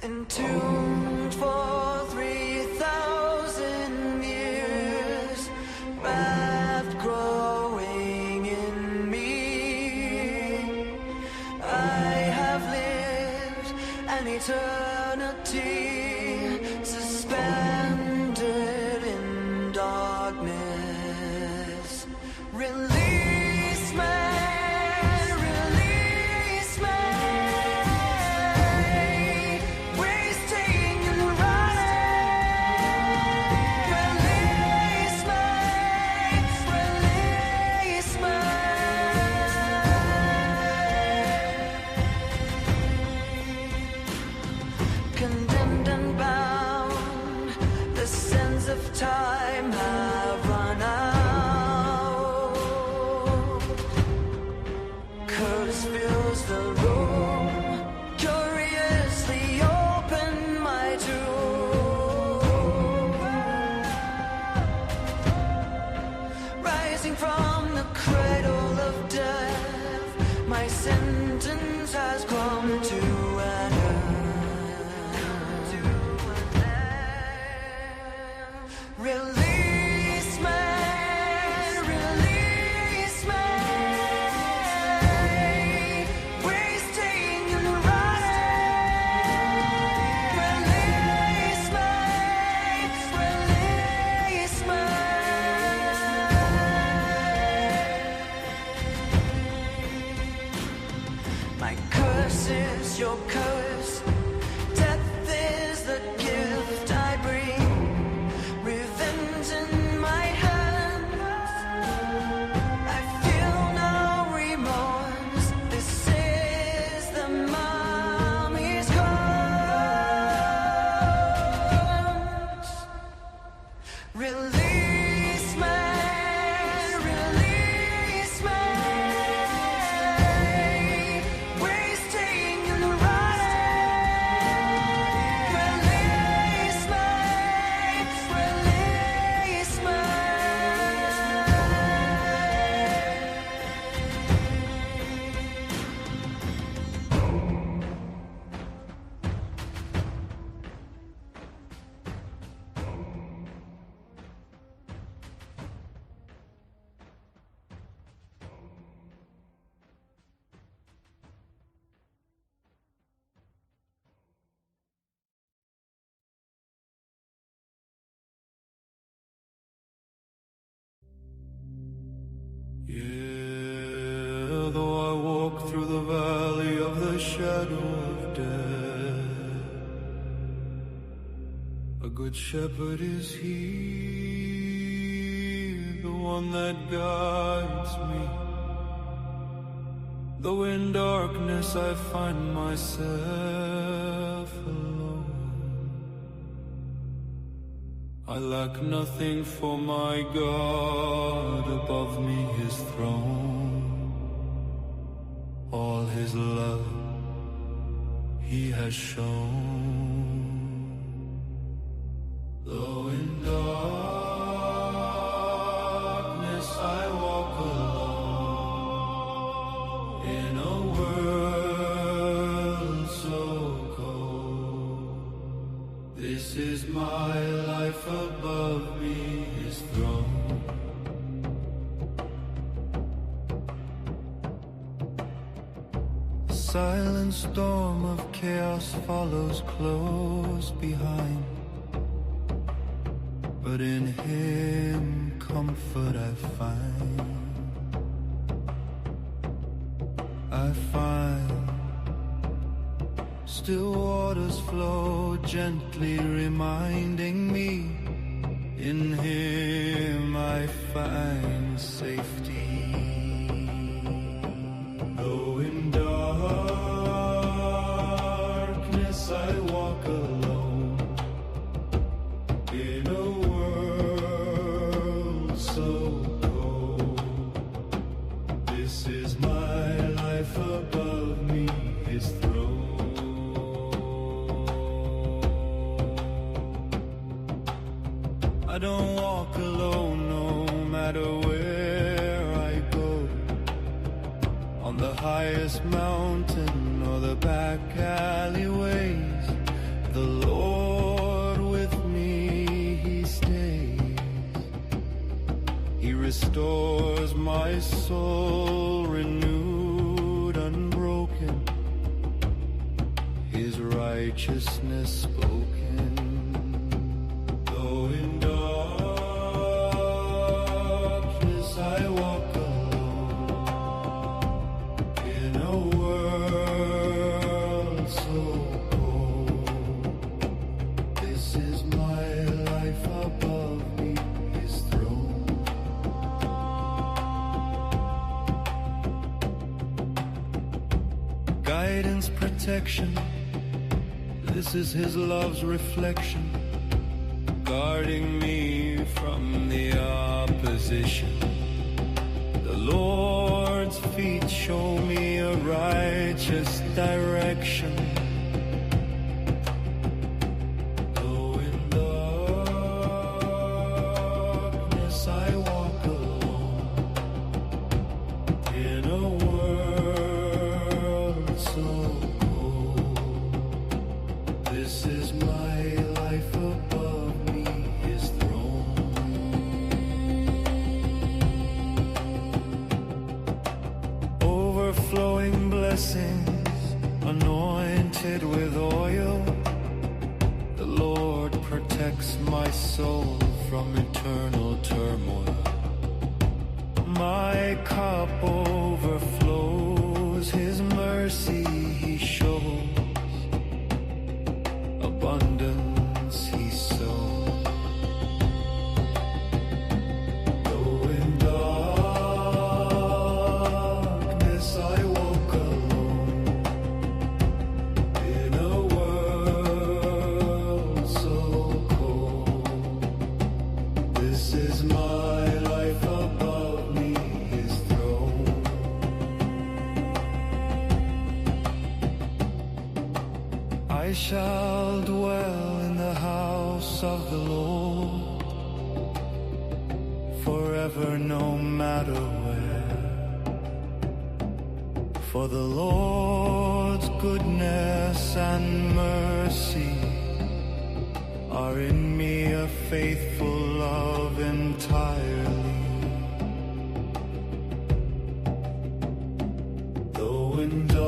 entombed for 3,000 years, wrapped growing in me. I have lived an eternity, suspended in darkness. Release me. Condemned and bound, the sands of time have run out. Curse fills the room, curiously open my tomb. Rising from the cradle of death, my sentence has come to an end. Release me, release me, wasting and running. Release me, release me. My curse is your curse, death is the gift I bring. Revenge in my hands, I feel no remorse. This is the mommy's curse. Release me, release me, wasting and running. Release me. Yeah, though I walk through the valley of the shadow of death, a good shepherd is he, the one that guides me. Though in darkness I find myself alone, I lack nothing, for my God above me his throne. All his love he has shown. Though in darkness I walk alone, in a world so cold, this is my life above me his throne. The silent storm of chaos follows close behind, but in him comfort I find. I find still waters flow gently, reminding me in him I find safety. Though in darkness I walk alone, in a world so cold, this is my life above me his throne. I don't walk alone no matter where I go, on the highest mountain or the back alleyways. the Lord with me He stays. He restores my soul, renewed, unbroken, His righteousness spoken. Though in darkness I walk alone, in a world so cold, this is my life above me, His throne. Guidance, protection, this is His love's reflection, guarding me from the opposition. The Lord's feet show me a righteous direction. Though in darkness I walk alone, in a world so cold, this is my life above me, His throne. Overflowing blessings, anointed with oil, the Lord protects my soul from eternal turmoil. My cup overflows, His mercy He shows, abundance He sows. Though in darkness I walk alone, in a world so cold, this is my life above me, His throne. I shall dwell in the house of the Lord forever, no matter where. For the Lord's goodness and mercy are in me, a faithful love entirely. Though in darkness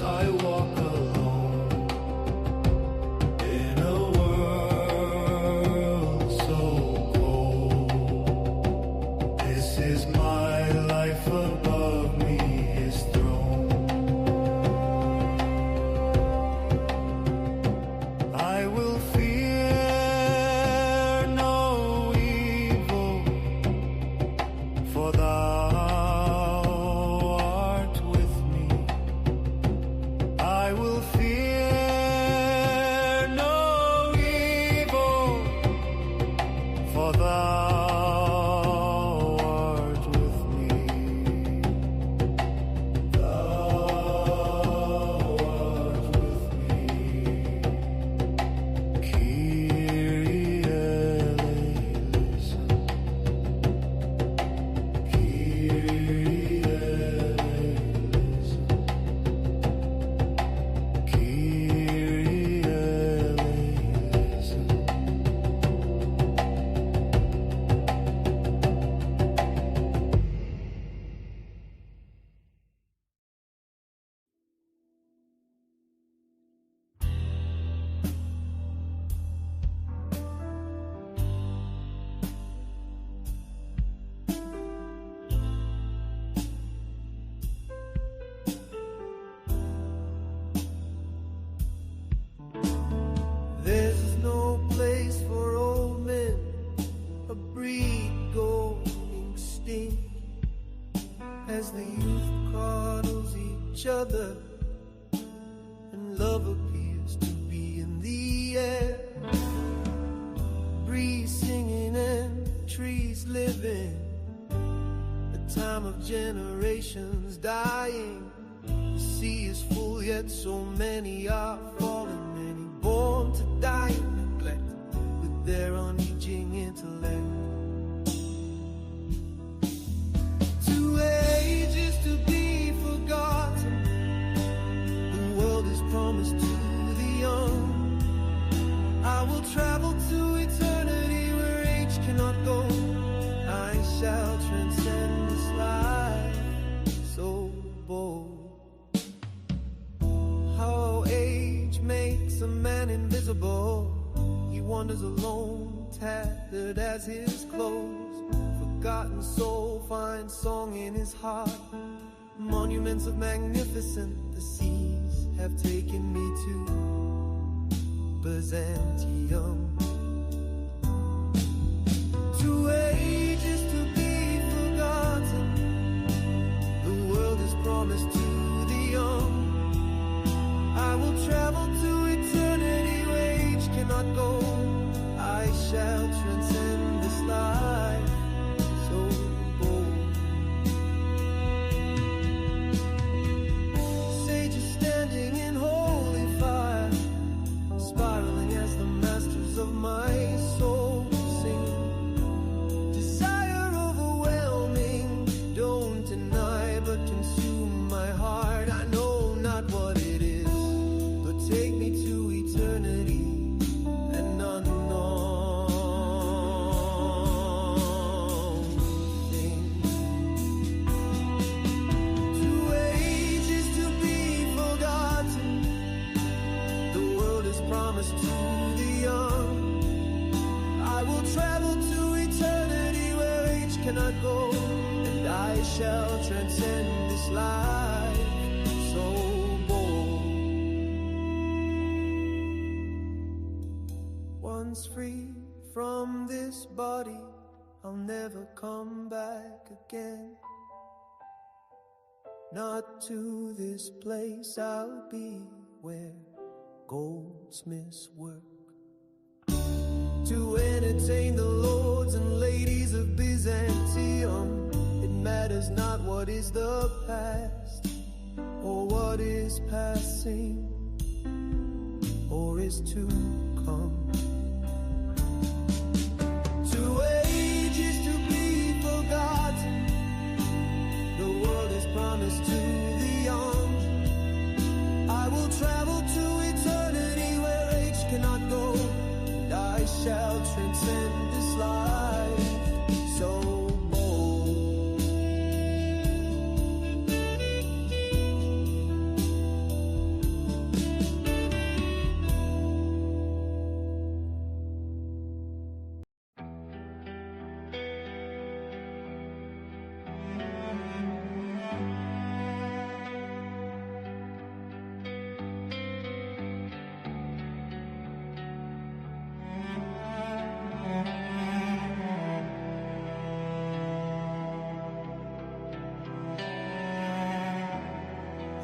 I walk alone, in a world so cold, this is my life above me, His throne. I will fear no evil, for Thou art with me. I will fear no evil, for Thou art with me. Thou art with me. Kyrie eleison. Kyrie eleison. Kyrie eleison. There's no place for old men, a breed going extinct, as the youth coddles each other, and love appears to be in the air. Breeze singing and trees living, a time of generations dying. The sea is full, yet so many are falling. Many born to die in neglect, with their unaging intellect. Two ages to be forgotten. The world is shall transcend this life so bold. How age makes a man invisible. He wanders alone, tattered as his clothes. Forgotten soul finds song in his heart. Monuments of magnificence the seas have taken me to Byzantium. To ages to be forgotten, the world is promised to the young. I will travel to eternity where age cannot go. I shall transcend this life so bold. Sages standing in holy fire, spiraling as the masters of my soul sing. Desire overwhelming, don't deny but consume my heart. I know not what it is, but take me to eternity and unknown things. To ages to be forgotten, the world is promised to the young. I will travel to eternity where age cannot go, and I shall transcend this life so bold. Once free from this body, I'll never come back again. Not to this place I'll be where goldsmiths work. To entertain the lords and ladies of Byzantium, it matters not what is the past, or what is passing, or is to come. To ages to be forgotten, the world is promised to the young. I will travel to eternity where age cannot go, and I shall transcend this life so bold.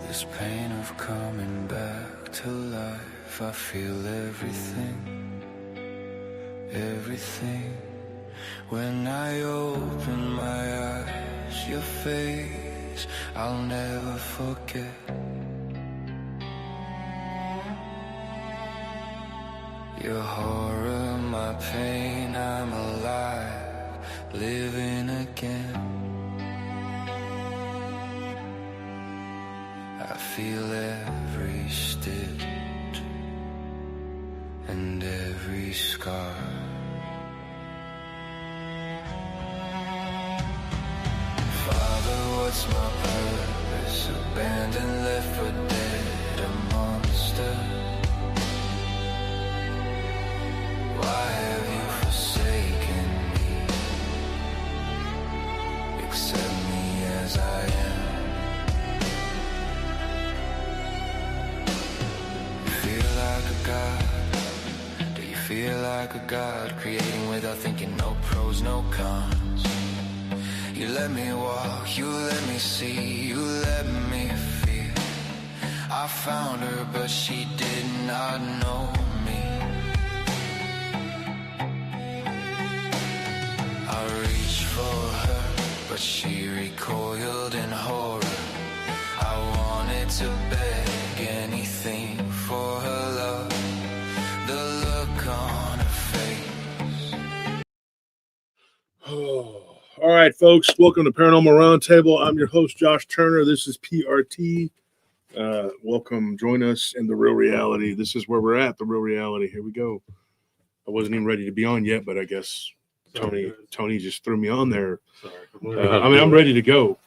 This pain of coming back to life, I feel everything, everything. When I open my eyes, your face, I'll never forget. Your horror, my pain, I'm alive, living again. I feel every stitch and every scar. Father, what's my purpose? Abandoned, left for dead, a monster. Why have you forsaken me? Accept me as I am. God, do you feel like a god, creating without thinking, no pros, no cons? You let me walk, you let me see, you let me feel. I found her, but she did not know me. I reached for her, but she recoiled in horror. I wanted to beg anything for her love, the look on her face. Oh, all right, folks. Welcome to Paranormal Roundtable. I'm your host, Josh Turner. This is PRT. Welcome. Join us in the real reality. This is where we're at, the real reality. Here we go. I wasn't even ready to be on yet, but I guess Tony just threw me on there. Sorry. I'm ready to go.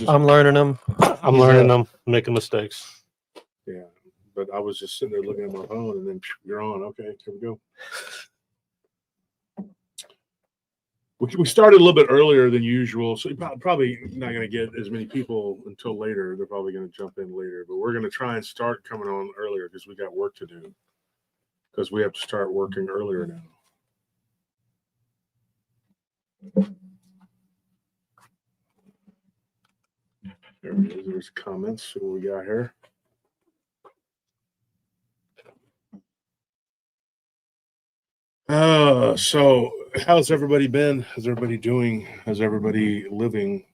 I'm learning them. I'm learning them, making mistakes. Yeah, but I was just sitting there looking at my phone, and then you're on. Okay, here we go. We started a little bit earlier than usual, so you're probably not going to get as many people until later. They're probably going to jump in later, but we're going to try and start coming on earlier because we got work to do. Because we have to start working earlier now. There it is. There's comments. So what we got here? So how's everybody been? How's everybody doing? How's everybody living?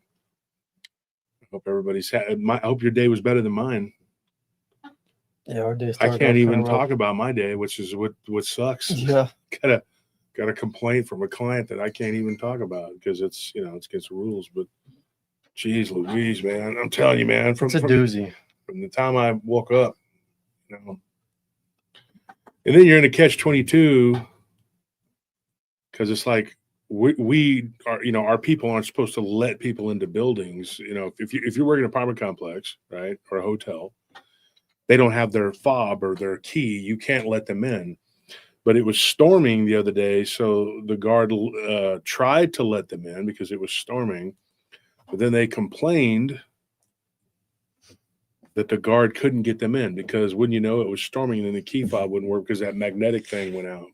I hope everybody's I hope your day was better than mine. Yeah, our day. I can't even talk about my day, which is what sucks. Yeah, got a complaint from a client that I can't even talk about because it's it's against the rules. But geez, Louise, man, I'm telling you, man, it's a doozy. From the time I woke up, and then you're in a catch-22 because it's like we are, our people aren't supposed to let people into buildings. If you're working in an apartment complex, right, or a hotel, they don't have their fob or their key. You can't let them in. But it was storming the other day, so the guard tried to let them in because it was storming. But then they complained that the guard couldn't get them in because, wouldn't you know, it was storming and then the key fob wouldn't work because that magnetic thing went out.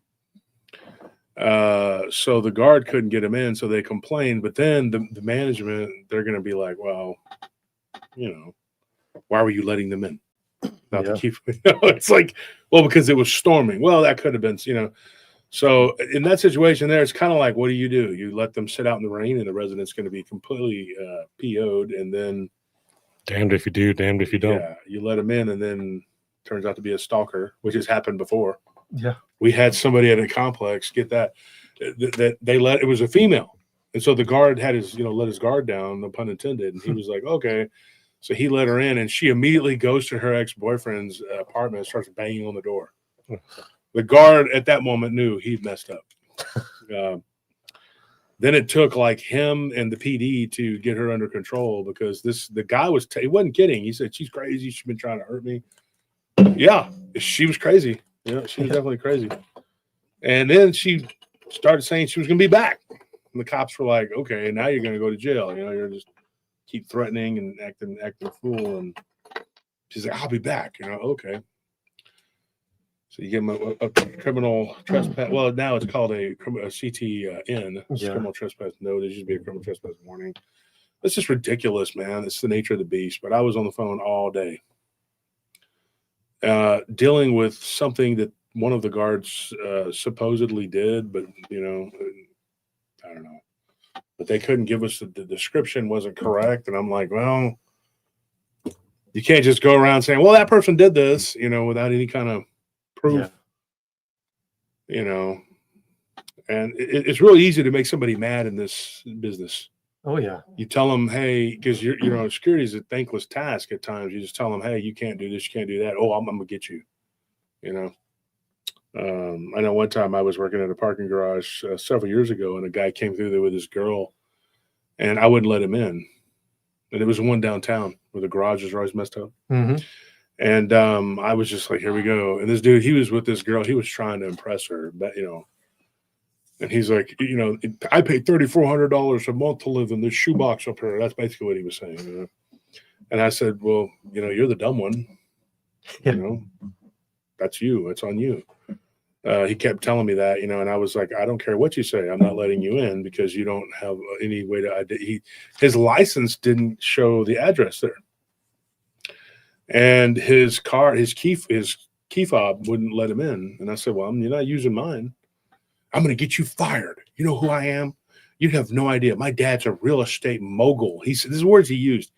So the guard couldn't get them in, so they complained. But then the management, they're going to be like, well, why were you letting them in? Not the key. It's like, well, because it was storming. Well, that could have been, So in that situation there, it's kind of like, what do? You let them sit out in the rain and the resident's going to be completely PO'd, and then damned if you do, damned if you don't. Yeah, you let them in, and then turns out to be a stalker, which has happened before. Yeah. We had somebody at a complex get that they let, it was a female. And so the guard had let his guard down, no pun intended. And he was like, okay. So he let her in, and she immediately goes to her ex-boyfriend's apartment and starts banging on the door. The guard at that moment knew he'd messed up. Then it took like him and the PD to get her under control because the guy he wasn't kidding. He said, she's crazy. She's been trying to hurt me. Yeah, she was crazy. She was definitely crazy. And then she started saying she was going to be back. And the cops were like, okay, now you're going to go to jail. You're just keep threatening and acting a fool. And she's like, I'll be back. Okay. So you give them a criminal trespass. Well, now it's called a CTN. It's criminal trespass notice. It used to be a criminal trespass warning. It's just ridiculous, man. It's the nature of the beast. But I was on the phone all day dealing with something that one of the guards supposedly did, but, I don't know. But they couldn't give us the description wasn't correct. And I'm like, well, you can't just go around saying, well, that person did this, without any kind of proof, and it's really easy to make somebody mad in this business. Oh yeah. You tell them, hey, because security is a thankless task at times. You just tell them, hey, you can't do this, you can't do that. Oh, I'm gonna get you. I know one time I was working at a parking garage several years ago, and a guy came through there with his girl, and I wouldn't let him in. And it was one downtown where the garages are always messed up. Mm-hmm. And I was just like, here we go. And this dude, he was with this girl. He was trying to impress her, but, and he's like, I pay $3,400 a month to live in this shoebox up here. That's basically what he was saying. And I said, well, you're the dumb one. That's you. It's on you. He kept telling me that, and I was like, I don't care what you say. I'm not letting you in because you don't have any way to his license didn't show the address there. And his key fob wouldn't let him in. And I said, well, you're not using mine. I'm going to get you fired. You know who I am? You have no idea. My dad's a real estate mogul. He said, this is words he used.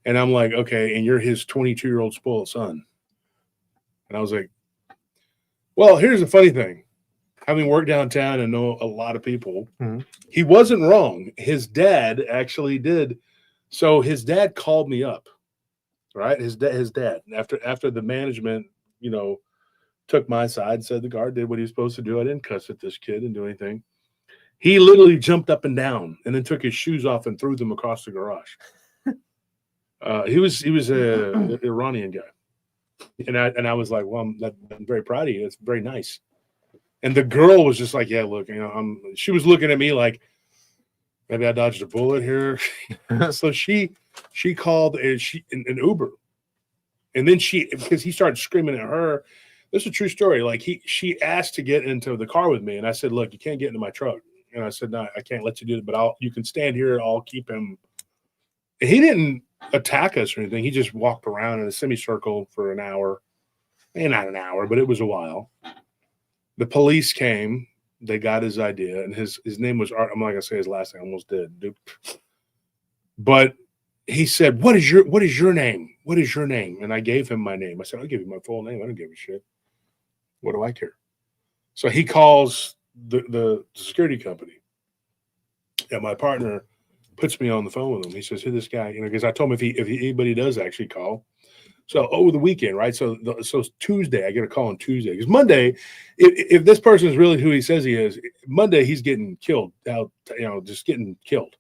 And I'm like, okay. And you're his 22-year-old spoiled son. And I was like, well, here's the funny thing. Having worked downtown and know a lot of people, he wasn't wrong. His dad actually did. So his dad called me up. Right, his dad. After the management, took my side, said the guard did what he was supposed to do. I didn't cuss at this kid and do anything. He literally jumped up and down and then took his shoes off and threw them across the garage. He was a Iranian guy, and I was like, well, I'm very proud of you. It's very nice. And the girl was just like, yeah, look, she was looking at me like, maybe I dodged a bullet here. So she called an Uber, and then because he started screaming at her. This is a true story. Like she asked to get into the car with me, and I said, look, you can't get into my truck. And I said, no, I can't let you do it, but you can stand here. I'll keep him. And he didn't attack us or anything. He just walked around in a semicircle for an hour. Not an hour, but it was a while. The police came. They got his idea, and his name was Art. I'm not gonna say his last name. I almost did, dude. But he said, "What is your name? What is your name?" And I gave him my name. I said, "I'll give you my full name. I don't give a shit. What do I care?" So he calls the security company, and my partner puts me on the phone with him. He says, "Who this guy?" Because I told him if anybody does actually call. So over the weekend, right? So Tuesday, I get a call on Tuesday because Monday, if this person is really who he says he is, Monday he's getting killed out, just getting killed.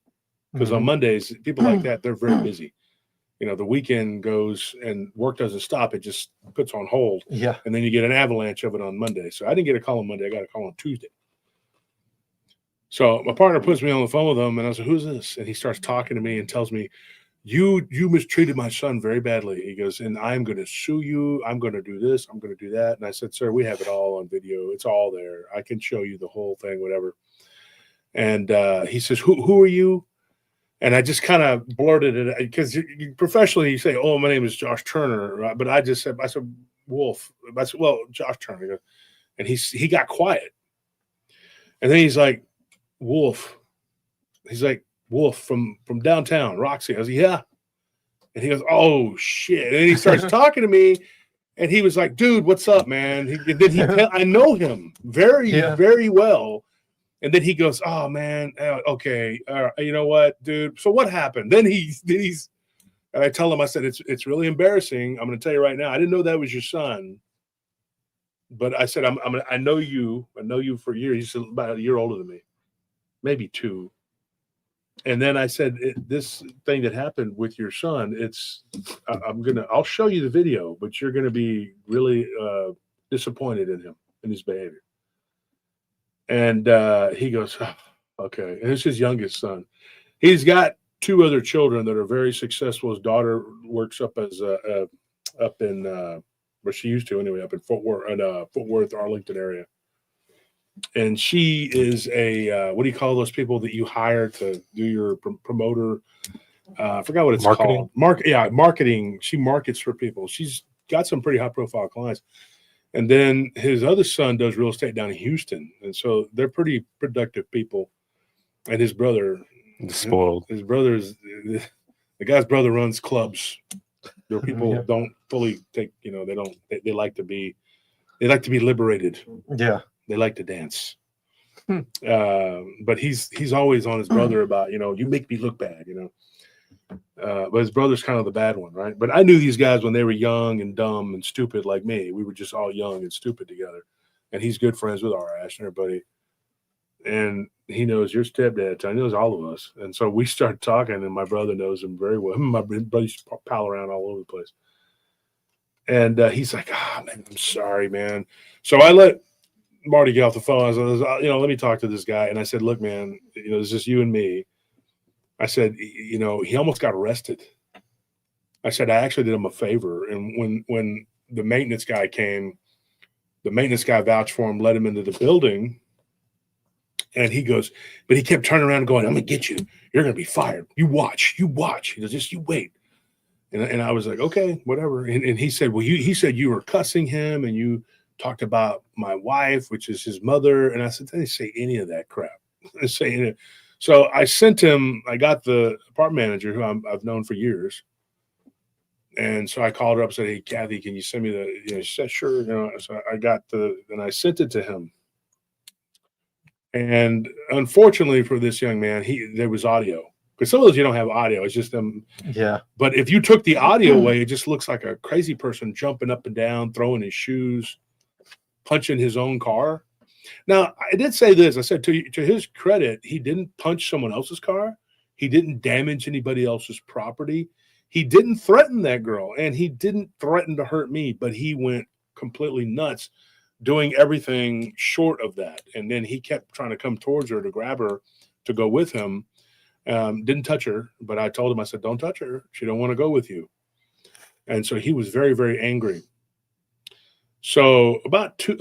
Because on Mondays, people like that, they're very busy. The weekend goes and work doesn't stop; it just puts on hold. Yeah, and then you get an avalanche of it on Monday. So I didn't get a call on Monday; I got a call on Tuesday. So my partner puts me on the phone with him, and I said, "Who's this?" And he starts talking to me and tells me, You mistreated my son very badly. He goes, and I'm going to sue you. I'm going to do this. I'm going to do that. And I said, sir, we have it all on video. It's all there. I can show you the whole thing, whatever. And he says, who are you? And I just kind of blurted it because professionally you say, oh, my name is Josh Turner. Right? But I said, Wolf. I said, well, Josh Turner. And he got quiet. And then he's like, Wolf. He's like, Wolf from downtown, Roxy. I was like, yeah. And he goes, oh, shit. And then he starts talking to me. And he was like, dude, what's up, man? I know him very, very well. And then he goes, oh, man, okay. You know what, dude? So what happened? Then he's and I tell him, I said, it's really embarrassing. I'm going to tell you right now. I didn't know that was your son. But I said, I know you. I know you for years. He's about a year older than me, maybe 2. And then I said, this thing that happened with your son, I'll show you the video, but you're going to be really disappointed in him and his behavior. And he goes, oh, okay. And it's his youngest son. He's got 2 other children that are very successful. His daughter works up in where she used to anyway, up in Fort Worth, Arlington area. And she is a what do you call those people that you hire to do your promoter? I forgot what it's called. Marketing. She markets for people. She's got some pretty high profile clients. And then his other son does real estate down in Houston, and so they're pretty productive people. And his brother, spoiled. His brother's the guy's brother runs clubs. There people don't fully take. They like to be liberated. Yeah. They like to dance. But he's always on his brother about, you make me look bad, but his brother's kind of the bad one, right? But I knew these guys when they were young and dumb and stupid like me. We were just all young and stupid together. And he's good friends with Arash and everybody. And he knows your stepdad. So he knows all of us. And so we start talking, and my brother knows him very well. My brother used to pal around all over the place. And he's like, man, I'm sorry, man. So I let Marty get off the phone. I said, let me talk to this guy. And I said, look, man, it's just you and me. I said, he almost got arrested. I said, I actually did him a favor. And when the maintenance guy came, the maintenance guy vouched for him, let him into the building. And he goes, but he kept turning around and going, I'm going to get you. You're going to be fired. You watch. He goes, just you wait. And I was like, okay, whatever. And he said, well, he said you were cussing him and you talked about my wife, which is his mother. And I said, they didn't say any of that crap. So I sent him, I got the apartment manager who I've known for years. And so I called her up and said, hey, Kathy, can you send me the, she said, sure. So I got and I sent it to him. And unfortunately for this young man, there was audio. Because some of those you don't have audio. It's just them. Yeah. But if you took the audio away, it just looks like a crazy person jumping up and down, throwing his shoes, punching his own car. Now, I did say this. I said to his credit, he didn't punch someone else's car. He didn't damage anybody else's property. He didn't threaten that girl, and he didn't threaten to hurt me, but he went completely nuts doing everything short of that. And then he kept trying to come towards her to grab her to go with him. Didn't touch her, but I told him, I said, don't touch her. She don't want to go with you. And so he was very, very angry. So about 2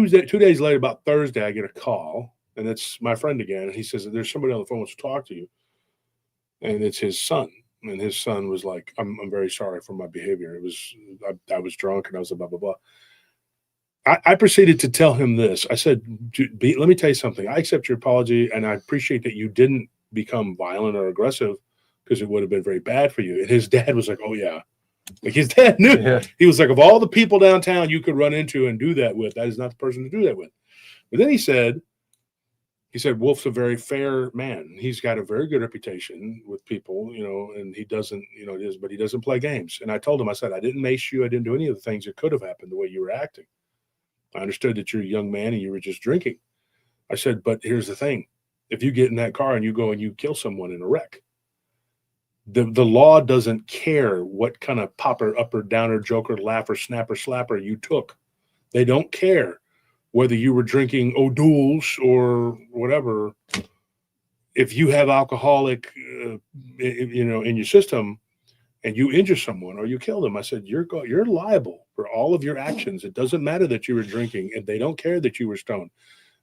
days later, about Thursday, I get a call, and it's my friend again. And he says, there's somebody on the phone who wants to talk to you. And it's his son. And his son was like, I'm very sorry for my behavior. I was drunk, and I was blah, blah, blah. I proceeded to tell him this. I said, let me tell you something. I accept your apology, and I appreciate that you didn't become violent or aggressive, because it would have been very bad for you. And his dad was like, oh, yeah. Like his dad knew. Yeah. He was like, of all the people downtown you could run into and do that with, that is not the person to do that with. But then he said, Wolf's a very fair man. He's got a very good reputation with people, and he doesn't, but he doesn't play games. And I told him, I said, I didn't mace you. I didn't do any of the things that could have happened the way you were acting. I understood that you're a young man and you were just drinking. I said, but here's the thing. If you get in that car and you go and you kill someone in a wreck, the law doesn't care what kind of popper, upper, downer, joker, laugher, snapper, slapper you took. They don't care whether you were drinking O'Doul's or whatever. If you have alcoholic, in your system, and you injure someone or you kill them, I said, you're liable for all of your actions. It doesn't matter that you were drinking, and they don't care that you were stoned.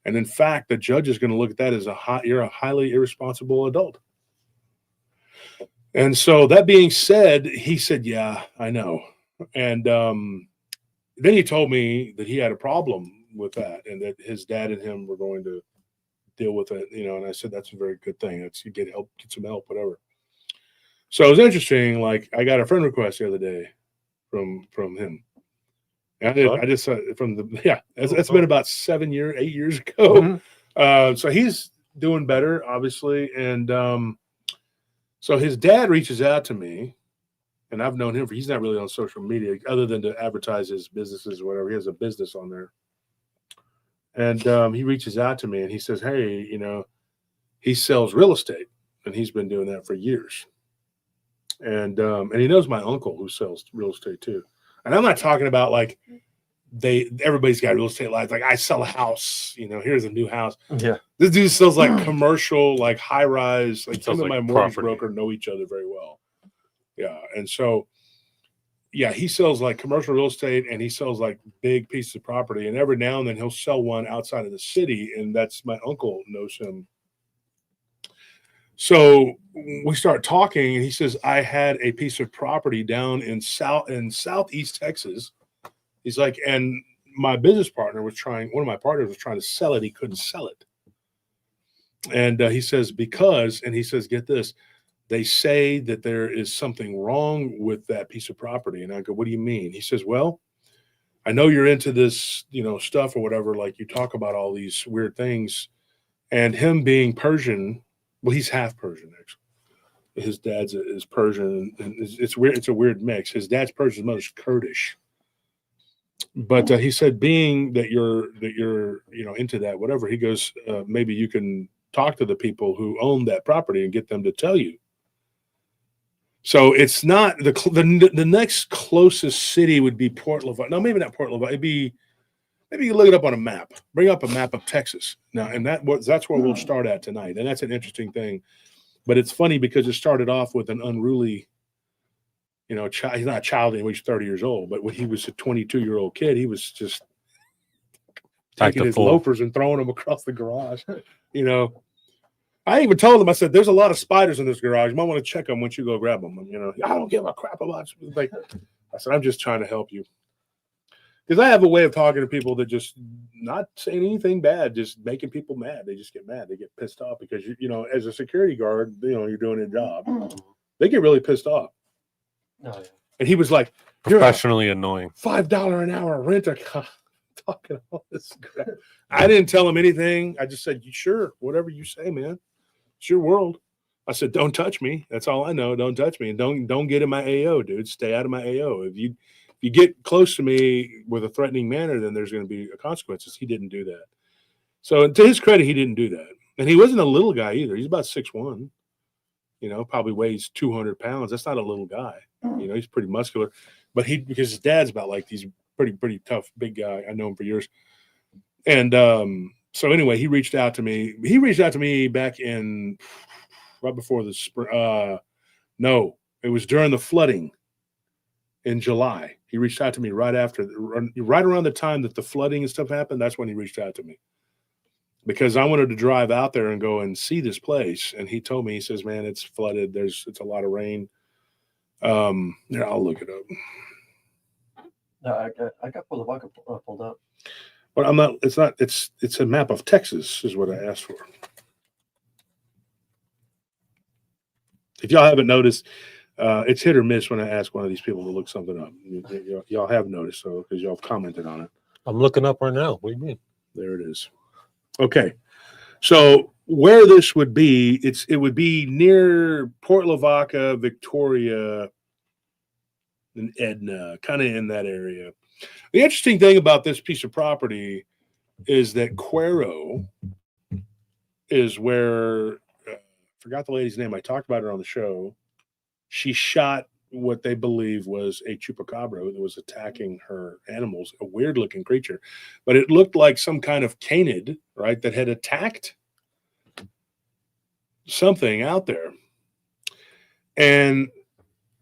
And in fact, the judge is going to look at that as you're a highly irresponsible adult. And so that being said, he said, yeah, I know. And then he told me that he had a problem with that, and that his dad and him were going to deal with it, and I said, that's a very good thing. That's, you get help, get some help, whatever. So it was interesting. Like, I got a friend request the other day from him. And I just from the, yeah, it's been about 8 years ago. Mm-hmm. So he's doing better, obviously. And so his dad reaches out to me, and I've known him he's not really on social media other than to advertise his businesses or whatever. He has a business on there. And he reaches out to me and he says, hey, he sells real estate, and he's been doing that for years. And he knows my uncle who sells real estate too. And I'm not talking about like everybody's got real estate lives. Like, I sell a house, here's a new house. Yeah. This dude sells like commercial, like high rise, like some of my mortgage broker know each other very well. Yeah. And so, yeah, he sells like commercial real estate, and he sells like big pieces of property. And every now and then he'll sell one outside of the city. And that's my uncle knows him. So we start talking, and he says, I had a piece of property down in southeast Texas. He's like, and my business partner one of my partners was trying to sell it. He couldn't sell it. And he says, and he says, get this, they say that there is something wrong with that piece of property. And I go, what do you mean? He says, well, I know you're into this, stuff or whatever. Like, you talk about all these weird things, and him being Persian. Well, he's half Persian, actually. His dad's is Persian, and it's weird. It's a weird mix. His dad's Persian, his mother's Kurdish. But he said, being that you're into that, whatever, he goes, maybe you can talk to the people who own that property and get them to tell you. So it's not the next closest city would be Port Lavalle. No, maybe not Port Lavalle. It'd be, maybe you look it up on a map. Bring up a map of Texas now, and that's where we'll start at tonight. And that's an interesting thing. But it's funny because it started off with an unruly, child. He's not a child anymore. He's 30 years old. But when he was a 22-year-old kid, he was just taking his loafers and throwing them across the garage. I even told him, I said, there's a lot of spiders in this garage. You might want to check them once you go grab them. I don't give a crap about you. Like, I said, I'm just trying to help you. Because I have a way of talking to people that just not saying anything bad, just making people mad. They just get mad. They get pissed off because, as a security guard, you're doing your job. They get really pissed off. Oh, yeah. And he was like, professionally annoying. $5 an hour renter. Talking all this crap. I didn't tell him anything. I just said, sure, whatever you say, man. It's your world. I said, don't touch me. That's all I know. Don't touch me. And don't get in my AO, dude. Stay out of my AO. If you get close to me with a threatening manner, then there's going to be consequences. He didn't do that. So to his credit, he didn't do that. And he wasn't a little guy either. He's about 6'1", probably weighs 200 pounds. That's not a little guy. He's pretty muscular. But because his dad's about like these pretty tough, big guy. I know him for years. And so anyway, he reached out to me. He reached out to me back in right before the spring. No, it was during the flooding in July. He reached out to me right around the time that the flooding and stuff happened. That's when he reached out to me. Because I wanted to drive out there and go and see this place. And he told me, he says, man, it's flooded. It's a lot of rain. Yeah, I'll look it up. No, I got pulled up. But it's a map of Texas is what I asked for. If y'all haven't noticed, it's hit or miss when I ask one of these people to look something up. Y'all have noticed, so because y'all have commented on it. I'm looking up right now. What do you mean? There it is. Okay, so where this would be, it would be near Port Lavaca, Victoria, and Edna, kind of in that area. The interesting thing about this piece of property is that Cuero is where I forgot the lady's name. I talked about her on the show. She shot what they believe was a chupacabra that was attacking her animals, a weird looking creature, but it looked like some kind of canid, right, that had attacked something out there. And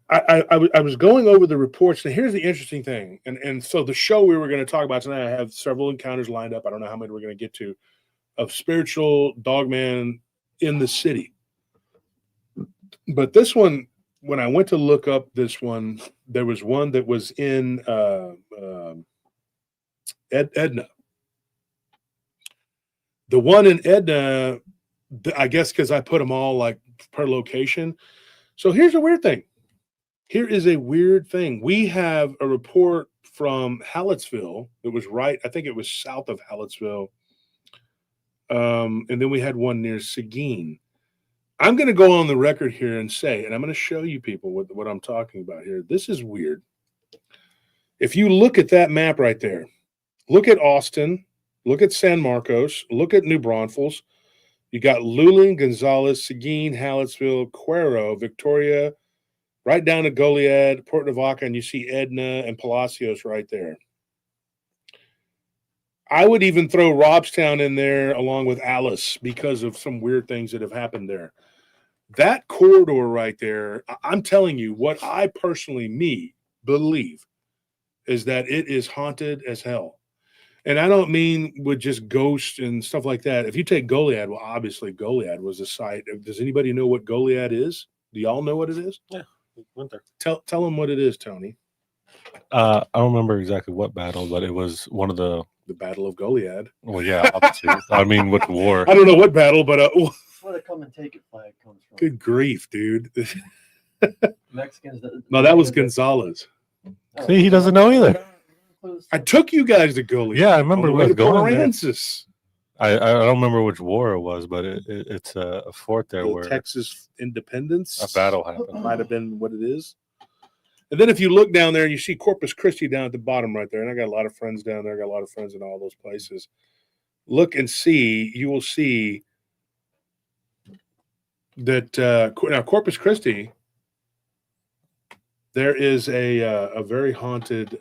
I was going over the reports, and here's the interesting thing. And so the show we were going to talk about tonight, I have several encounters lined up. I don't know how many we're going to get to, of spiritual dogman in the city. But this one, when I went to look up this one, there was one that was in Edna. The one in Edna, I guess because I put them all like per location. So here's a weird thing. Here is a weird thing. We have a report from Hallettsville that was right. I think it was south of Hallettsville. And then we had one near Seguin. I'm going to go on the record here and say, and I'm going to show you people what I'm talking about here. This is weird. If you look at that map right there, look at Austin, look at San Marcos, look at New Braunfels. You got Luling, Gonzales, Seguin, Hallettsville, Cuero, Victoria, right down to Goliad, Port Lavaca, and you see Edna and Palacios right there. I would even throw Robstown in there along with Alice because of some weird things that have happened there. That corridor right there, I'm telling you, what I personally believe is that it is haunted as hell. And I don't mean with just ghosts and stuff like that. If you take Goliad, well, obviously Goliad was a site. Does anybody know what Goliad is? Do y'all know what it is? Yeah, we went there. Tell them what it is, Tony. I don't remember exactly what battle, but it was one of the Battle of Goliad. Well, yeah, obviously. I mean, with the war. I don't know what battle, but where the come and take it flag comes from. Good grief, dude. Mexicans. No, that was Gonzales. Oh, See, he doesn't know either. I took you guys to Goliad. Yeah, I remember on the we way was to going there. Paransas. I don't remember which war it was, but it's a fort there where Texas independence. a battle happened. Might have been what it is. And then if you look down there, you see Corpus Christi down at the bottom right there. And I got a lot of friends down there. I got a lot of friends in all those places. Look and see. You will see that now Corpus Christi, there is a very haunted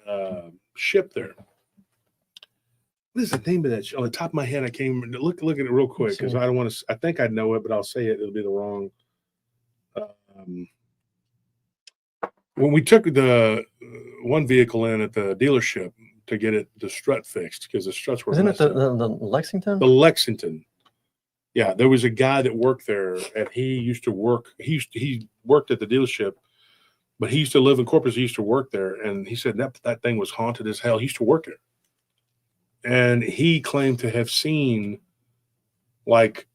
ship there. What is the name of that ship? On the top of my head, I can't remember. Look at it real quick because I don't want to. I think I know it, but I'll say it. It'll be the wrong. When we took the one vehicle in at the dealership to get the strut fixed because the struts were Isn't it the Lexington? The Lexington. Yeah, there was a guy that worked there, and he used to work. He worked at the dealership, but he used to live in Corpus. He used to work there, and he said that thing was haunted as hell. He used to work there, and he claimed to have seen like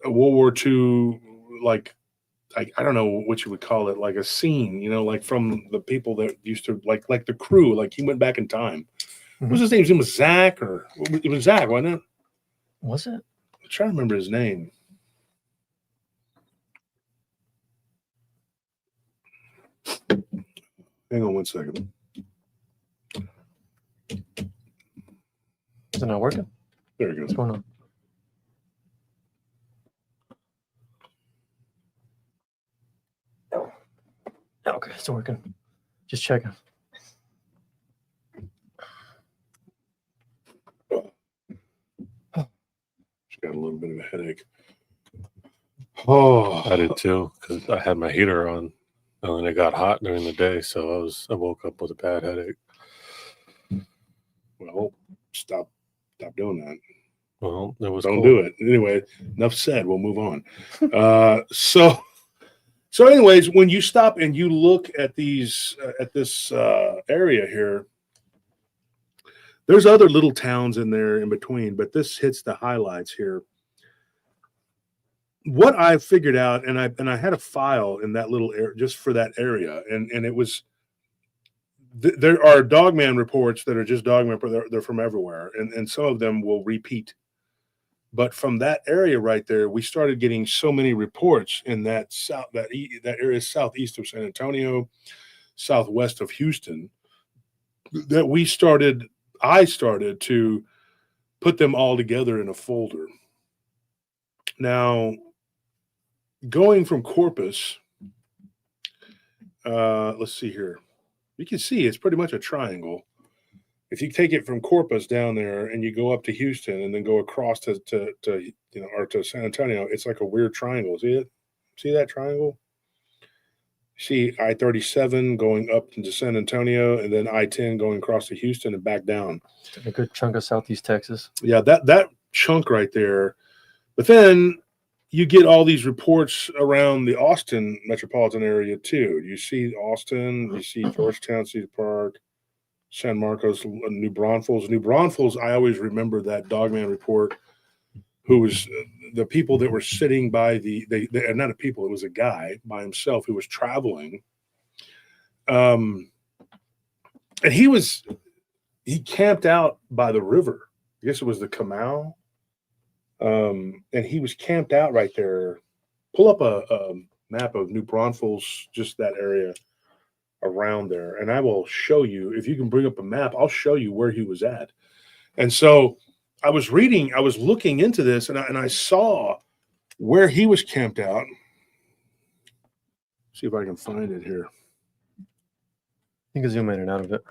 a World War II, like. I don't know what you would call it, like a scene, like from the people that used to like the crew, like he went back in time. Mm-hmm. What was his name? His name was Zach, or it was Zach, wasn't it? Was it? I'm trying to remember his name. Hang on one second. Is it not working? There it goes. What's going on? Okay, it's working. Just checking. Just got a little bit of a headache. Oh, I did too because I had my heater on, and then it got hot during the day, so I woke up with a bad headache. well, stop doing that. Well, it was Don't cold. do it. Anyway, enough said. We'll move on. So anyways, when you stop and you look at these at this area here, there's other little towns in there in between, but this hits the highlights here. What I figured out, and I had a file in that little area just for that area, and it was there are Dogman reports that are just Dogman, but they're from everywhere, and some of them will repeat. But from that area right there, we started getting so many reports in that that area southeast of San Antonio, southwest of Houston, that I started to put them all together in a folder. Now, going from Corpus, let's see here. You can see it's pretty much a triangle. If you take it from Corpus down there and you go up to Houston and then go across to or to San Antonio, it's like a weird triangle. See it? See that triangle? See I-37 going up into San Antonio, and then I-10 going across to Houston and back down. A good chunk of Southeast Texas. Yeah, that chunk right there. But then you get all these reports around the Austin metropolitan area too. You see Austin, you see Georgetown, Cedar Park, San Marcos, New Braunfels. New Braunfels, I always remember that Dogman report, who was the people that were sitting by not a people, it was a guy by himself who was traveling. And he camped out by the river. I guess it was the Canal. And he was camped out right there. Pull up a map of New Braunfels, just that area around there, and I will show you. If you can bring up a map, I'll show you where he was at. And so I was looking into this, and I saw where he was camped out. See if I can find it here. You can zoom in and out of it.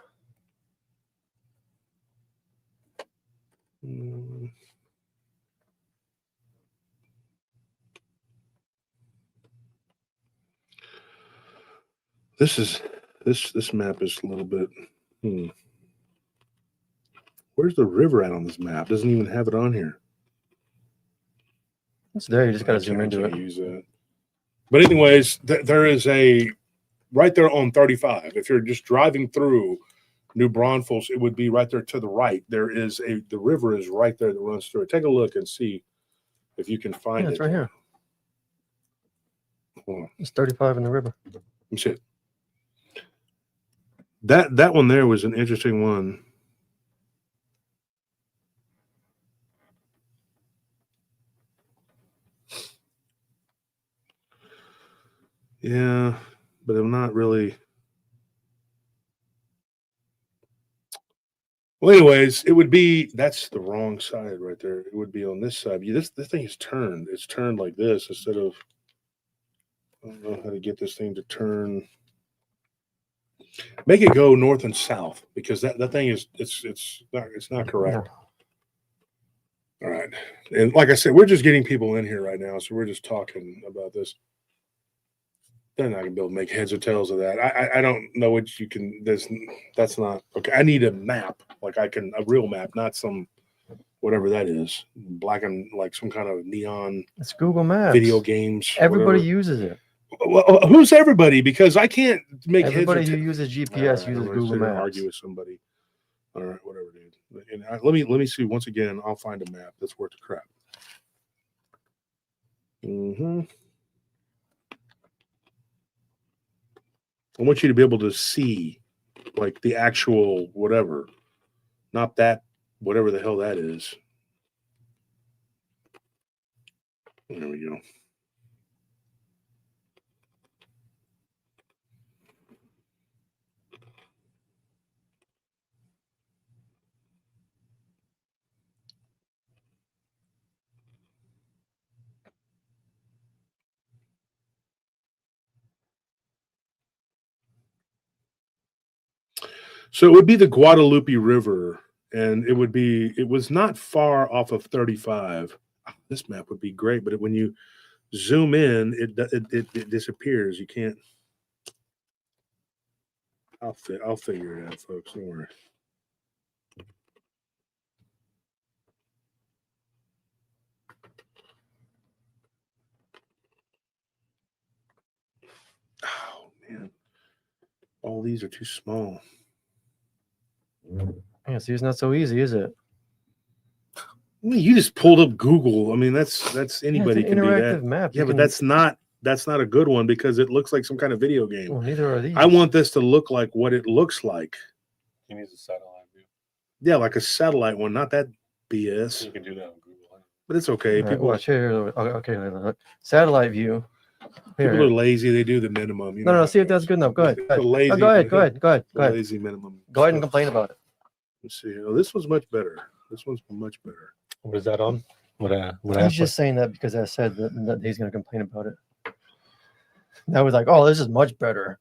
This map is a little bit. Where's the river at on this map? Doesn't even have it on here. It's there. You just got to zoom into it. Use that. But anyways, there is a right there on 35. If you're just driving through New Braunfels, it would be right there to the right. The river is right there that runs through it. Take a look and see if you can find it. It's right here. Hold on. It's 35 in the river. Let me see it. That one there was an interesting one. Yeah, but I'm not really. Well, anyways, it would be, that's the wrong side right there. It would be on this side. This thing is turned. It's turned like this instead of, I don't know how to get this thing to turn. Make it go north and south, because that thing is, it's not correct. All right. And like I said, we're just getting people in here right now, so we're just talking about this. They're not gonna be able to make heads or tails of that. I don't know what you can. That's not okay. I need a map, like a real map, not some whatever that is, black and like some kind of neon. It's Google Maps. Video games. Everybody uses it. Well, who's everybody? Because I can't make everybody heads or who uses GPS uses Google Maps. Argue with somebody. All right, whatever, dude. And let me see once again. I'll find a map that's worth the crap. I want you to be able to see, like, the actual whatever, not that whatever the hell that is. There we go. So it would be the Guadalupe River, and it was not far off of 35. This map would be great, but when you zoom in, it disappears. You can't. I'll figure it out, folks. Don't worry. Oh man, all these are too small. Yeah, see, it's not so easy, is it? I mean, you just pulled up Google. I mean, that's anybody it's can an do interactive that. map. Yeah, but that's not a good one because it looks like some kind of video game. Well, neither are these. I want this to look like what it looks like. He needs a satellite view. Yeah, like a satellite one, not that BS. You can do that on Google. But it's okay. All right, watch here. Okay, look. Satellite view. Here. People are lazy. They do the minimum. You No, know, see if that's good enough. Go ahead. The lazy, Go ahead. Lazy minimum. Go ahead and complain about it. Let's see. Oh, this one's much better. This one's much better. What is that on? What I was just saying that because I said that he's going to complain about it. I was like, oh, this is much better.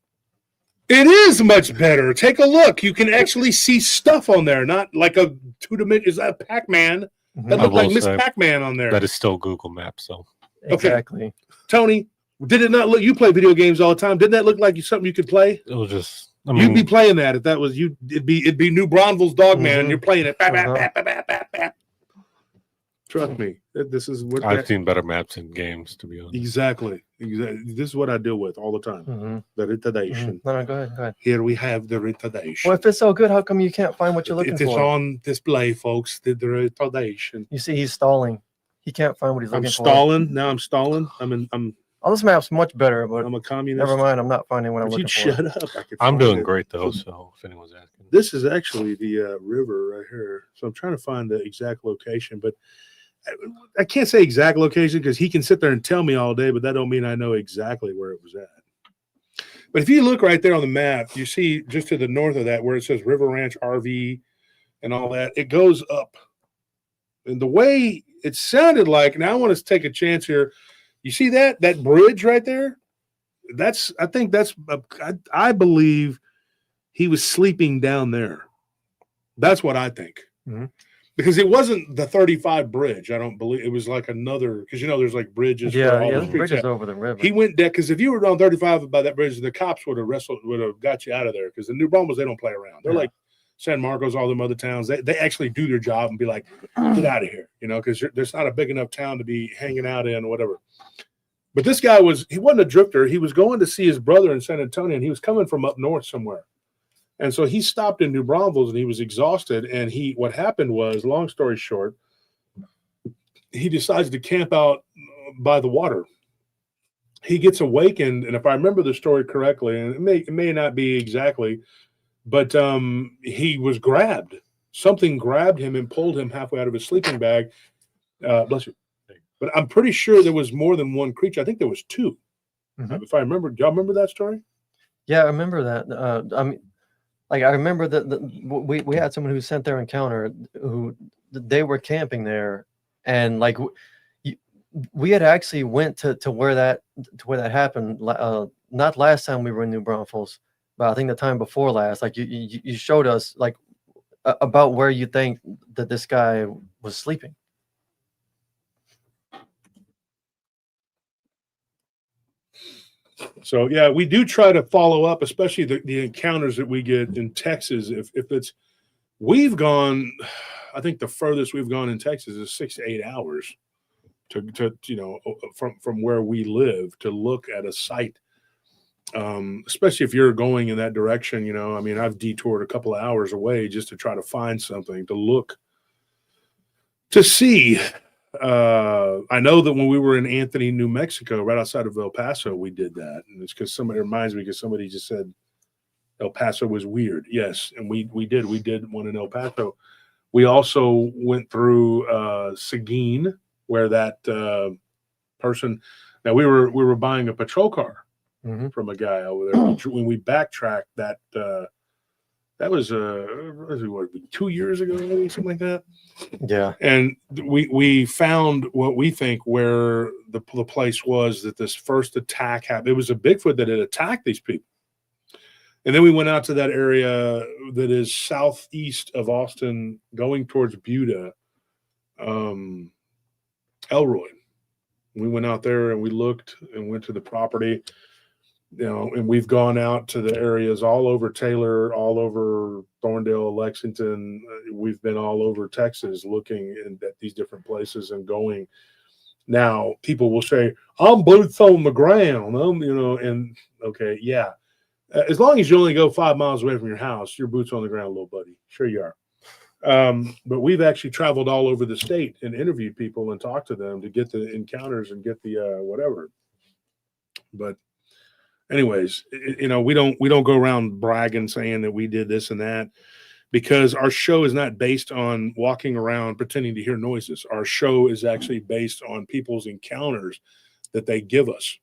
It is much better. Take a look. You can actually see stuff on there, not like a two-dimensional. Is that Pac-Man? That looked like Miss Pac-Man on there. That is still Google Maps, so. Exactly. Okay. Tony, did it not look? You play video games all the time. Didn't that look like something you could play? It was just. I mean, you'd be playing that if that was you. It'd be New Braunfels Dogman, and you're playing it. Bap, bap, bap, bap, bap, bap. Trust me, this is what I've seen better maps in games, to be honest. Exactly. This is what I deal with all the time. The retardation. No, go ahead. Here we have the retardation. Well, if it's so good, how come you can't find what you're looking for? It's on display, folks. The retardation. You see, he's stalling. He can't find what he's looking for. I'm stalling. Now I'm stalling. I'm. Oh, this map's much better, but I'm a communist. Never mind. I'm not finding what I'm looking for. Shut up. I'm doing great though. So if anyone's asking, this is actually the river right here. So I'm trying to find the exact location, but I can't say exact location because he can sit there and tell me all day, but that don't mean I know exactly where it was at. But if you look right there on the map, you see just to the north of that where it says River Ranch RV and all that, it goes up. And the way it sounded like, now I want to take a chance here. You see that bridge right there? I believe he was sleeping down there. That's what I think. Mm-hmm. Because it wasn't the 35 bridge. I don't believe it was like another, because there's like bridges. Yeah, bridges over the river. He went there because if you were on 35 by that bridge, the cops would have got you out of there because the New Braunfels, they don't play around. They're like San Marcos, all them other towns. They actually do their job and be like, get out of here, because there's not a big enough town to be hanging out in or whatever. But this guy he wasn't a drifter. He was going to see his brother in San Antonio, and he was coming from up north somewhere. And so he stopped in New Braunfels and he was exhausted. And what happened was, long story short, he decides to camp out by the water. He gets awakened. And if I remember the story correctly, and it may not be exactly, but he was grabbed. Something grabbed him and pulled him halfway out of his sleeping bag. Bless you. But I'm pretty sure there was more than one creature. I think there was two. Mm-hmm. If I remember, do y'all remember that story? Yeah, I remember that. I remember that we had someone who sent their encounter who they were camping there, and we had actually went to where that happened. Not last time we were in New Braunfels, but I think the time before last. Like you showed us about where you think that this guy was sleeping. So yeah, we do try to follow up, especially the encounters that we get in Texas. We've gone, I think the furthest we've gone in Texas is 6 to 8 hours to from where we live to look at a site. Especially if you're going in that direction, I've detoured a couple of hours away just to try to find something to look, to see. I know that when we were in Anthony, New Mexico, right outside of El Paso, we did that. And it's because somebody reminds me, because somebody just said El Paso was weird. Yes. And we did one in El Paso. We also went through Seguin, where that person, now we were buying a patrol car from a guy over there. When we backtracked that was 2 years ago, maybe something like that. Yeah. And we found what we think where the place was that this first attack happened. It was a Bigfoot that had attacked these people. And then we went out to that area that is southeast of Austin, going towards Buda, Elroy. We went out there and we looked and went to the property, and we've gone out to the areas all over Taylor, all over Thorndale, Lexington. We've been all over Texas looking at these different places and going. Now, people will say, I'm boots on the ground. And okay, yeah. As long as you only go 5 miles away from your house, you're boots on the ground, little buddy. Sure you are. But we've actually traveled all over the state and interviewed people and talked to them to get the encounters and get the whatever. But anyways, we don't go around bragging saying that we did this and that, because our show is not based on walking around pretending to hear noises. Our show is actually based on people's encounters that they give us.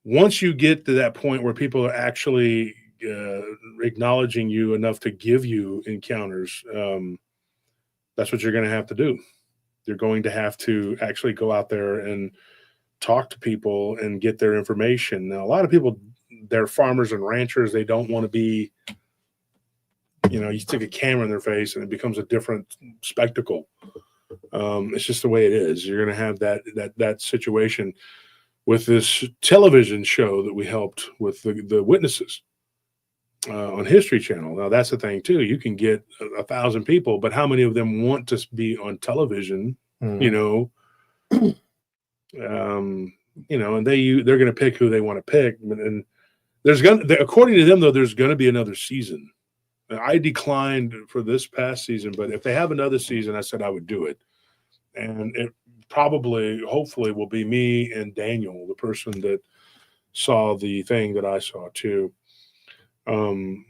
Once you get to that point where people are actually acknowledging you enough to give you encounters, that's what you're going to have to do. You're going to have to actually go out there and talk to people and get their information. Now, a lot of people, they're farmers and ranchers. They don't want to be, you stick a camera in their face and it becomes a different spectacle. It's just the way it is. You're going to have that situation with this television show that we helped with the witnesses on History Channel. Now, that's the thing, too. You can get 1,000 people, but how many of them want to be on television, and they're going to pick who they want to pick. And according to them, though, there's going to be another season. I declined for this past season, but if they have another season, I said I would do it. And it hopefully will be me and Daniel, the person that saw the thing that I saw too. And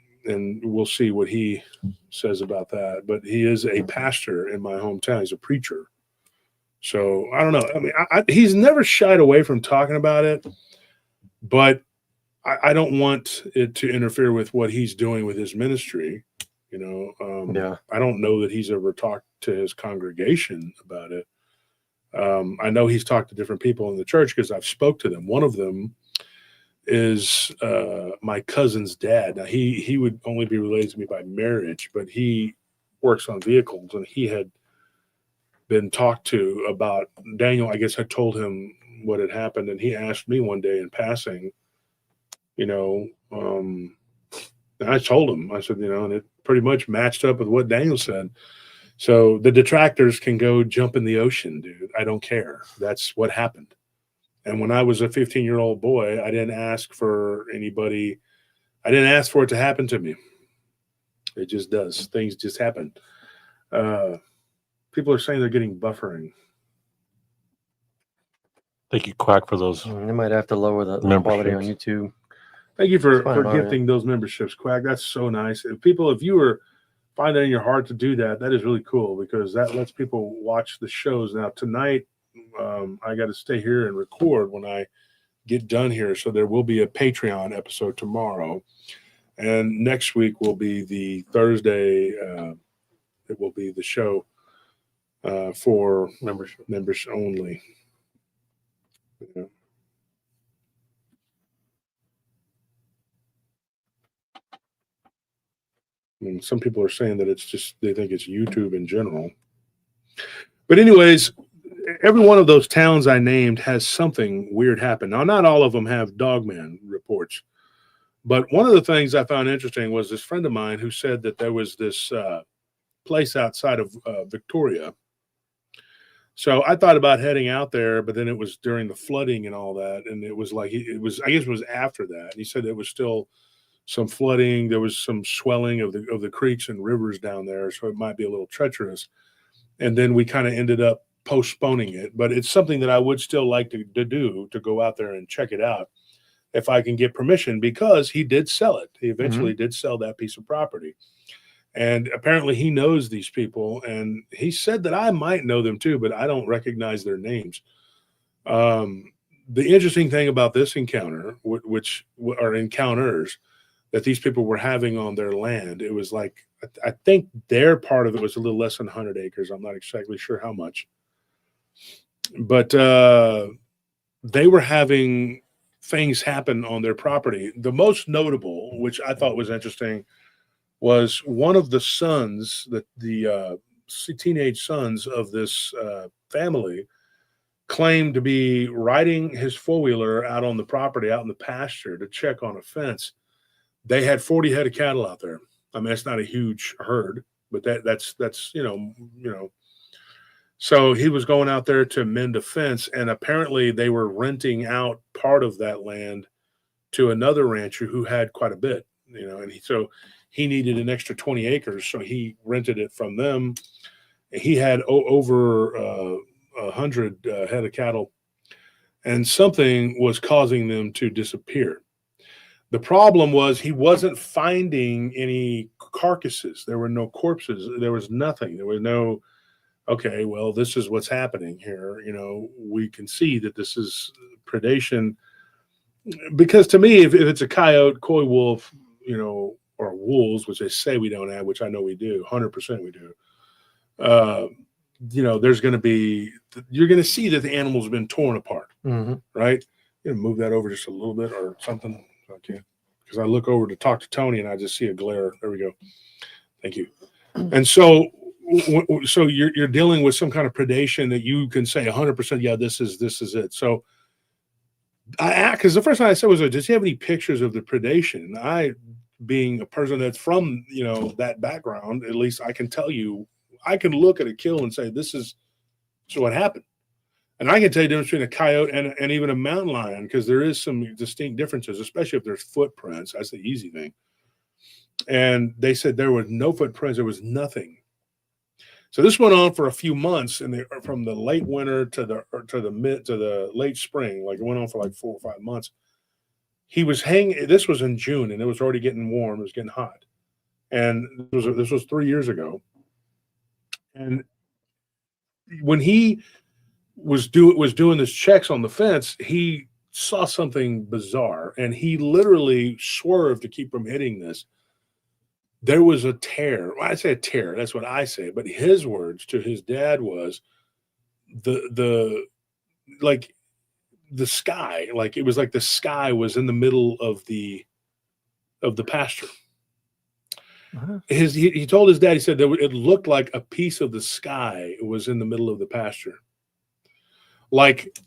we'll see what he says about that. But he is a pastor in my hometown. He's a preacher. So I don't know. I mean, he's never shied away from talking about it, but I don't want it to interfere with what he's doing with his ministry. I don't know that he's ever talked to his congregation about it. I know he's talked to different people in the church because I've spoke to them. One of them is my cousin's dad. Now, he would only be related to me by marriage, but he works on vehicles, and he had been talked to about Daniel. I guess had told him what had happened, and he asked me one day in passing, and I told him, I said, and it pretty much matched up with what Daniel said. So the detractors can go jump in the ocean, dude. I don't care. That's what happened. And when I was a 15-year-old boy, I didn't ask for anybody. I didn't ask for it to happen to me. It just does. Things just happen. People are saying they're getting buffering. Thank you, Quack, for those. They might have to lower the quality on YouTube. Thank you for gifting those memberships, Quack. That's so nice. If you were finding it in your heart to do that, that is really cool, because that lets people watch the shows. Now, tonight, I got to stay here and record when I get done here. So there will be a Patreon episode tomorrow. And next week will be the Thursday. It will be the show for members only. Yeah. I mean, some people are saying that they think it's YouTube in general. But anyways, every one of those towns I named has something weird happen. Now, not all of them have Dogman reports. But one of the things I found interesting was this friend of mine who said that there was this place outside of Victoria. So I thought about heading out there, but then it was during the flooding and all that. And it was I guess it was after that. And he said there was still some flooding. There was some swelling of the creeks and rivers down there. So it might be a little treacherous. And then we kind of ended up postponing it. But it's something that I would still like to do, to go out there and check it out if I can get permission, because he did sell it. He eventually did sell that piece of property. And apparently he knows these people, and he said that I might know them too, but I don't recognize their names. The interesting thing about this encounter, which are encounters that these people were having on their land, it was like, I think their part of it was a little less than 100 acres. I'm not exactly sure how much. But they were having things happen on their property. The most notable, which I thought was interesting, was one of the sons, the teenage sons of this family, claimed to be riding his four-wheeler out on the property, out in the pasture, to check on a fence. They had 40 head of cattle out there. I mean, it's not a huge herd, but that's you know. So he was going out there to mend a fence, and apparently they were renting out part of that land to another rancher who had quite a bit, you know, and so he needed an extra 20 acres, so he rented it from them. He had over 100 head of cattle, and something was causing them to disappear. The problem was he wasn't finding any carcasses. There were no corpses. There was nothing. There was no, okay, well, this is what's happening here. You know, we can see that this is predation. Because to me, if it's a coyote, coy wolf, you know, or wolves, which they say we don't have, which I know we do, 100% we do, you know, there's going to be, you're going to see that the animal's been torn apart, right? You know, move that over just a little bit or something. Okay. Because I look over to talk to Tony and I just see a glare. There we go. Thank you. And so you're dealing with some kind of predation that you can say 100%, yeah, this is it. So because the first thing I said was, does he have any pictures of the predation? I, being a person that's from, you know, that background, at least I can tell you, I can look at a kill and say, this is what happened. And I can tell you the difference between a coyote and even a mountain lion, because there is some distinct differences, especially if there's footprints. That's the easy thing. And they said there was no footprints. There was nothing. So this went on for a few months, and from the late winter to the late spring, like it went on for like 4 or 5 months. He was hanging. This was in June, and it was already getting warm. It was getting hot, and this was 3 years ago. And when he was doing his checks on the fence, he saw something bizarre, and he literally swerved to keep from hitting this. There was a tear. Well, I say a tear. That's what I say. But his words to his dad was the sky, like it was like the sky was in the middle of the pasture. He told his dad, he said that it looked like a piece of the sky was in the middle of the pasture. Like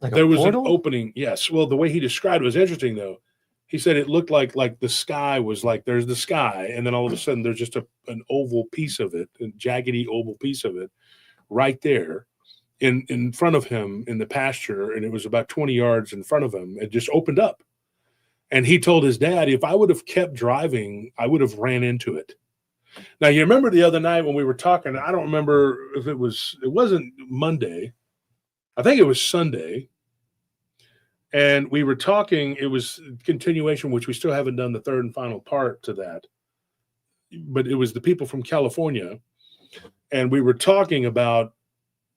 there was an opening. Yes. Well, the way he described it was interesting, though. He said it looked like the sky was like, there's the sky, and then all of a sudden there's just an oval piece of it, a jaggedy oval piece of it right there in front of him in the pasture, and it was about 20 yards in front of him. It just opened up. And he told his dad, if I would have kept driving, I would have ran into it. Now, you remember the other night when we were talking, I don't remember if it wasn't Monday. I think it was Sunday. And we were talking, it was continuation, which we still haven't done the third and final part to that. But it was the people from California. And we were talking about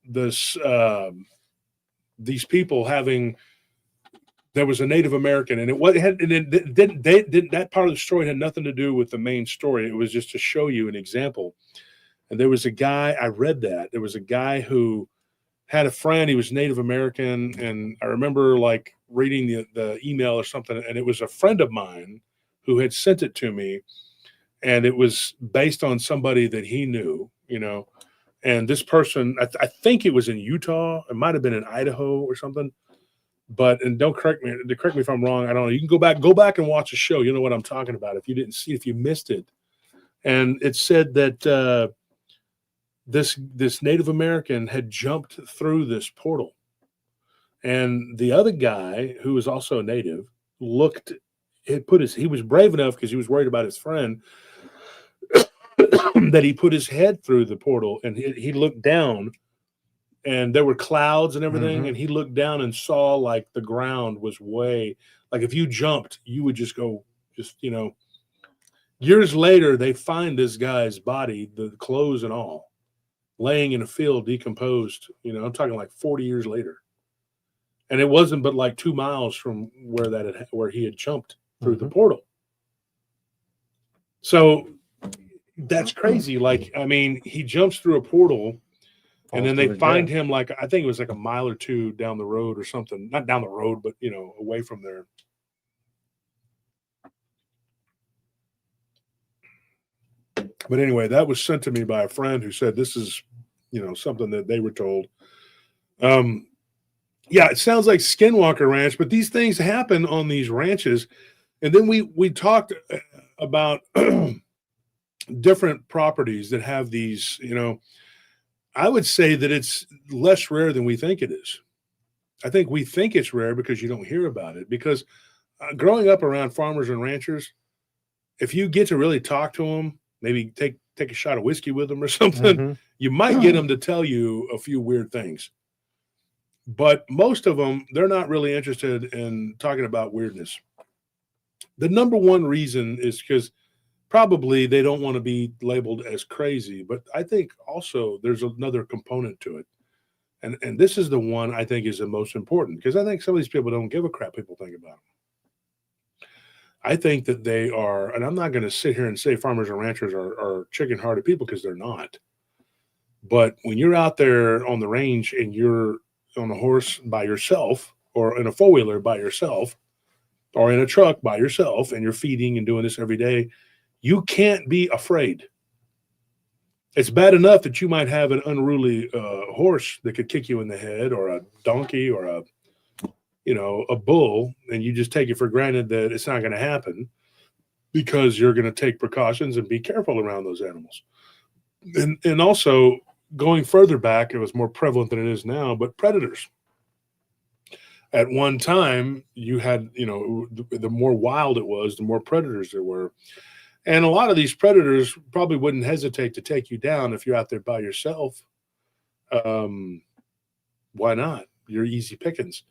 this, these people having, there was a Native American, and that part of the story had nothing to do with the main story. It was just to show you an example. And there was a guy, I read that, there was a guy who had a friend, he was Native American, and I remember like reading the email or something, and it was a friend of mine who had sent it to me, and it was based on somebody that he knew, you know, and this person, I think it was in Utah, it might have been in Idaho or something, but, and don't correct me if I'm wrong, I don't know, you can go back and watch the show, you know what I'm talking about if you missed it. And it said that this Native American had jumped through this portal. And the other guy, who was also a native, he was brave enough because he was worried about his friend that he put his head through the portal, and he looked down, and there were clouds and everything. And he looked down and saw like the ground was way, like if you jumped, you would just go, you know. Years later, they find this guy's body, the clothes and all, laying in a field, decomposed. You know, I'm talking like 40 years later. And it wasn't but like 2 miles from where he had jumped through the portal. So that's crazy. Like, I mean, he jumps through a portal, and then they find him like, I think it was like a mile or two down the road or something. Not down the road, but, you know, away from there. But anyway, that was sent to me by a friend who said this is, something that they were told. Yeah, it sounds like Skinwalker Ranch, but these things happen on these ranches. And then we talked about different properties that have these, I would say that it's less rare than we think it is. I think we think it's rare because you don't hear about it. Because growing up around farmers and ranchers, if you get to really talk to them, maybe take a shot of whiskey with them or something, you might get them to tell you a few weird things. But most of them, they're not really interested in talking about weirdness. The number one reason is because probably they don't want to be labeled as crazy. But I think also there's another component to it. And this is the one I think is the most important, because I think some of these people don't give a crap people think about them. I think that they are, and I'm not going to sit here and say farmers and ranchers are chicken-hearted people, because they're not. But when you're out there on the range and you're on a horse by yourself, or in a four-wheeler by yourself, or in a truck by yourself, and you're feeding and doing this every day, you can't be afraid. It's bad enough that you might have an unruly horse that could kick you in the head, or a donkey, or a bull, and you just take it for granted that it's not going to happen, because you're going to take precautions and be careful around those animals. And also, going further back, it was more prevalent than it is now, but predators. At one time, you had, the more wild it was, the more predators there were. And a lot of these predators probably wouldn't hesitate to take you down if you're out there by yourself. Why not? You're easy pickings.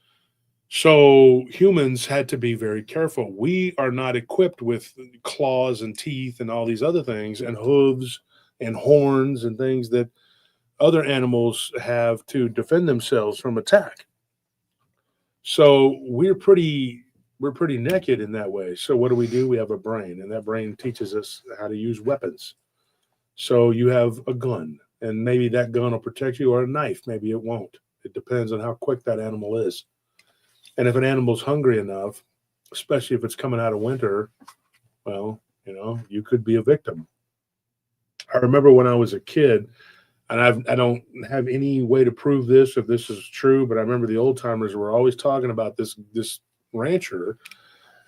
So humans had to be very careful. We are not equipped with claws and teeth and all these other things, and hooves and horns and things that other animals have to defend themselves from attack. So we're pretty naked in that way. So what do? We have a brain, and that brain teaches us how to use weapons. So you have a gun, and maybe that gun will protect you, or a knife. Maybe it won't. It depends on how quick that animal is. And if an animal's hungry enough, especially if it's coming out of winter, well, you could be a victim. I remember when I was a kid, and I don't have any way to prove this, if this is true, but I remember the old timers were always talking about this rancher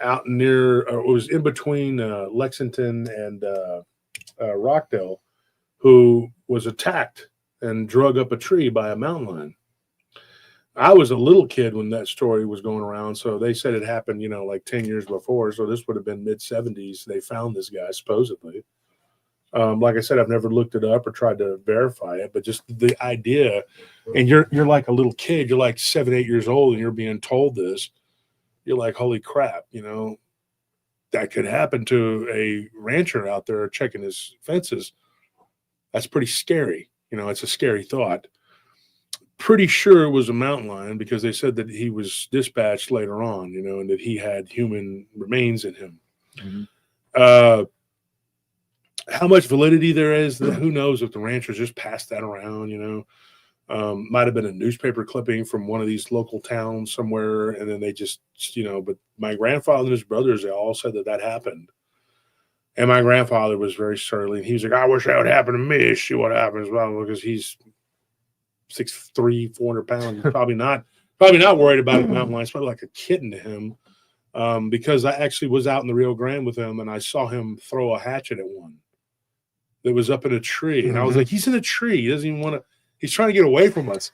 out near, it was in between Lexington and Rockdale, who was attacked and drug up a tree by a mountain lion. I was a little kid when that story was going around, so they said it happened, like 10 years before, so this would have been mid-70s. They found this guy, supposedly. Like I said, I've never looked it up or tried to verify it, but just the idea, and you're like a little kid, you're like 7, 8 years old, and you're being told this. You're like, holy crap, that could happen to a rancher out there checking his fences. That's pretty scary. It's a scary thought. Pretty sure it was a mountain lion, because they said that he was dispatched later on, and that he had human remains in him. Mm-hmm. How much validity there is, who knows, if the ranchers just passed that around, might have been a newspaper clipping from one of these local towns somewhere, and then they just, but my grandfather and his brothers, they all said that happened. And my grandfather was very surly, and he was like, I wish that would happen to me. See what happens. Well, because he's 6'3", 400 pounds. He's probably not worried about it. Mountain lion. It's probably like a kitten to him, because I actually was out in the Rio Grande with him, and I saw him throw a hatchet at one that was up in a tree. And I was like, he's in a tree. He doesn't even want to, he's trying to get away from us.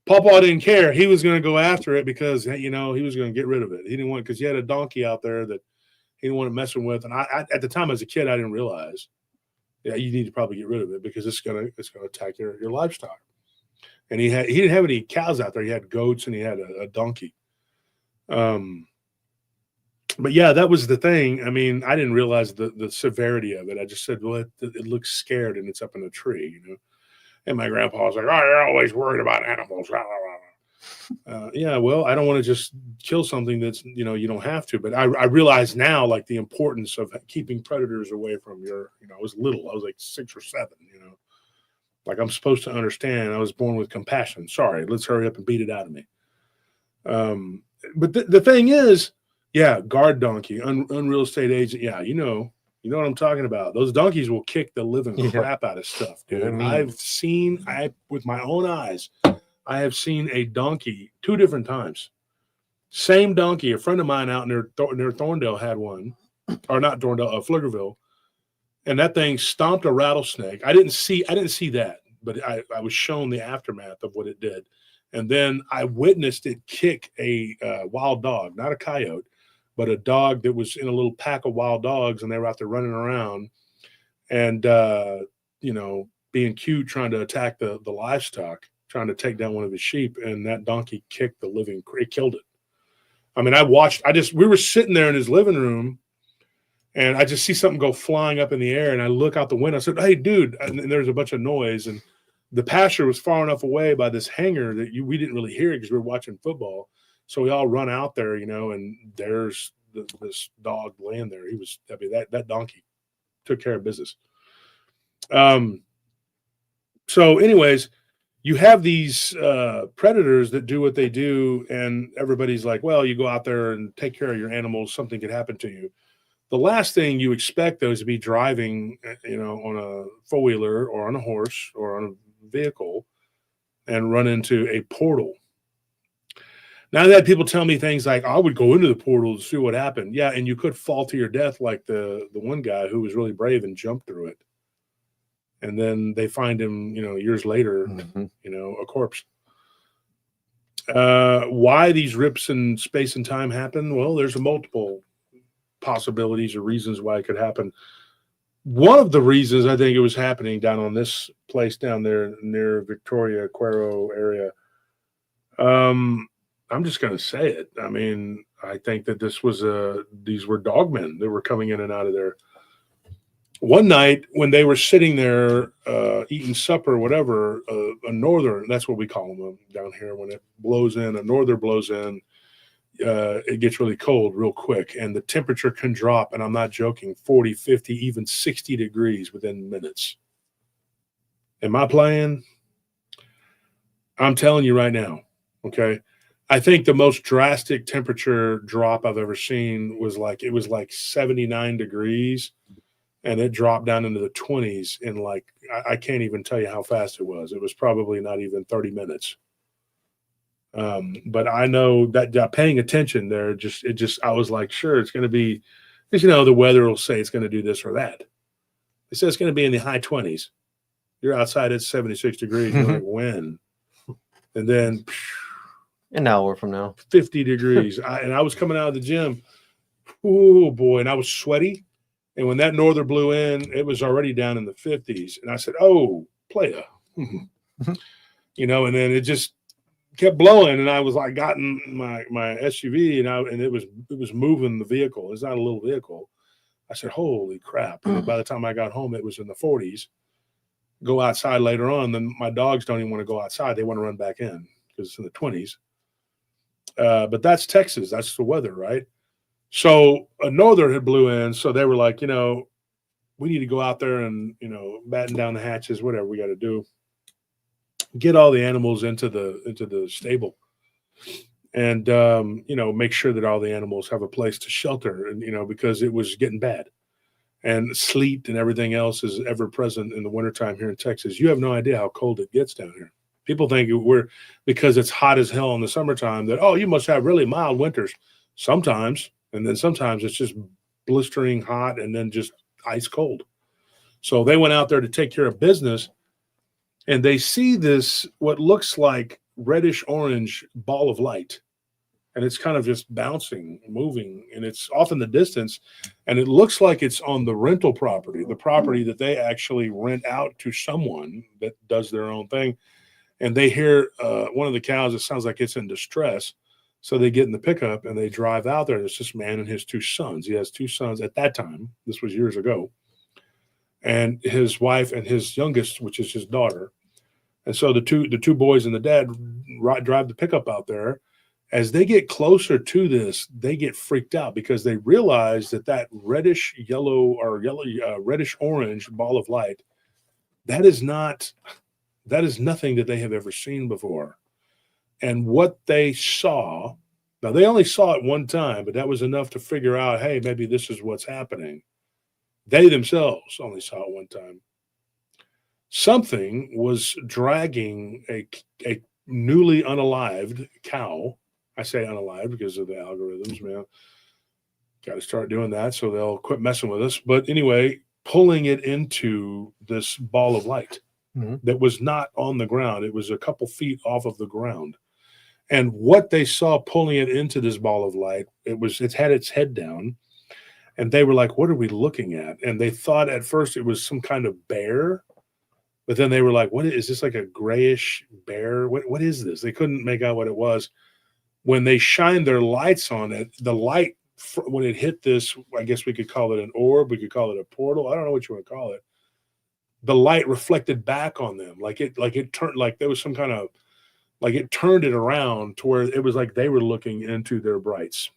Papa didn't care. He was going to go after it because, he was going to get rid of it. He didn't want, because he had a donkey out there that he didn't want to mess with. And I at the time as a kid, I didn't realize, you need to probably get rid of it, because it's going to attack your livestock. And he didn't have any cows out there. He had goats, and he had a donkey. But yeah, that was the thing. I mean, I didn't realize the severity of it. I just said, well, it looks scared, and it's up in a tree, And my grandpa was like, oh, you're always worried about animals. Yeah, well, I don't want to just kill something that's, you don't have to. But I realize now, like, the importance of keeping predators away from your, I was little. I was like 6 or 7, Like, I'm supposed to understand. I was born with compassion. Sorry, let's hurry up and beat it out of me. But the thing is, yeah, guard donkey, unreal estate agent. Yeah, You know what I'm talking about? Those donkeys will kick the living Yeah. crap out of stuff, dude. They're mean. With my own eyes, I have seen a donkey 2 different times. Same donkey. A friend of mine out near Thorndale had one, or not Thorndale, Pflugerville, and that thing stomped a rattlesnake. I didn't see that, but I was shown the aftermath of what it did, and then I witnessed it kick a wild dog, not a coyote, but a dog that was in a little pack of wild dogs, and they were out there running around, and being cute, trying to attack the livestock, trying to take down one of his sheep, and that donkey kicked it killed it. I mean, we were sitting there in his living room, and I just see something go flying up in the air, and I look out the window. I said, "Hey, dude!" And there's a bunch of noise, and the pasture was far enough away by this hangar that we didn't really hear it because we were watching football. So we all run out there, and there's this dog laying there. That donkey took care of business. So, anyways, you have these predators that do what they do, and everybody's like, well, you go out there and take care of your animals, something could happen to you. The last thing you expect, though, is to be driving, on a four-wheeler or on a horse or on a vehicle and run into a portal. Now, I've had people tell me things like, I would go into the portal to see what happened. Yeah, and you could fall to your death like the one guy who was really brave and jumped through it. And then they find him, years later, a corpse. Why these rips in space and time happen? Well, there's multiple possibilities or reasons why it could happen. One of the reasons I think it was happening down on this place down there near Victoria, Cuero area. I'm just going to say it. I mean, I think that these were dogmen that were coming in and out of there. One night when they were sitting there eating supper or whatever, a norther, that's what we call them down here, when it blows in, a norther blows in, it gets really cold real quick, and the temperature can drop, and I'm not joking, 40, 50, even 60 degrees within minutes. Am I playing? I'm telling you right now, okay? I think the most drastic temperature drop I've ever seen was like 79 degrees. And it dropped down into the 20s in I can't even tell you how fast it was. It was probably not even 30 minutes. But I know that paying attention there, I was like, sure, it's going to be, because, the weather will say it's going to do this or that. It says it's going to be in the high 20s. You're outside at 76 degrees. You're like, when? And then an hour from now, 50 degrees. I was coming out of the gym. Oh, boy. And I was sweaty. And when that norther blew in, it was already down in the 50s. And I said, oh, playa. And then it just kept blowing. And I was like, got in my SUV, and it was moving the vehicle. It's not a little vehicle. I said, holy crap. And by the time I got home, it was in the 40s. Go outside later on. Then my dogs don't even want to go outside. They want to run back in because it's in the 20s. But that's Texas. That's the weather, right? So a norther had blew in, so they were like, we need to go out there and, batten down the hatches, whatever we got to do. Get all the animals into the stable, and make sure that all the animals have a place to shelter, and because it was getting bad, and sleet and everything else is ever present in the wintertime here in Texas. You have no idea how cold it gets down here. People think because it's hot as hell in the summertime that, oh, you must have really mild winters. Sometimes. And then sometimes it's just blistering hot and then just ice cold. So they went out there to take care of business, and they see this, what looks like reddish orange ball of light. And it's kind of just bouncing, moving, and it's off in the distance. And it looks like it's on the rental property, the property that they actually rent out to someone that does their own thing. And they hear one of the cows, it sounds like it's in distress. So they get in the pickup and they drive out there. There's this man and his 2 sons. He has 2 sons at that time. This was years ago. And his wife and his youngest, which is his daughter. And so the two boys and the dad drive the pickup out there. As they get closer to this, they get freaked out because they realize that reddish yellow or reddish orange ball of light, that is nothing that they have ever seen before. And what they saw, now they only saw it one time, but that was enough to figure out, hey, maybe this is what's happening. They themselves only saw it one time. Something was dragging a newly unalived cow. I say unalived because of the algorithms, man. Got to start doing that so they'll quit messing with us. But anyway, pulling it into this ball of light that was not on the ground. It was a couple feet off of the ground. And what they saw pulling it into this ball of light, it had its head down. And they were like, what are we looking at? And they thought at first it was some kind of bear. But then they were like, what is this, like a grayish bear? What is this? They couldn't make out what it was. When they shined their lights on it, the light, when it hit this, I guess we could call it an orb. We could call it a portal. I don't know what you want to call it. The light reflected back on them. Like it turned, like there was some kind of, like it turned it around to where it was like they were looking into their brights.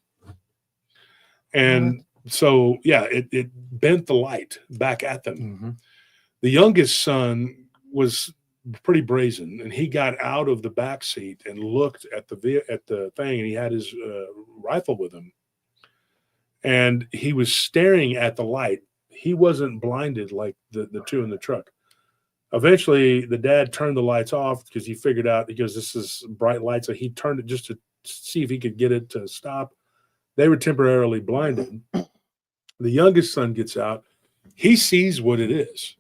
And so, yeah, it bent the light back at them. The youngest son was pretty brazen, and he got out of the back seat and looked at the thing, and he had his rifle with him, and he was staring at the light. He wasn't blinded like the two in the truck. Eventually, the dad turned the lights off because he figured out, because this is bright light, so he turned it just to see if he could get it to stop. They were temporarily blinded. The youngest son gets out. He sees what it is.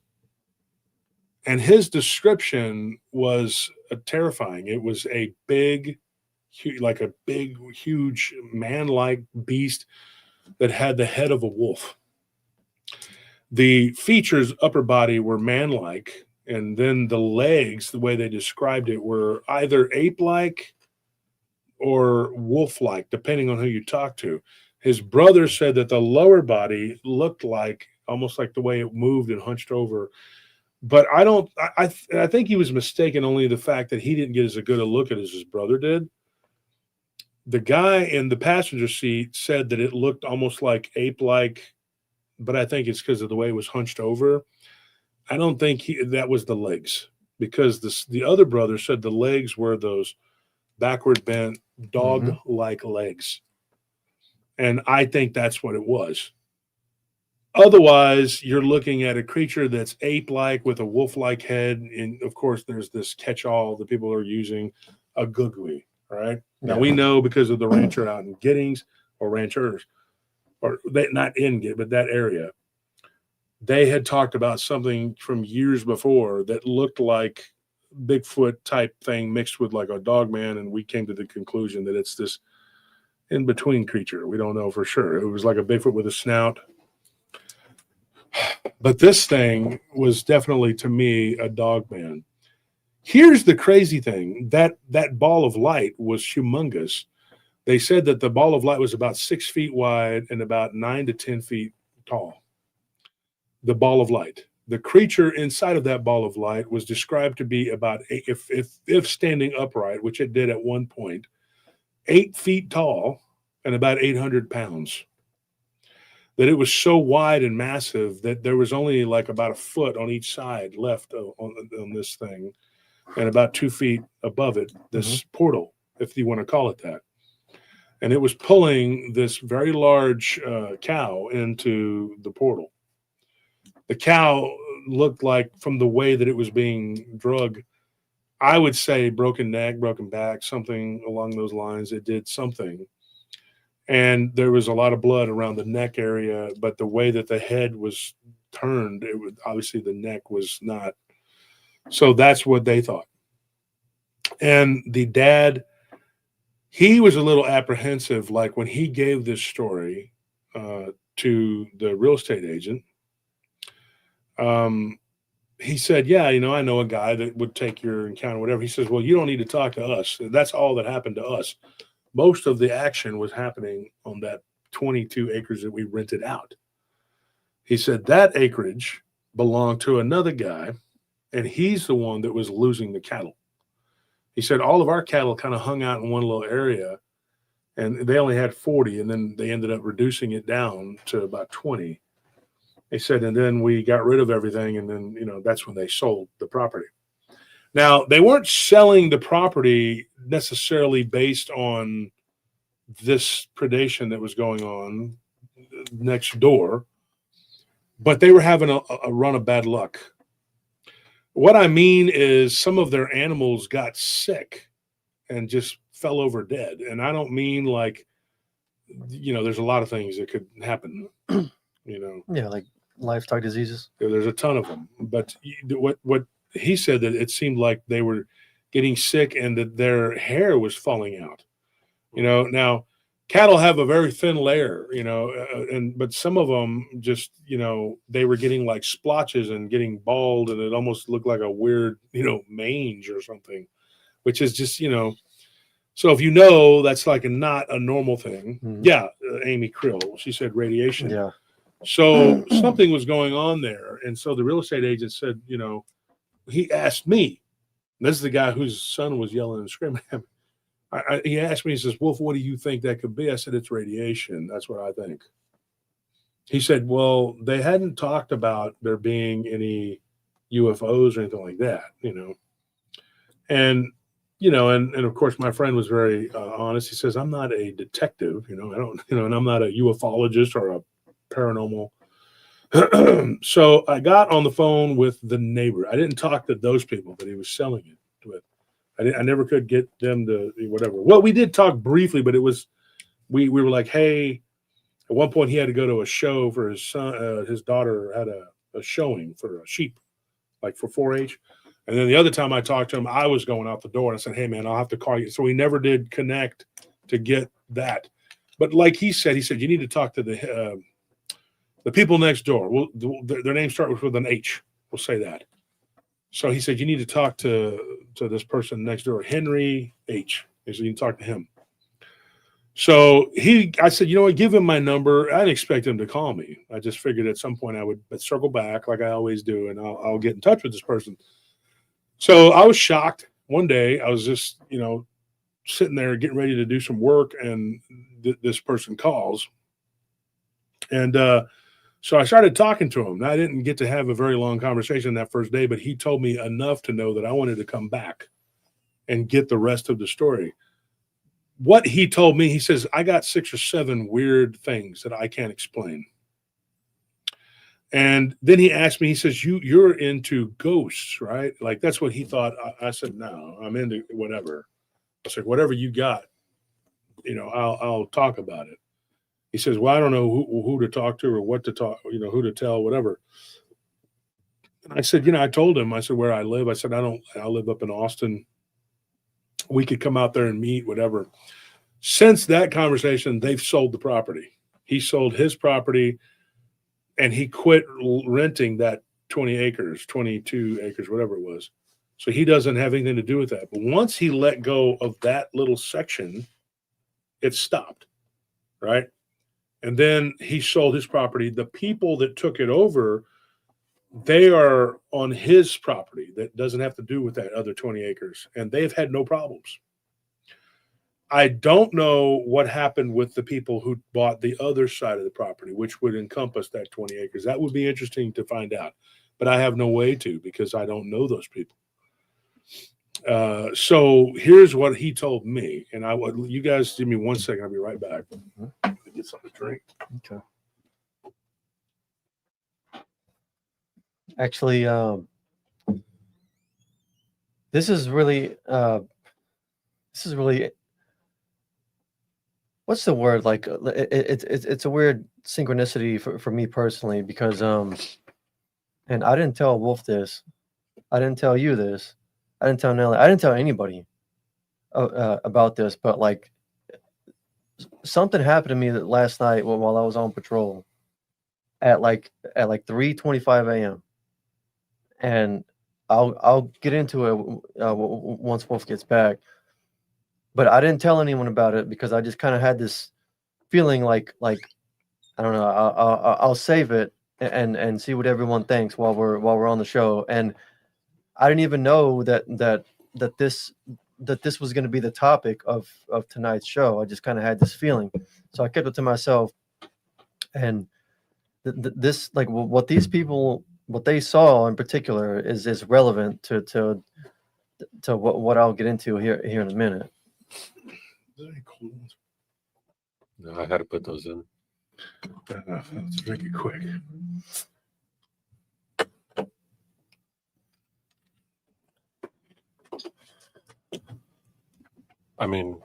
And his description was terrifying. It was a big, huge man-like beast that had the head of a wolf. The features, upper body, were man-like, and then the legs, the way they described it, were either ape-like or wolf-like, depending on who you talk to. His brother said that the lower body looked like, almost like the way it moved and hunched over. But I think he was mistaken, only the fact that he didn't get as good a look at it as his brother did. The guy in the passenger seat said that it looked almost like ape-like, but I think it's because of the way it was hunched over. I don't think that was the legs, because the other brother said the legs were those backward bent dog-like legs. And I think that's what it was. Otherwise, you're looking at a creature that's ape-like with a wolf-like head. And of course, there's this catch-all that people are using, a gugui, right? Now, we know because of the rancher out in Giddings, or ranchers, or not in Giddings, but that area, they had talked about something from years before that looked like Bigfoot type thing mixed with like a Dogman. And we came to the conclusion that it's this in-between creature. We don't know for sure. It was like a Bigfoot with a snout. But this thing was definitely, to me, a Dogman. Here's the crazy thing. That ball of light was humongous. They said that the ball of light was about 6 feet wide and about 9 to 10 feet tall. The ball of light. The creature inside of that ball of light was described to be about, if standing upright, which it did at one point, 8 feet tall and about 800 pounds. That it was so wide and massive that there was only like about a foot on each side left on this thing, and about 2 feet above it, this portal, if you want to call it that. And it was pulling this very large cow into the portal. The cow looked like, from the way that it was being drugged, I would say broken neck, broken back, something along those lines. It did something. And there was a lot of blood around the neck area, but the way that the head was turned, it was obviously the neck was not. So that's what they thought. And the dad, he was a little apprehensive, like when he gave this story to the real estate agent. He said, yeah, I know a guy that would take your encounter, whatever. He says, well, you don't need to talk to us. That's all that happened to us. Most of the action was happening on that 22 acres that we rented out. He said that acreage belonged to another guy, and he's the one that was losing the cattle. He said all of our cattle kind of hung out in one little area, and they only had 40, and then they ended up reducing it down to about 20. He said, and then we got rid of everything, and then, that's when they sold the property. Now, they weren't selling the property necessarily based on this predation that was going on next door. but they were having a run of bad luck. What I mean is some of their animals got sick and just fell over dead. And I don't mean like, there's a lot of things that could happen, Yeah, like livestock diseases. There's a ton of them. But what he said, that it seemed like they were getting sick and that their hair was falling out. Now cattle have a very thin layer, but some of them just, they were getting like splotches and getting bald, and it almost looked like a weird, mange or something, which is just, so if that's like not a normal thing. Mhm. Yeah. Amy Krill, she said radiation. Yeah. So something was going on there. And so the real estate agent said, he asked me, this is the guy whose son was yelling and screaming at me. He asked me, he says, Wolf, what do you think that could be? I said, it's radiation. That's what I think. He said, well, they hadn't talked about there being any UFOs or anything like that, And, and of course, my friend was very honest. He says, I'm not a detective, I don't, and I'm not a ufologist or a paranormal. So I got on the phone with the neighbor. I didn't talk to those people, but he was selling it with. I never could get them to whatever. Well, we did talk briefly, but it was, we were like, hey, at one point he had to go to a show for his son. His daughter had a showing for a sheep, like for 4-H. And then the other time I talked to him, I was going out the door, and I said, hey man, I'll have to call you. So we never did connect to get that. But like he said, you need to talk to the people next door. Well, their names start with an H. We'll say that. So he said, you need to talk to this person next door, Henry H. He said, you can talk to him. So I said, you know what, give him my number. I didn't expect him to call me. I just figured at some point I would circle back like I always do, and I'll get in touch with this person. So I was shocked. One day I was just, sitting there getting ready to do some work, and this person calls. And so I started talking to him. Now, I didn't get to have a very long conversation that first day, but he told me enough to know that I wanted to come back and get the rest of the story. What he told me, he says, I got 6 or 7 weird things that I can't explain. And then he asked me, he says, you're into ghosts, right? Like, that's what he thought. I said, no, I'm into whatever. I said, whatever you got, I'll talk about it. He says, well, I don't know who to talk to or what to talk, who to tell, whatever. And I said, I told him, I said, where I live. I said, I live up in Austin. We could come out there and meet, whatever. Since that conversation, they've sold the property. He sold his property, and he quit renting that 20 acres, 22 acres, whatever it was. So he doesn't have anything to do with that. But once he let go of that little section, it stopped, right? And then he sold his property. The people that took it over, they are on his property that doesn't have to do with that other 20 acres. And they've had no problems. I don't know what happened with the people who bought the other side of the property, which would encompass that 20 acres. That would be interesting to find out. But I have no way to, because I don't know those people. So here's what he told me. And you guys give me 1 second. I'll be right back. Get something to drink. Okay. Actually, this is really what's the word? Like, it's a weird synchronicity for me personally, because and I didn't tell Wolf this, I didn't tell you this, I didn't tell Nelly, I didn't tell anybody about this, but like, something happened to me last night while I was on patrol at like 3:25 a.m. and I'll get into it once Wolf gets back. But I didn't tell anyone about it because I just kind of had this feeling like I don't know, I'll save it and see what everyone thinks while we're on the show. And I didn't even know that this was going to be the topic of tonight's show. I just kind of had this feeling, so I kept it to myself. And this, like, what these people, what they saw in particular, is relevant to what I'll get into here in a minute. No, I had to put those in. Let's make it quick. I mean,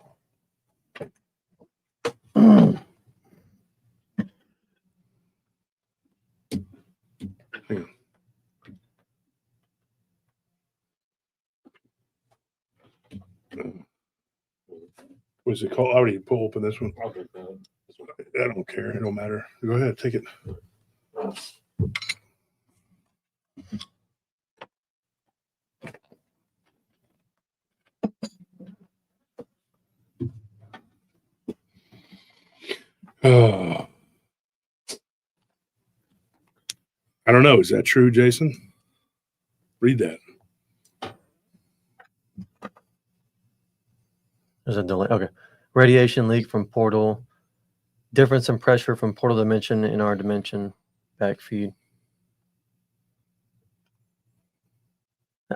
What's it called? I already pull open this one. I don't care. It don't matter. Go ahead, take it. Oh. I don't know. Is that true, Jason? Read that. There's a delay. Okay. Radiation leak from portal. Difference in pressure from portal dimension in our dimension. Backfeed.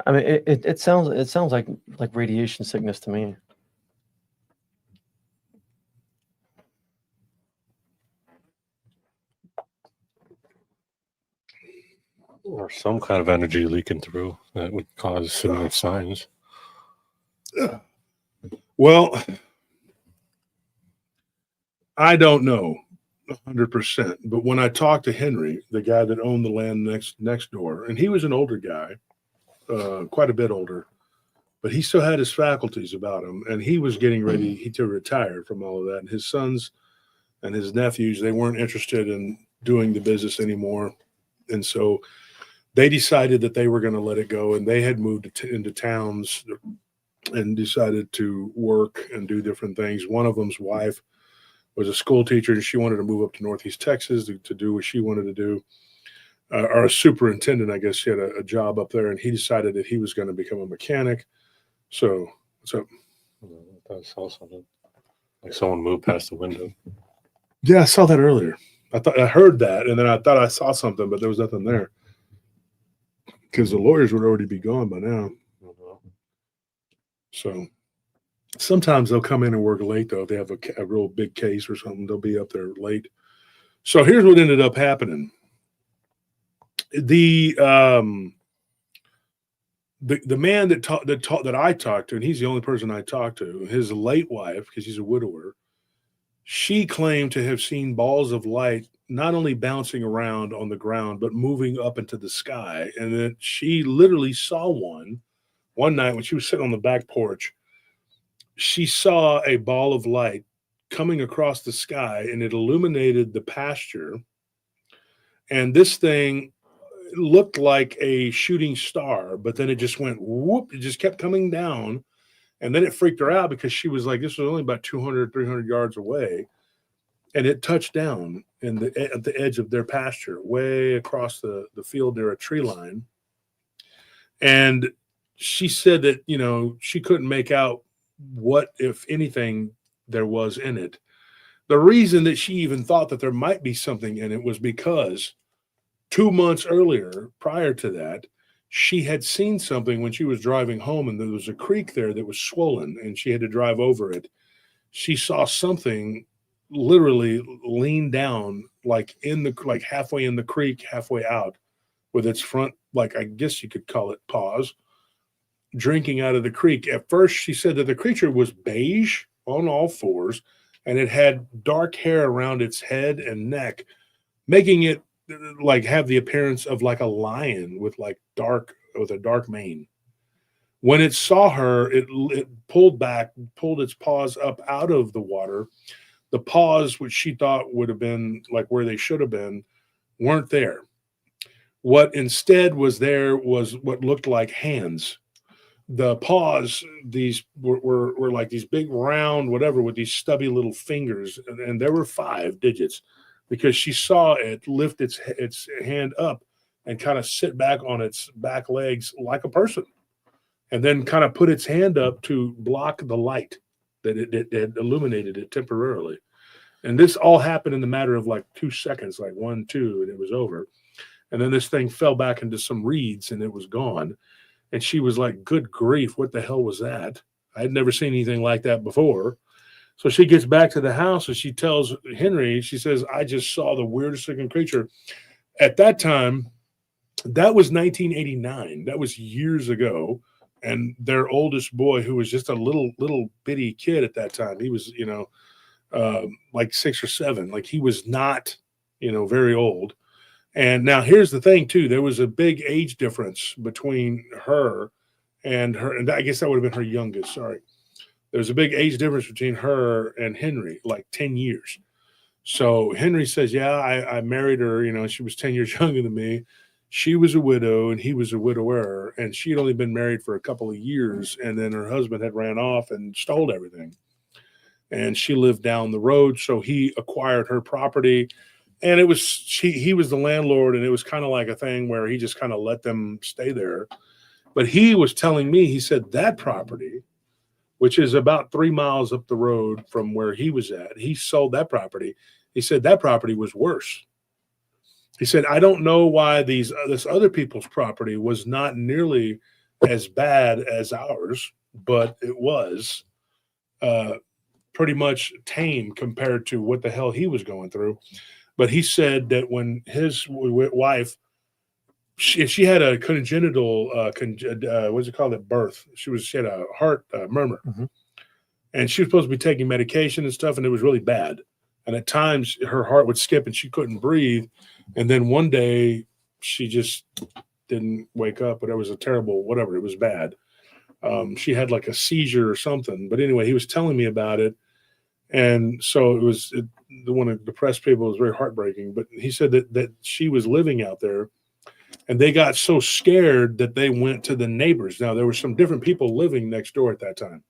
I mean, it sounds like radiation sickness to me. or some kind of energy leaking through that would cause similar signs. Well, I don't know 100%, but when I talked to Henry, the guy that owned the land next door, and he was an older guy, quite a bit older, but he still had his faculties about him, and he was getting ready to retire from all of that. And his sons and his nephews, they weren't interested in doing the business anymore, and so they decided that they were going to let it go, and they had moved into towns and decided to work and do different things. One of them's wife was a school teacher, and she wanted to move up to Northeast Texas to do what she wanted to do. Or a superintendent, I guess she had a job up there, and he decided that he was going to become a mechanic. So, what's up? I saw something. Like someone moved past the window. Yeah, I saw that earlier. I heard that, and then I thought I saw something, but there was nothing there because the lawyers would already be gone by now. So sometimes they'll come in and work late, though. If they have a real big case or something, they'll be up there late. So here's what ended up happening. The man that I talked to, and he's the only person I talked to, his late wife, because he's a widower, she claimed to have seen balls of light not only bouncing around on the ground, but moving up into the sky. And that she literally saw one night when she was sitting on the back porch. She saw a ball of light coming across the sky, and it illuminated the pasture. And this thing looked like a shooting star, but then it just went whoop. It just kept coming down. And then it freaked her out because she was like, this was only about 200, 300 yards away. And it touched down at the edge of their pasture, way across the field near a tree line. And she said that, she couldn't make out what, if anything, there was in it. The reason that she even thought that there might be something in it was because 2 months earlier, prior to that, she had seen something when she was driving home, and there was a creek there that was swollen, and she had to drive over it. She saw something literally lean down, like halfway in the creek, halfway out, with its front, like I guess you could call it paws, drinking out of the creek. At first, she said that the creature was beige on all fours, and it had dark hair around its head and neck, making it like have the appearance of like a lion with a dark mane. When it saw her, it pulled its paws up out of the water. The paws, which she thought would have been like where they should have been, weren't there. What instead was there was what looked like hands. The paws, these were like these big round whatever with these stubby little fingers, and there were 5 digits, because she saw it lift its hand up and kind of sit back on its back legs like a person, and then kind of put its hand up to block the light that it illuminated it temporarily. And this all happened in the matter of like 2 seconds, like 1, 2, and it was over. And then this thing fell back into some reeds and it was gone. And she was like, good grief, what the hell was that? I had never seen anything like that before. So she gets back to the house and she tells Henry, she says, I just saw the weirdest looking creature. At that time, that was 1989. That was years ago. and their oldest boy, who was just a little bitty kid at that time, he was, like 6 or 7, like he was not, very old. And now here's the thing too, there was a big age difference between her, and I guess that would have been her youngest. Sorry. There was a big age difference between her and Henry, like 10 years. So Henry says, yeah, I married her, she was 10 years younger than me. She was a widow and he was a widower, and she had only been married for a couple of years. And then her husband had ran off and stole everything. And she lived down the road. So he acquired her property, and he was the landlord. And it was kind of like a thing where he just kind of let them stay there. But he was telling me, he said that property, which is about 3 miles up the road from where he was at, he sold that property. He said that property was worse. He said, I don't know why this other people's property was not nearly as bad as ours, but it was pretty much tame compared to what the hell he was going through. But he said that when his wife, she had a congenital, what's it called, at birth. She had a heart murmur. Mm-hmm. And she was supposed to be taking medication and stuff, and it was really bad. And at times her heart would skip and she couldn't breathe. And then one day she just didn't wake up, but it was a terrible, whatever, it was bad. She had like a seizure or something. But anyway, he was telling me about it. And so the one of depressed people was very heartbreaking. But he said that she was living out there, and they got so scared that they went to the neighbors. Now, there were some different people living next door at that time.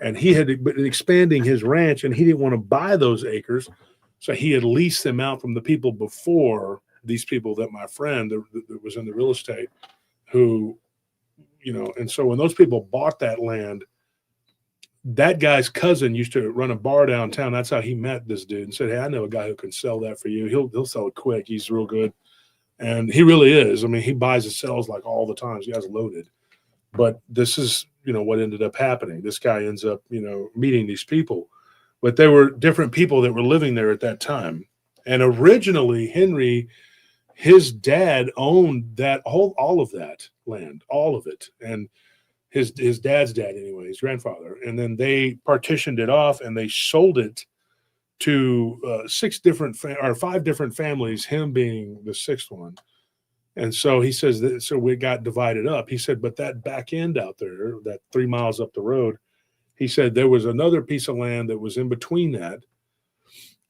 And he had been expanding his ranch, and he didn't want to buy those acres. So he had leased them out from the people before these people that my friend that was in the real estate who, and so when those people bought that land, that guy's cousin used to run a bar downtown. That's how he met this dude and said, hey, I know a guy who can sell that for you. He'll sell it quick. He's real good. And he really is. I mean, he buys and sells like all the time. He has loaded. But this is, what ended up happening. This guy ends up, meeting these people. But there were different people that were living there at that time. And originally, Henry, his dad owned all of that land, all of it. And his dad's dad, anyway, his grandfather. And then they partitioned it off and they sold it to 5 different families, him being the 6th one. And so he says that, so we got divided up. He said, but that back end out there, that 3 miles up the road, he said there was another piece of land that was in between that,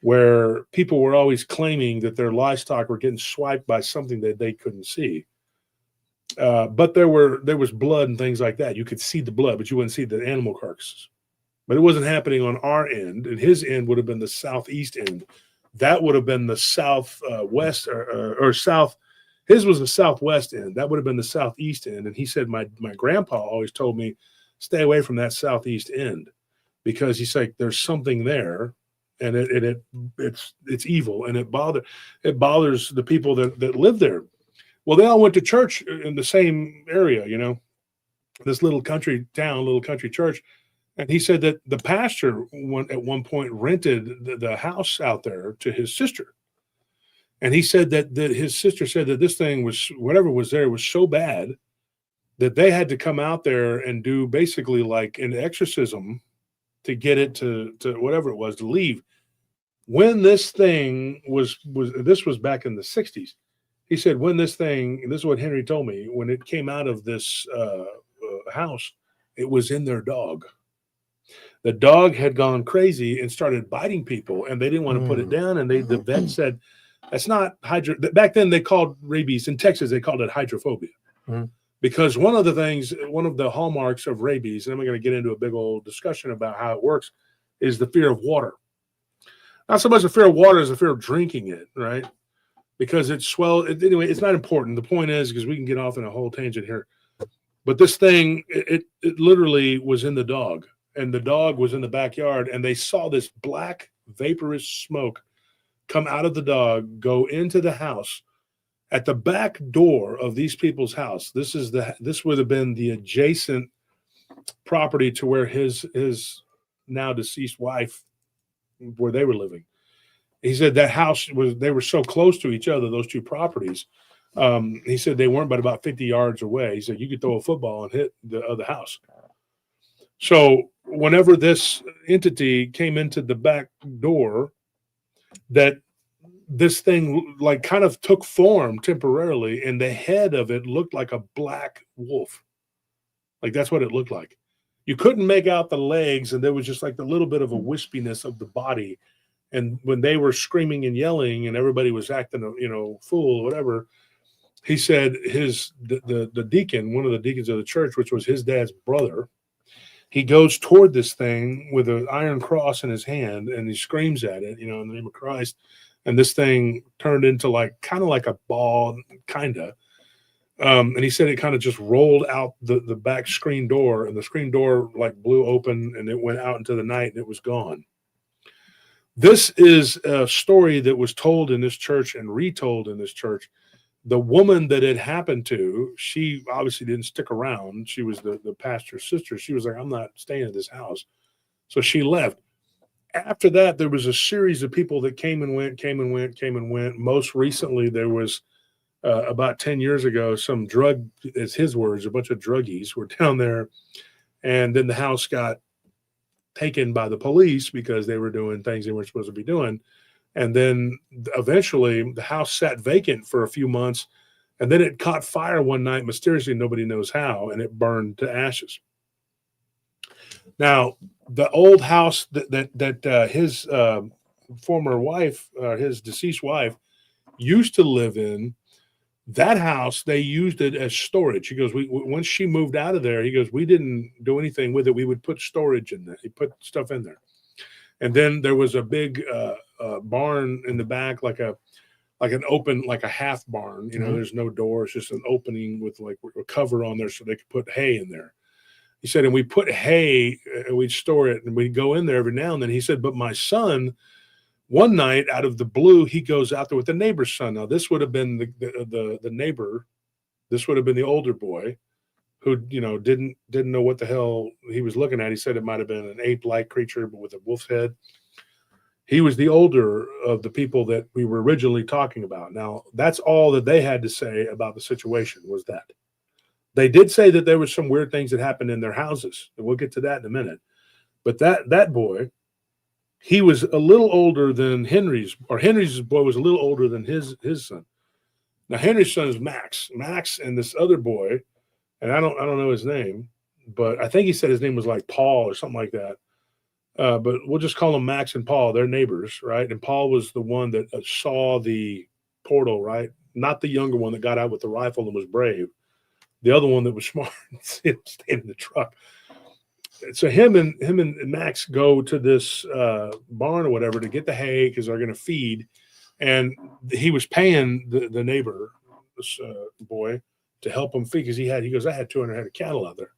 where people were always claiming that their livestock were getting swiped by something that they couldn't see. But there was blood and things like that. You could see the blood, but you wouldn't see the animal carcasses. But it wasn't happening on our end, and his end would have been the southeast end. That would have been the southwest or south. His was the southwest end. That would have been the southeast end. And he said, my grandpa always told me, stay away from that southeast end, because he's like, there's something there, and it's evil, and it bothers the people that live there. Well, they all went to church in the same area, this little country town, little country church. And he said that the pastor at one point rented the house out there to his sister. And he said that his sister said that this thing was, whatever was there, was so bad that they had to come out there and do basically like an exorcism to get it to whatever it was, to leave. When this thing this was back in the 60s. He said, when this is what Henry told me, when it came out of this house, it was in their dog. The dog had gone crazy and started biting people, and they didn't want to put it down. And the vet said, that's not back then they called rabies in Texas, they called it hydrophobia. Mm-hmm. Because one of the hallmarks of rabies, and I'm going to get into a big old discussion about how it works, is the fear of water. Not so much the fear of water as the fear of drinking it, right? Because anyway, it's not important. The point is, because we can get off in a whole tangent here, but this thing, it literally was in the dog, and the dog was in the backyard, and they saw this black vaporous smoke come out of the dog, go into the house. At the back door of these people's house, this would have been the adjacent property to where his now deceased wife, where they were living. He said that house they were so close to each other, those two properties, He said they weren't but about 50 yards away. He said you could throw a football and hit the other house. So whenever this entity came into the back door, that this thing like kind of took form temporarily, and the head of it looked like a black wolf. Like that's what it looked like. You couldn't make out the legs, and there was just like the little bit of a wispiness of the body. And when they were screaming and yelling, and everybody was acting, fool or whatever, he said the deacon, one of the deacons of the church, which was his dad's brother, he goes toward this thing with an iron cross in his hand, and he screams at it, in the name of Christ. And this thing turned into kind of like a ball, kind of. And he said it kind of just rolled out the back screen door, and the screen door like blew open, and it went out into the night, and it was gone. This is a story that was told in this church and retold in this church. The woman that it happened to, she obviously didn't stick around. She was the pastor's sister. She was like, I'm not staying at this house. So she left. After that, there was a series of people that came and went. Most recently, there was about 10 years ago, some drug, as his words, a bunch of druggies were down there. And then the house got taken by the police because they were doing things they weren't supposed to be doing. And then eventually the house sat vacant for a few months, and then it caught fire one night, mysteriously, nobody knows how, and it burned to ashes. Now, the old house that his former wife, his deceased wife, used to live in, that house, they used it as storage. He goes, once she moved out of there, he goes, we didn't do anything with it. We would put storage in there. He put stuff in there. And then there was a big barn in the back, like an open, like a half barn. There's no door. It's just an opening with like a cover on there so they could put hay in there. He said, and we put hay, and we'd store it, and we'd go in there every now and then. He said, but my son, one night out of the blue, he goes out there with the neighbor's son. Now, this would have been the neighbor. This would have been the older boy who, didn't know what the hell he was looking at. He said it might have been an ape-like creature, but with a wolf's head. He was the older of the people that we were originally talking about. Now, that's all that they had to say about the situation, was that. They did say that there was some weird things that happened in their houses, and we'll get to that in a minute. But that boy, he was a little older than Henry's boy was a little older than his son. Now, Henry's son is Max. Max and this other boy, and I don't know his name, but I think he said his name was like Paul or something like that. But we'll just call them Max and Paul. They're neighbors, right? And Paul was the one that saw the portal, right? Not the younger one that got out with the rifle and was brave. The other one that was smart stayed in the truck. So him and Max go to this barn or whatever to get the hay because they're going to feed. And he was paying the neighbor, this boy, to help him feed because he goes, I had 200 head of cattle out there.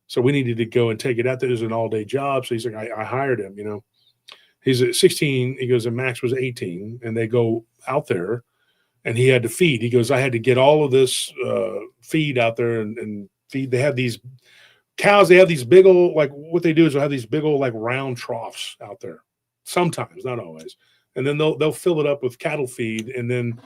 So we needed to go and take it out there. It was an all-day job. So he's like, I hired him, He's at 16. He goes, and Max was 18. And they go out there, and he had to feed. He goes, I had to get all of this feed out there and feed. They have these cows. They have these big old, like what they do is they'll have these big old like round troughs out there. Sometimes, not always. And then they'll fill it up with cattle feed. And then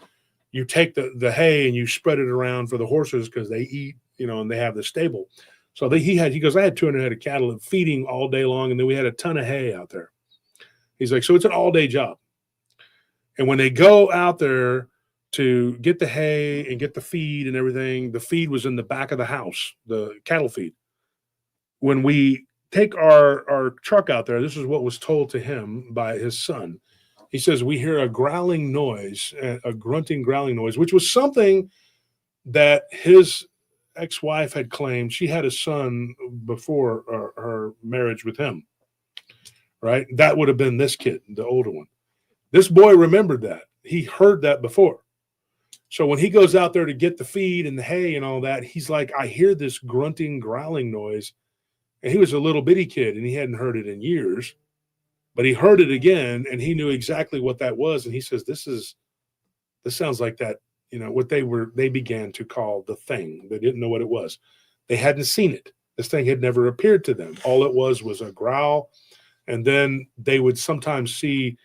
you take the hay and you spread it around for the horses because they eat, and they have the stable. So he goes, I had 200 head of cattle feeding all day long. And then we had a ton of hay out there. He's like, so it's an all day job. And when they go out there to get the hay and get the feed and everything, the feed was in the back of the house, the cattle feed. When we take our truck out there, this is what was told to him by his son. He says, we hear a growling noise, a grunting growling noise, which was something that his ex-wife had claimed. She had a son before her marriage with him, right? That would have been this kid, the older one. This boy remembered that. He heard that before. So when he goes out there to get the feed and the hay and all that, he's like, I hear this grunting, growling noise. And he was a little bitty kid, and he hadn't heard it in years. But he heard it again, and he knew exactly what that was. And he says, this sounds like that, what they began to call the thing. They didn't know what it was. They hadn't seen it. This thing had never appeared to them. All it was a growl. And then they would sometimes see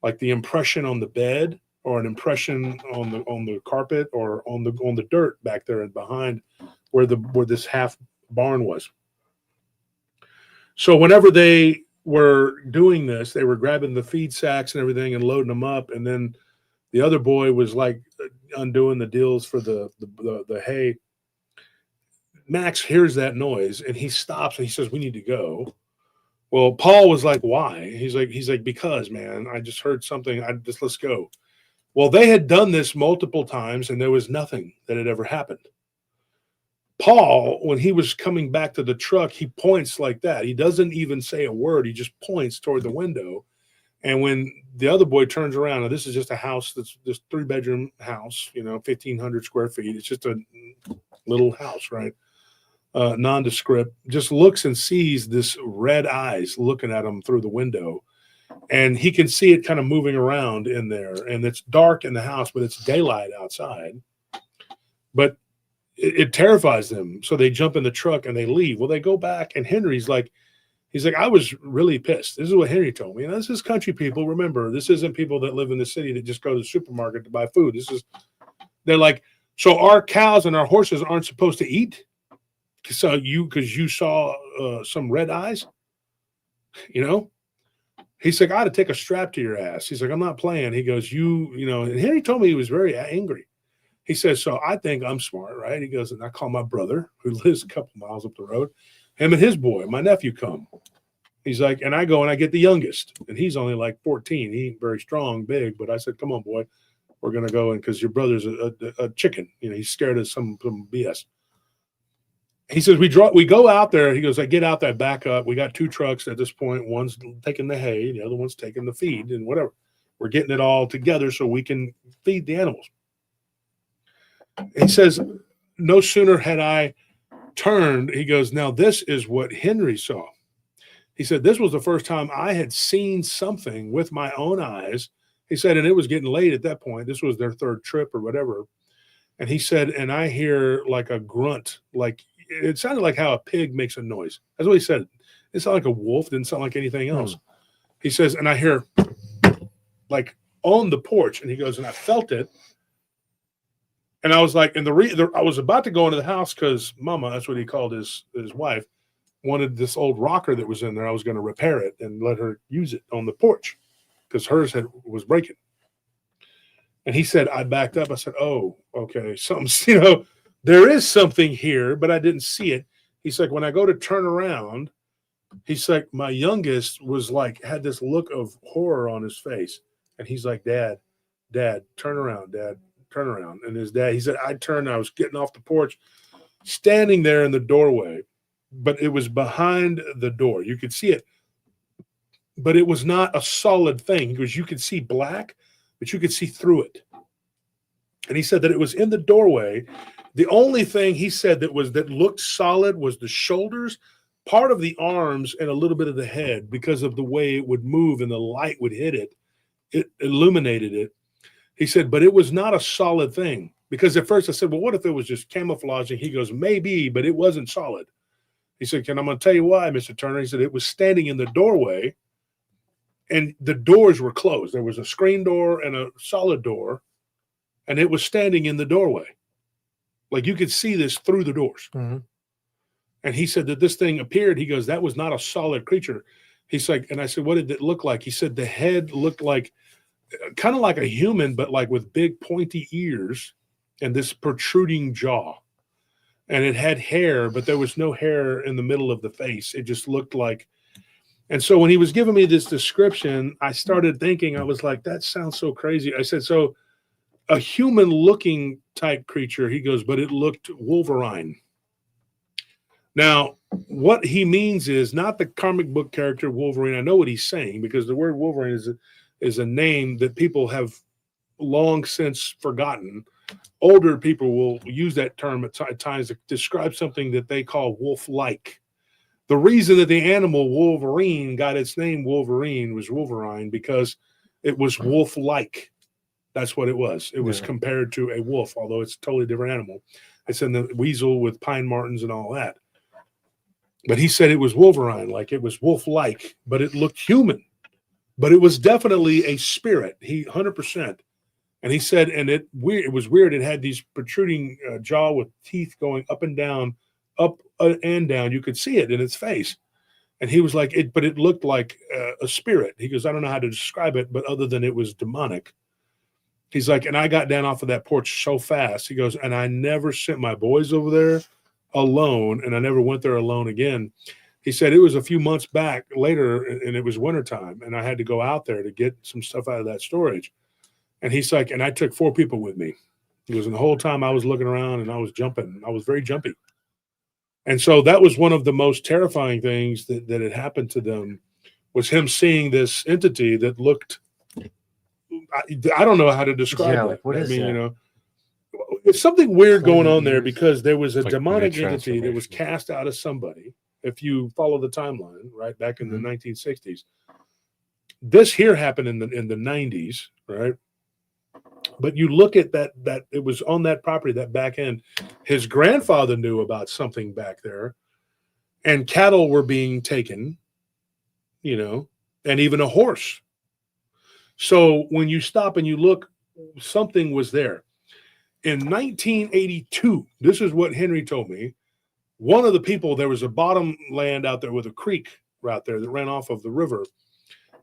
like the impression on the bed or an impression on the carpet or on the dirt back there and behind where this half barn was. So whenever they were doing this, they were grabbing the feed sacks and everything and loading them up, and then the other boy was like undoing the deals for the hay. Max hears that noise and he stops and he says, "We need to go." Well, Paul was like, "Why?" He's like, "Because, man, I just heard something. Let's go." Well, they had done this multiple times and there was nothing that had ever happened. Paul, when he was coming back to the truck, he points like that. He doesn't even say a word. He just points toward the window. And when the other boy turns around, and this is just a house that's this 3-bedroom house, 1,500 square feet. It's just a little house, right? Nondescript, just looks and sees this red eyes looking at him through the window. And he can see it kind of moving around in there. And it's dark in the house, but it's daylight outside. But it terrifies them. So they jump in the truck and they leave. Well, they go back, and Henry's like, I was really pissed. This is what Henry told me. And this is country people. Remember, this isn't people that live in the city that just go to the supermarket to buy food. They're like, so our cows and our horses aren't supposed to eat? So because you saw some red eyes? He's like, I ought to take a strap to your ass. He's like, I'm not playing. He goes, and Henry told me he was very angry. He says, so I think I'm smart, right? He goes, and I call my brother, who lives a couple miles up the road, him and his boy, my nephew, come. He's like, and I go and I get the youngest, and he's only like 14. He ain't very strong, big, but I said, come on, boy, we're going to go in because your brother's a chicken. He's scared of some BS. He says, we go out there. He goes, I get out there, back up. We got 2 trucks at this point. One's taking the hay, the other one's taking the feed and whatever. We're getting it all together so we can feed the animals. He says, no sooner had I turned, he goes, now this is what Henry saw. He said, this was the first time I had seen something with my own eyes. He said, and it was getting late at that point. This was their 3rd trip or whatever. And he said, and I hear like a grunt, like it sounded like how a pig makes a noise. That's what he said. It sounded like a wolf, didn't sound like anything else. He says, and I hear like on the porch, and he goes, and I felt it. And I was like, and I was about to go into the house because Mama, that's what he called his wife, wanted this old rocker that was in there. I was going to repair it and let her use it on the porch because hers was breaking. And he said, I backed up. I said, oh, okay. Something, there is something here, but I didn't see it. He's like, when I go to turn around, he's like, my youngest was like, had this look of horror on his face. And he's like, Dad, turn around, Dad. Turn around. And his dad, he said, I turned, I was getting off the porch, standing there in the doorway, but it was behind the door. You could see it, but it was not a solid thing because you could see black, but you could see through it. And he said that it was in the doorway. The only thing he said that looked solid was the shoulders, part of the arms, and a little bit of the head because of the way it would move and the light would hit it. It illuminated it. He said, but it was not a solid thing because at first I said, well, what if it was just camouflaging? He goes, maybe, but it wasn't solid. He said, I'm going to tell you why, Mr. Turner. He said, it was standing in the doorway and the doors were closed. There was a screen door and a solid door, and it was standing in the doorway. Like you could see this through the doors. Mm-hmm. And he said that this thing appeared. He goes, that was not a solid creature. He's like, and I said, what did it look like? He said the head looked like kind of like a human, but like with big pointy ears and this protruding jaw. And it had hair, but there was no hair in the middle of the face. It just looked like. And so when he was giving me this description, I started thinking, I was like, that sounds so crazy. I said, so a human looking type creature, he goes, but it looked Wolverine. Now, what he means is not the comic book character Wolverine. I know what he's saying because the word Wolverine is a name that people have long since forgotten. Older people will use that term at times to describe something that they call wolf-like. The reason that the animal Wolverine got its name Wolverine was Wolverine because it was wolf-like. That's what it was. It was compared to a wolf, although it's a totally different animal. It's in the weasel with pine martens and all that. But he said it was Wolverine, like it was wolf-like, but it looked human. But it was definitely a spirit. He 100%. And he said, and it was weird. It had these protruding jaw with teeth going up and down, up and down. You could see it in its face. And he was like, but it looked like a spirit. He goes, I don't know how to describe it, but other than it was demonic. He's like, and I got down off of that porch so fast. He goes, and I never sent my boys over there alone, and I never went there alone again. He said it was a few months back later, and it was wintertime, and I had to go out there to get some stuff out of that storage. And he's like, and I took 4 people with me. He goes, and the whole time I was looking around and I was jumping. I was very jumpy. And so that was one of the most terrifying things that had happened to them, was him seeing this entity that looked, I don't know how to describe it. Like, what is that? You know, it's something weird going on there, Weird. because there was a Like demonic entity that was mid-transformation. cast out of somebody. If you follow the timeline, right back in Mhm. the 1960s, this here happened in the 90s, right? But you look at that it was on that property, that back end. His grandfather knew about something back there, and cattle were being taken, you know, and even a horse. So when you stop and you look, something was there. In 1982, this is what Henry told me. One of the people, there was a bottom land out there with a creek right there that ran off of the river.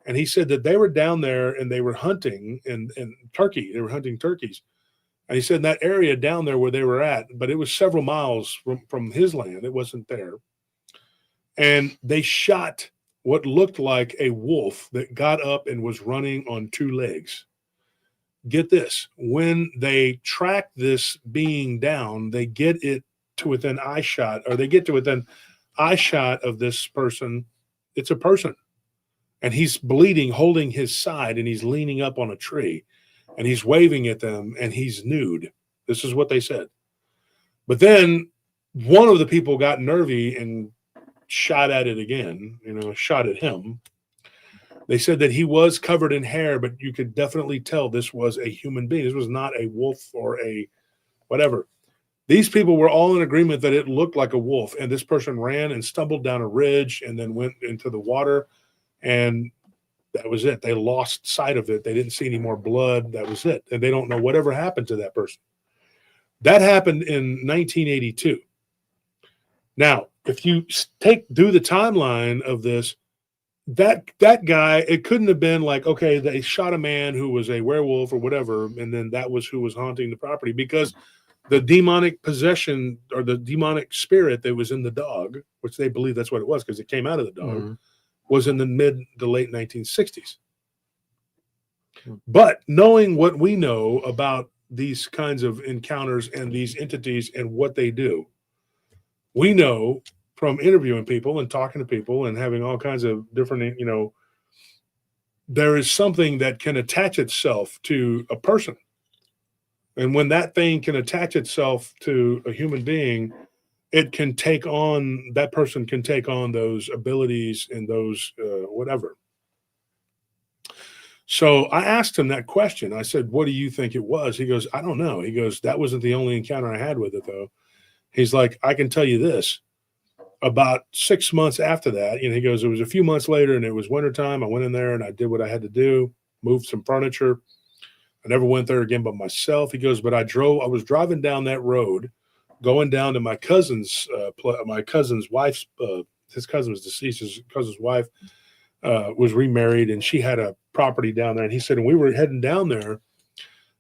And he said that they were down there and they were hunting and turkey. They were hunting turkeys. And he said in that area down there where they were at, but it was several miles from his land. It wasn't there. And they shot what looked like a wolf that got up and was running on 2 legs. Get this. When they track this being down, they get it to within eye shot, or they get to within eye shot of this person. It's a person. And he's bleeding, holding his side, and he's leaning up on a tree, and he's waving at them, and he's nude. This is what they said. But then one of the people got nervy and shot at it again, shot at him. They said that he was covered in hair, but you could definitely tell this was a human being. This was not a wolf or a whatever. These people were all in agreement that it looked like a wolf, and this person ran and stumbled down a ridge and then went into the water. And that was it. They lost sight of it. They didn't see any more blood. That was it. And they don't know whatever happened to that person. That happened in 1982. Now, if you do the timeline of this, that guy, it couldn't have been like, okay, they shot a man who was a werewolf or whatever, and then that was who was haunting the property, because the demonic possession or the demonic spirit that was in the dog, which they believe that's what it was because it came out of the dog, Mhm. was in the mid to late 1960s. But knowing what we know about these kinds of encounters and these entities and what they do, we know from interviewing people and talking to people and having all kinds of different, there is something that can attach itself to a person. And when that thing can attach itself to a human being, it can take on, that person can take on those abilities and those whatever. So I asked him that question. I said, what do you think it was? He goes, I don't know. He goes, that wasn't the only encounter I had with it, though. He's like, I can tell you this. About 6 months after that, he goes, it was a few months later and it was wintertime. I went in there and I did what I had to do, moved some furniture. I never went there again by myself. He goes, but I was driving down that road, going down to my cousin's wife's, his cousin was deceased. His cousin's wife was remarried, and she had a property down there. And he said, and we were heading down there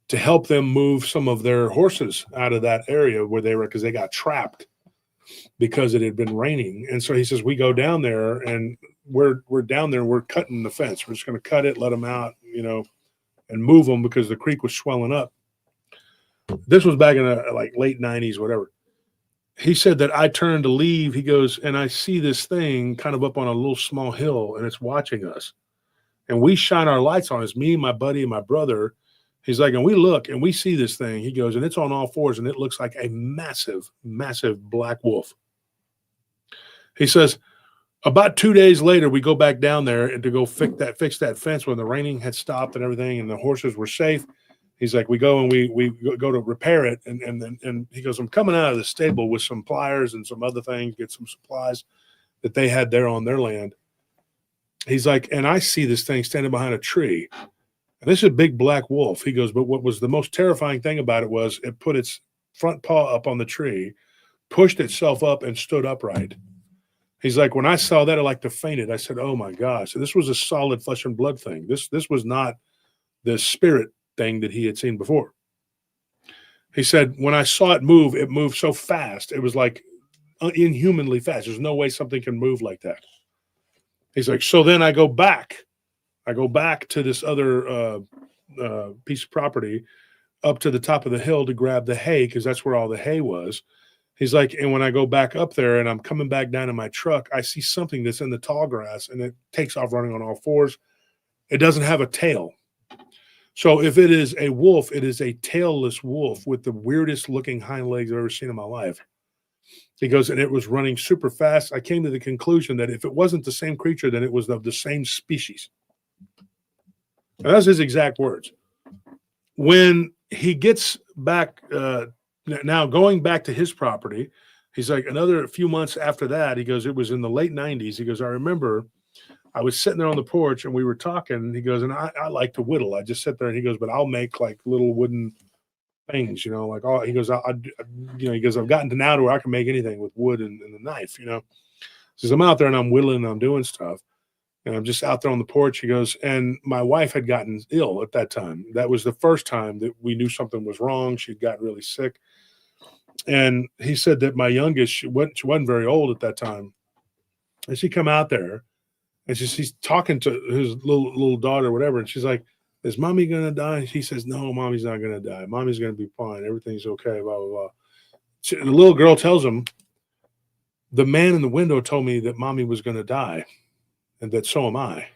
to help them move some of their horses out of that area where they were, because they got trapped because it had been raining. And so he says, we go down there and we're down there, we're cutting the fence. We're just going to cut it, let them out, and move them because the creek was swelling up. This was back in the late 90s, whatever. He said that I turned to leave. He goes, and I see this thing kind of up on a little small hill, and it's watching us. And we shine our lights on it. It's me, my buddy, and my brother. He's like, and we look, and we see this thing. He goes, and it's on all fours, and it looks like a massive, massive black wolf. He says, about 2 days later, we go back down there and to go fix that fence when the raining had stopped and everything, and the horses were safe. He's like, we go and we go to repair it, and he goes, I'm coming out of the stable with some pliers and some other things, get some supplies that they had there on their land. He's like, and I see this thing standing behind a tree, And this is a big black wolf. He goes, but what was the most terrifying thing about it was it put its front paw up on the tree, pushed itself up, and stood upright. He's like, when I saw that, I like to fainted. I said, oh my gosh. So this was a solid flesh and blood thing. This was not the spirit thing that he had seen before. He said, when I saw it moved so fast. It was like inhumanly fast. There's no way something can move like that. He's like, so then I go back to this other piece of property up to the top of the hill to grab the hay, because that's where all the hay was. He's like, and when I go back up there and I'm coming back down in my truck, I see something that's in the tall grass, and it takes off running on all fours. It doesn't have a tail. So if it is a wolf, it is a tailless wolf with the weirdest looking hind legs I've ever seen in my life. He goes, and it was running super fast. I came to the conclusion that if it wasn't the same creature, then it was of the same species. And that's his exact words. When he gets back, now going back to his property, he's like, another few months after that, he goes, it was in the late 90s. He goes, I remember I was sitting there on the porch and we were talking. And he goes, and I like to whittle. I just sit there, and he goes, but I'll make like little wooden things, like, oh, he goes, he goes, I've gotten to now to where I can make anything with wood and a knife, Says, I'm out there and I'm whittling and I'm doing stuff. And I'm just out there on the porch. He goes, and my wife had gotten ill at that time. That was the first time that we knew something was wrong. She'd gotten really sick. And he said that my youngest, she wasn't very old at that time. And she come out there, and she's talking to his little daughter or whatever. And she's like, is mommy going to die? She says, no, mommy's not going to die. Mommy's going to be fine. Everything's okay, blah, blah, blah. The little girl tells him, the man in the window told me that mommy was going to die, and that so am I.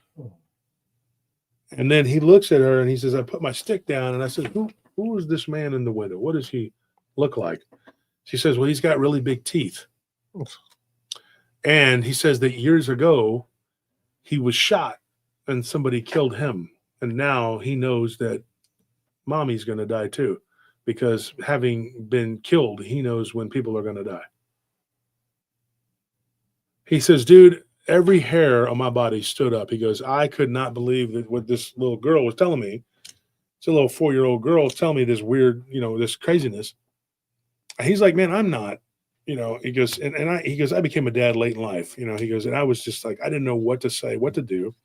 And then he looks at her and he says, I put my stick down, and I said, who is this man in the window? What does he look like? She says, well, he's got really big teeth. And he says that years ago, he was shot and somebody killed him. And now he knows that mommy's going to die too, because having been killed, he knows when people are going to die. He says, dude, every hair on my body stood up. He goes, I could not believe that what this little girl was telling me. It's a little 4-year-old girl was telling me this weird, this craziness. And he's like, man, I'm not, he goes, he goes, I became a dad late in life, he goes, and I was just like, I didn't know what to say, what to do.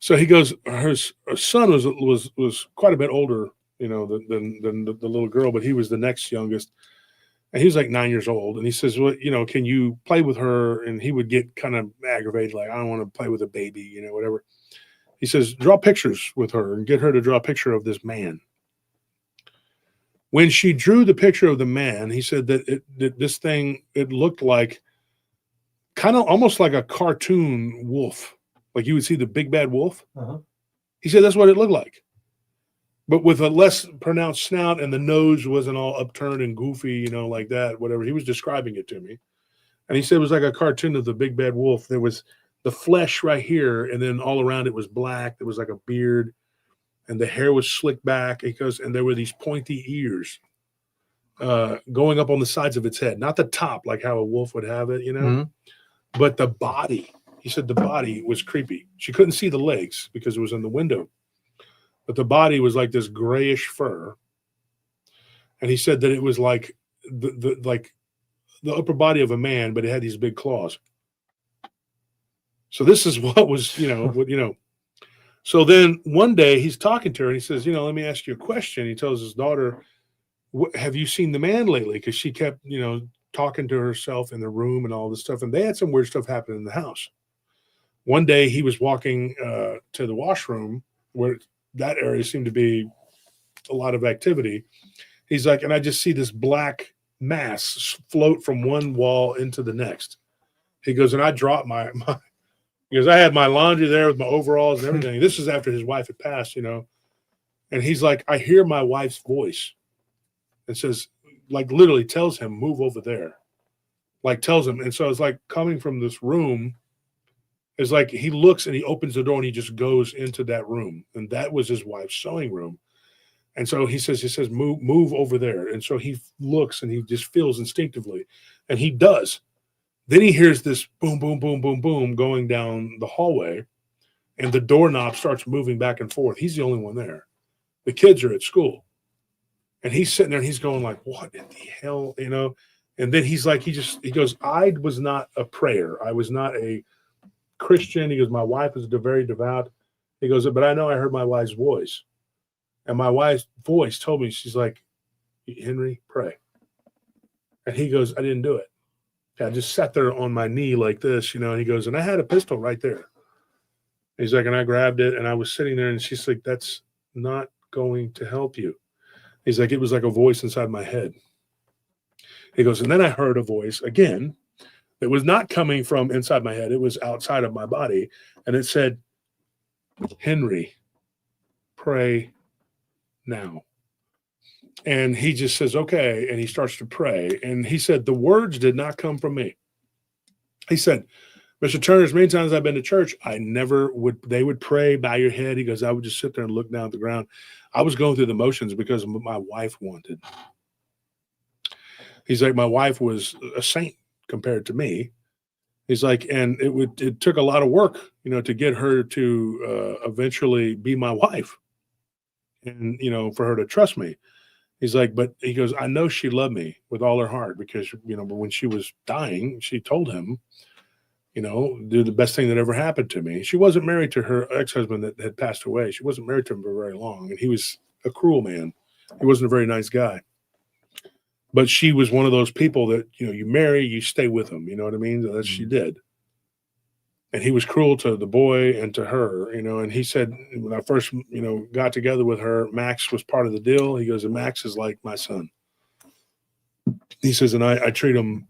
So he goes, her son was quite a bit older, than the little girl, but he was the next youngest. And he was like 9 years old. And he says, well, can you play with her? And he would get kind of aggravated, like, I don't want to play with a baby, whatever. He says, draw pictures with her and get her to draw a picture of this man. When she drew the picture of the man, he said that this thing, it looked like kind of almost like a cartoon wolf. Like you would see the big bad wolf. Uh-huh. He said that's what it looked like, but with a less pronounced snout, and the nose wasn't all upturned and goofy, like that, whatever. He was describing it to me. And he said it was like a cartoon of the big bad wolf. There was the flesh right here, and then all around it was black. There was like a beard, and the hair was slicked back. And there were these pointy ears going up on the sides of its head, not the top like how a wolf would have it, mm-hmm. But the body. He said the body was creepy. She couldn't see the legs because it was in the window, but the body was like this grayish fur. And he said that it was like the upper body of a man, but it had these big claws. So this is what was, So then one day he's talking to her and he says, let me ask you a question. He tells his daughter, have you seen the man lately? Because she kept, talking to herself in the room and all this stuff. And they had some weird stuff happen in the house. One day he was walking to the washroom where that area seemed to be a lot of activity. He's like, and I just see this black mass float from one wall into the next. He goes, and I dropped my because I had my laundry there with my overalls and everything. This is after his wife had passed, And he's like, I hear my wife's voice. It says, like literally tells him, move over there. Like tells him. And so it's like coming from this room. It's like he looks and he opens the door and he just goes into that room. And that was his wife's sewing room. And so he says, move over there. And so he looks and he just feels instinctively. And he does. Then he hears this boom, boom, boom, boom, boom going down the hallway. and the doorknob starts moving back and forth. He's the only one there. The kids are at school. And he's sitting there and he's going like, what in the hell, you know? And then he's like, he goes, I was not a prayer. I was not a Christian. He goes, my wife was very devout. He goes, but I know I heard my wife's voice. And my wife's voice told me, she's like, Henry, pray. And he goes, I didn't do it. I just sat there on my knee like this, you know, and he goes, and I had a pistol right there. He's like, and I grabbed it and I was sitting there and she's like, that's not going to help you. He's like, it was like a voice inside my head. He goes, and then I heard a voice again that was not coming from inside my head. It was outside of my body. And it said, Henry, pray now. And he just says, okay. And he starts to pray. And he said, the words did not come from me. He said, Mr. Turner, as many times I've been to church, they would pray, bow your head. He goes, I would just sit there and look down at the ground. I was going through the motions because my wife wanted. He's like, my wife was a saint compared to me. He's like, and it took a lot of work, you know, to get her to eventually be my wife and, you know, for her to trust me. He's like, but he goes, I know she loved me with all her heart because, you know, when she was dying, she told him, you know, do the best thing that ever happened to me. She wasn't married to her ex-husband that had passed away. She wasn't married to him for very long. And he was a cruel man. He wasn't a very nice guy. But she was one of those people that, you know, you marry, you stay with them. You know what I mean? That she did. And he was cruel to the boy and to her, you know, and he said, when I first, you know, got together with her, Max was part of the deal. He goes, and Max is like my son. He says, and I treat him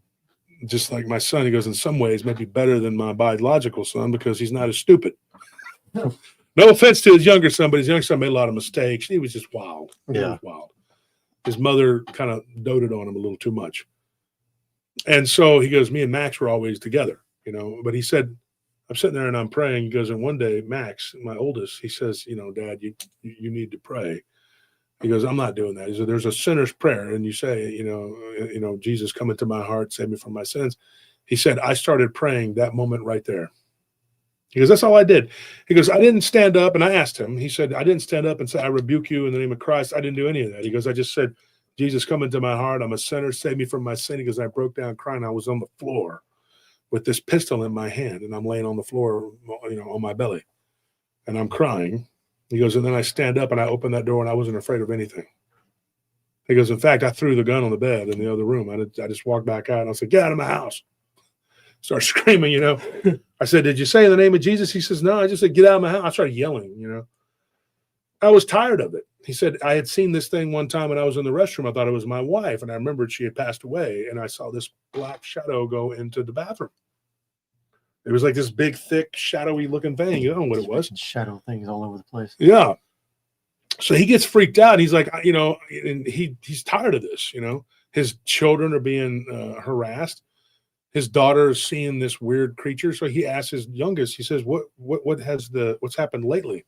just like my son. He goes, in some ways, maybe better than my biological son because he's not as stupid. No offense to his younger son, but his younger son made a lot of mistakes. He was just wild. He was wild. His mother kind of doted on him a little too much. And so he goes, me and Max were always together, you know, but he said, I'm sitting there and I'm praying. He goes, and one day, Max, my oldest, he says, you know, Dad, you need to pray. He goes, I'm not doing that. He said, there's a sinner's prayer. And you say, you know, Jesus, come into my heart, save me from my sins. He said, I started praying that moment right there. He goes, that's all I did. He goes, I didn't stand up. And I asked him, he said, I didn't stand up and say, I rebuke you in the name of Christ. I didn't do any of that. He goes, I just said, Jesus, come into my heart. I'm a sinner. Save me from my sin. He goes, I broke down crying. I was on the floor with this pistol in my hand, and I'm laying on the floor, you know, on my belly, and I'm crying. He goes, and then I stand up and I open that door, and I wasn't afraid of anything. He goes, in fact, I threw the gun on the bed in the other room. I just walked back out, and I said, get out of my house. Start screaming, you know. I said, did you say the name of Jesus? He says, no, I just said, get out of my house. I started yelling, you know. I was tired of it. He said, I had seen this thing one time when I was in the restroom. I thought it was my wife, and I remembered she had passed away, and I saw this black shadow go into the bathroom. It was like this big, thick, shadowy looking thing. You don't know what it was. Shadow things all over the place. Yeah. So he gets freaked out. He's like, you know, and he's tired of this, you know. His children are being harassed. His daughter is seeing this weird creature. So he asks his youngest, he says, what's happened lately?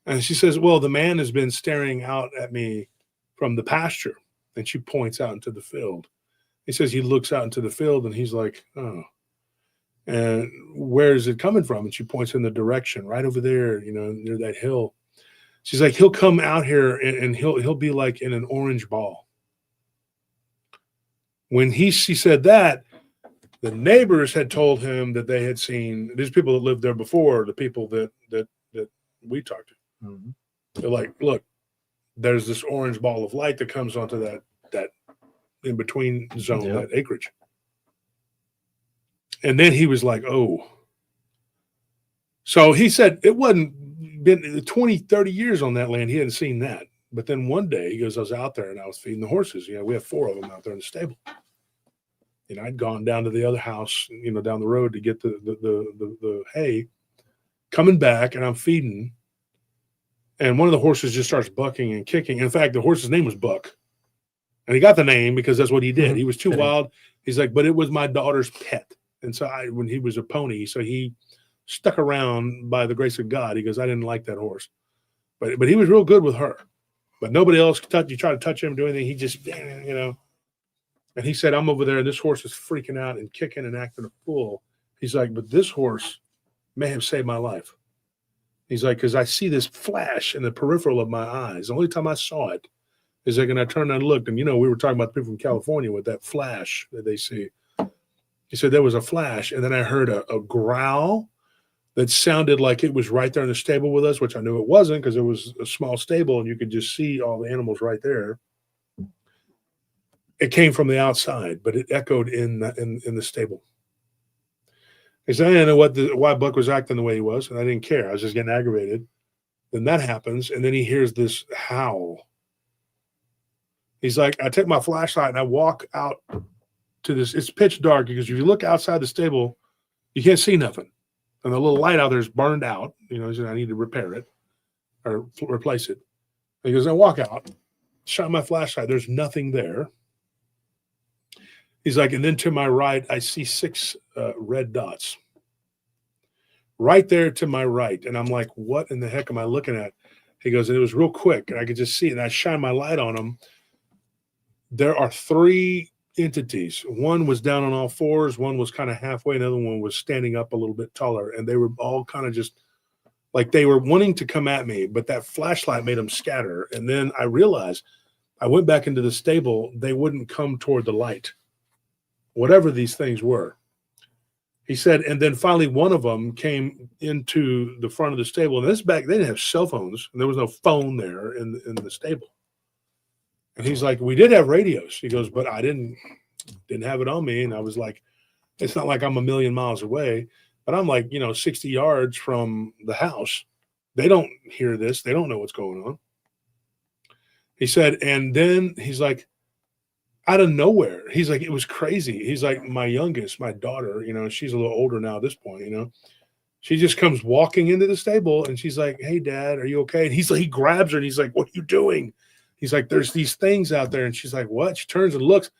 And she says, well, the man has been staring out at me from the pasture. And she points out into the field. He says he looks out into the field and he's like, oh. And where is it coming from? And she points in the direction right over there, you know, near that hill. She's like, he'll come out here and he'll be like in an orange ball. When she said that, the neighbors had told him that they had seen these people that lived there before, the people that we talked to. Mm-hmm. They're like, look, there's this orange ball of light that comes onto that in between zone, that acreage. And then he was like, oh. So he said it wasn't been 20, 30 years on that land. He hadn't seen that. But then one day he goes, I was out there and I was feeding the horses. You know, we have 4 of them out there in the stable. And I'd gone down to the other house, you know, down the road to get the hay, coming back, and I'm feeding. And one of the horses just starts bucking and kicking. In fact, the horse's name was Buck. And he got the name because that's what he did. He was too wild. He's like, but it was my daughter's pet. And so when he was a pony, so he stuck around by the grace of God. He goes, I didn't like that horse. But he was real good with her. But nobody else touched. You try to touch him, do anything, he just, you know. And he said, I'm over there, and this horse is freaking out and kicking and acting a fool. He's like, but this horse may have saved my life. He's like, because I see this flash in the peripheral of my eyes. The only time I saw it is like, and I turned and looked, and we were talking about the people from California with that flash that they see. He said there was a flash, and then I heard a growl that sounded like it was right there in the stable with us, which I knew it wasn't because it was a small stable and you could just see all the animals right there. It came from the outside, but it echoed in the stable. He said, I didn't know why Buck was acting the way he was, and I didn't care. I was just getting aggravated. Then that happens, and then he hears this howl. He's like, I take my flashlight and I walk out to this. It's pitch dark because if you look outside the stable, you can't see nothing. And the little light out there is burned out. He said, I need to repair it or replace it. And he goes, I walk out, shine my flashlight. There's nothing there. He's like, and then to my right, I see 6 red dots right there to my right. And I'm like, what in the heck am I looking at? He goes, and it was real quick. And I could just see it. And I shine my light on them. There are 3 entities. One was down on all fours. One was kind of halfway. Another one was standing up a little bit taller. And they were all kind of just like they were wanting to come at me, but that flashlight made them scatter. And then I realized I went back into the stable. They wouldn't come toward the light, whatever these things were. He said, and then finally one of them came into the front of the stable. And this back, they didn't have cell phones, and there was no phone there in the stable. And he's like, we did have radios. He goes, but I didn't have it on me. And I was like, it's not like I'm a million miles away, but I'm like, 60 yards from the house. They don't hear this. They don't know what's going on. He said, and then he's like, out of nowhere, he's like, it was crazy. He's like, my youngest, my daughter, she's a little older now at this point, she just comes walking into the stable and she's like, hey, Dad, are you okay? And he's like, he grabs her and he's like, what are you doing? He's like, there's these things out there. And she's like, what? She turns and looks,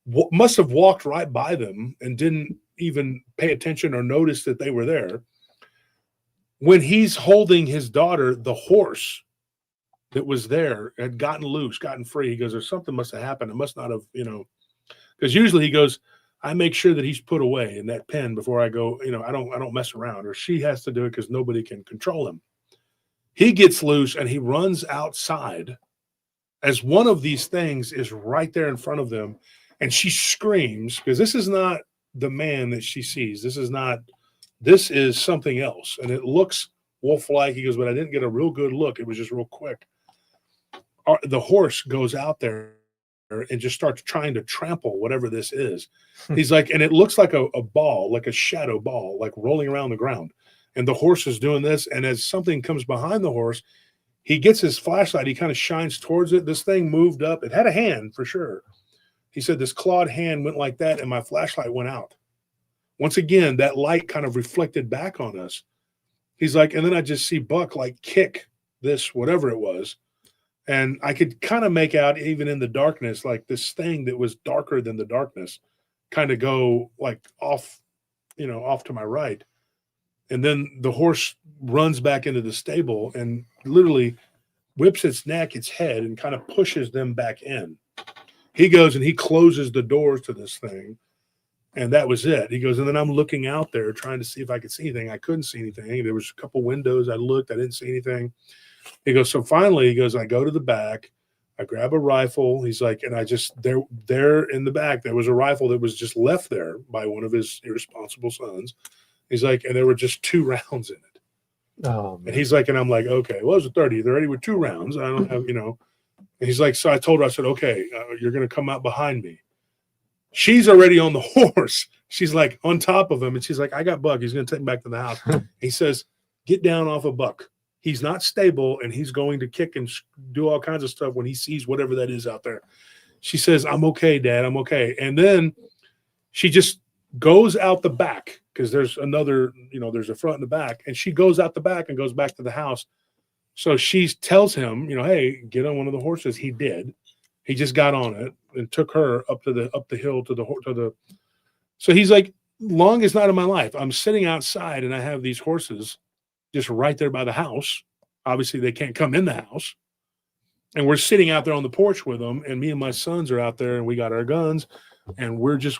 must have walked right by them and didn't even pay attention or notice that they were there. When he's holding his daughter, the horse that was there had gotten loose, gotten free. He goes, there's something must have happened. It must not have, because usually he goes, I make sure that he's put away in that pen before I go, I don't mess around, or she has to do it because nobody can control him. He gets loose and he runs outside as one of these things is right there in front of them. And she screams because this is not the man that she sees. This is something else. And it looks wolf-like. He goes, but I didn't get a real good look. It was just real quick. The horse goes out there and just starts trying to trample whatever this is. He's like, and it looks like a ball, like a shadow ball, like rolling around the ground. And the horse is doing this. And as something comes behind the horse, he gets his flashlight. He kind of shines towards it. This thing moved up. It had a hand for sure. He said this clawed hand went like that, and my flashlight went out. Once again, that light kind of reflected back on us. He's like, and then I just see Buck like kick this, whatever it was. And I could kind of make out, even in the darkness, like this thing that was darker than the darkness kind of go like off, off to my right. And then the horse runs back into the stable and literally whips its neck, its head, and kind of pushes them back in. He goes and he closes the doors to this thing. And that was it. He goes, and then I'm looking out there trying to see if I could see anything. I couldn't see anything. There was a couple windows. I looked. I didn't see anything. He goes, so finally, he goes, I go to the back. I grab a rifle. He's like, and I just, there in the back, there was a rifle that was just left there by one of his irresponsible sons. He's like, and there were just 2 rounds in it. Oh, man. And he's like, and I'm like, okay, well, it was a 30. There already were 2 rounds. I don't have, And he's like, so I told her, I said, okay, you're going to come out behind me. She's already on the horse. She's like on top of him. And she's like, I got Buck. He's going to take him back to the house. He says, get down off of Buck. He's not stable, and he's going to kick and do all kinds of stuff when he sees whatever that is out there. She says, I'm okay, Dad. I'm okay. And then she just goes out the back because there's another, there's a front and the back. And she goes out the back and goes back to the house. So she tells him, hey, get on one of the horses. He did. He just got on it and took her up the hill to the. So he's like, longest night of my life. I'm sitting outside and I have these horses just right there by the house. Obviously, they can't come in the house. And we're sitting out there on the porch with them. And me and my sons are out there and we got our guns. And we're just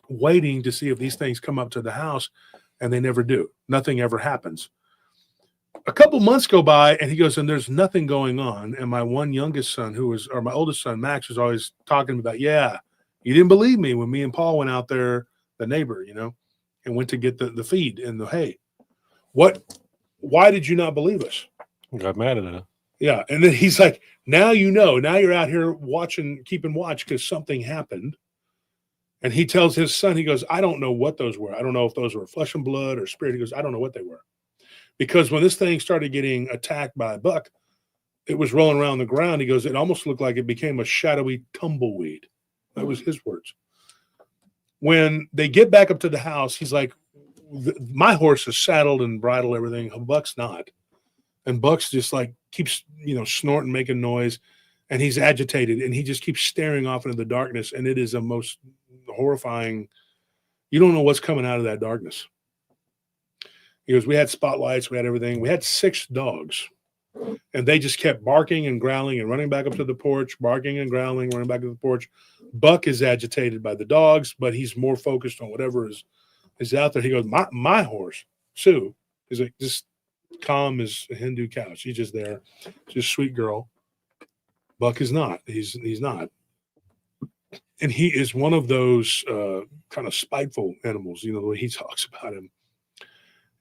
waiting to see if these things come up to the house. And they never do. Nothing ever happens. a couple months go by, and he goes, and there's nothing going on. And my one youngest son, or my oldest son, Max, was always talking to me about, yeah, you didn't believe me when me and Paul went out there, the neighbor, and went to get the feed and the hay. Why did you not believe us? Got mad at it. Yeah. And then he's like, now now you're out here keeping watch because something happened. And he tells his son, he goes, I don't know what those were. I don't know if those were flesh and blood or spirit. He goes, I don't know what they were. Because when this thing started getting attacked by a buck, it was rolling around the ground. He goes, it almost looked like it became a shadowy tumbleweed. That was his words. When they get back up to the house, he's like, my horse is saddled and bridled, everything. Buck's not. And Buck's just like keeps, snorting, making noise. And he's agitated. And he just keeps staring off into the darkness. And it is the most horrifying. You don't know what's coming out of that darkness. He goes, we had spotlights, we had everything. We had 6 dogs, and they just kept barking and growling and running back up to the porch, barking and growling, running back to the porch. Buck is agitated by the dogs, but he's more focused on whatever is out there. He goes, my horse, Sue, is like just calm as a Hindu cow. She's just there, just sweet girl. Buck is not. He's not. And he is one of those kind of spiteful animals, the way he talks about him.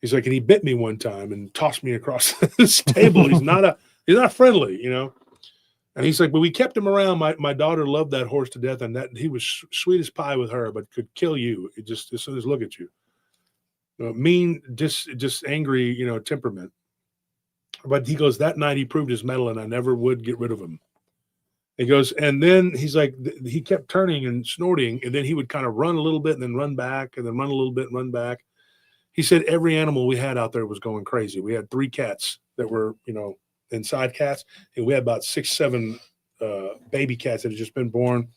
He's like, and he bit me one time and tossed me across this table. He's not friendly, And he's like, but we kept him around. My daughter loved that horse to death, and that he was sweet as pie with her, but could kill you. It just as soon as look at you. Mean, just angry, temperament. But he goes, that night he proved his mettle, and I never would get rid of him. He goes, and then he's like, he kept turning and snorting, and then he would kind of run a little bit and then run back, and then run a little bit and run back. He said every animal we had out there was going crazy. We had 3 cats that were, inside cats, and we had about 6, 7 baby cats that had just been born,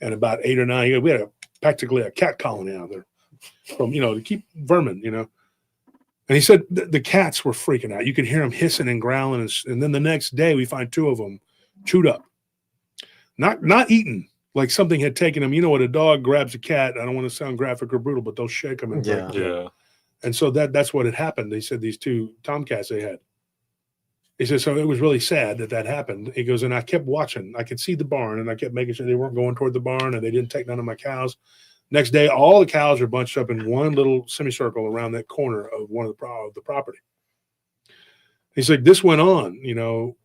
and about 8 or 9. We had practically a cat colony out there from, to keep vermin, And he said the cats were freaking out. You could hear them hissing and growling, and then the next day we find 2 of them chewed up, not eaten. Like something had taken them. You know what? A dog grabs a cat. I don't want to sound graphic or brutal, but they'll shake them and break them. Yeah. And so that's what had happened. They said these 2 tomcats they had. He said, so it was really sad that happened. He goes, and I kept watching. I could see the barn, and I kept making sure they weren't going toward the barn, and they didn't take none of my cows. Next day, all the cows are bunched up in one little semicircle around that corner of one of the property. He's like, this went on,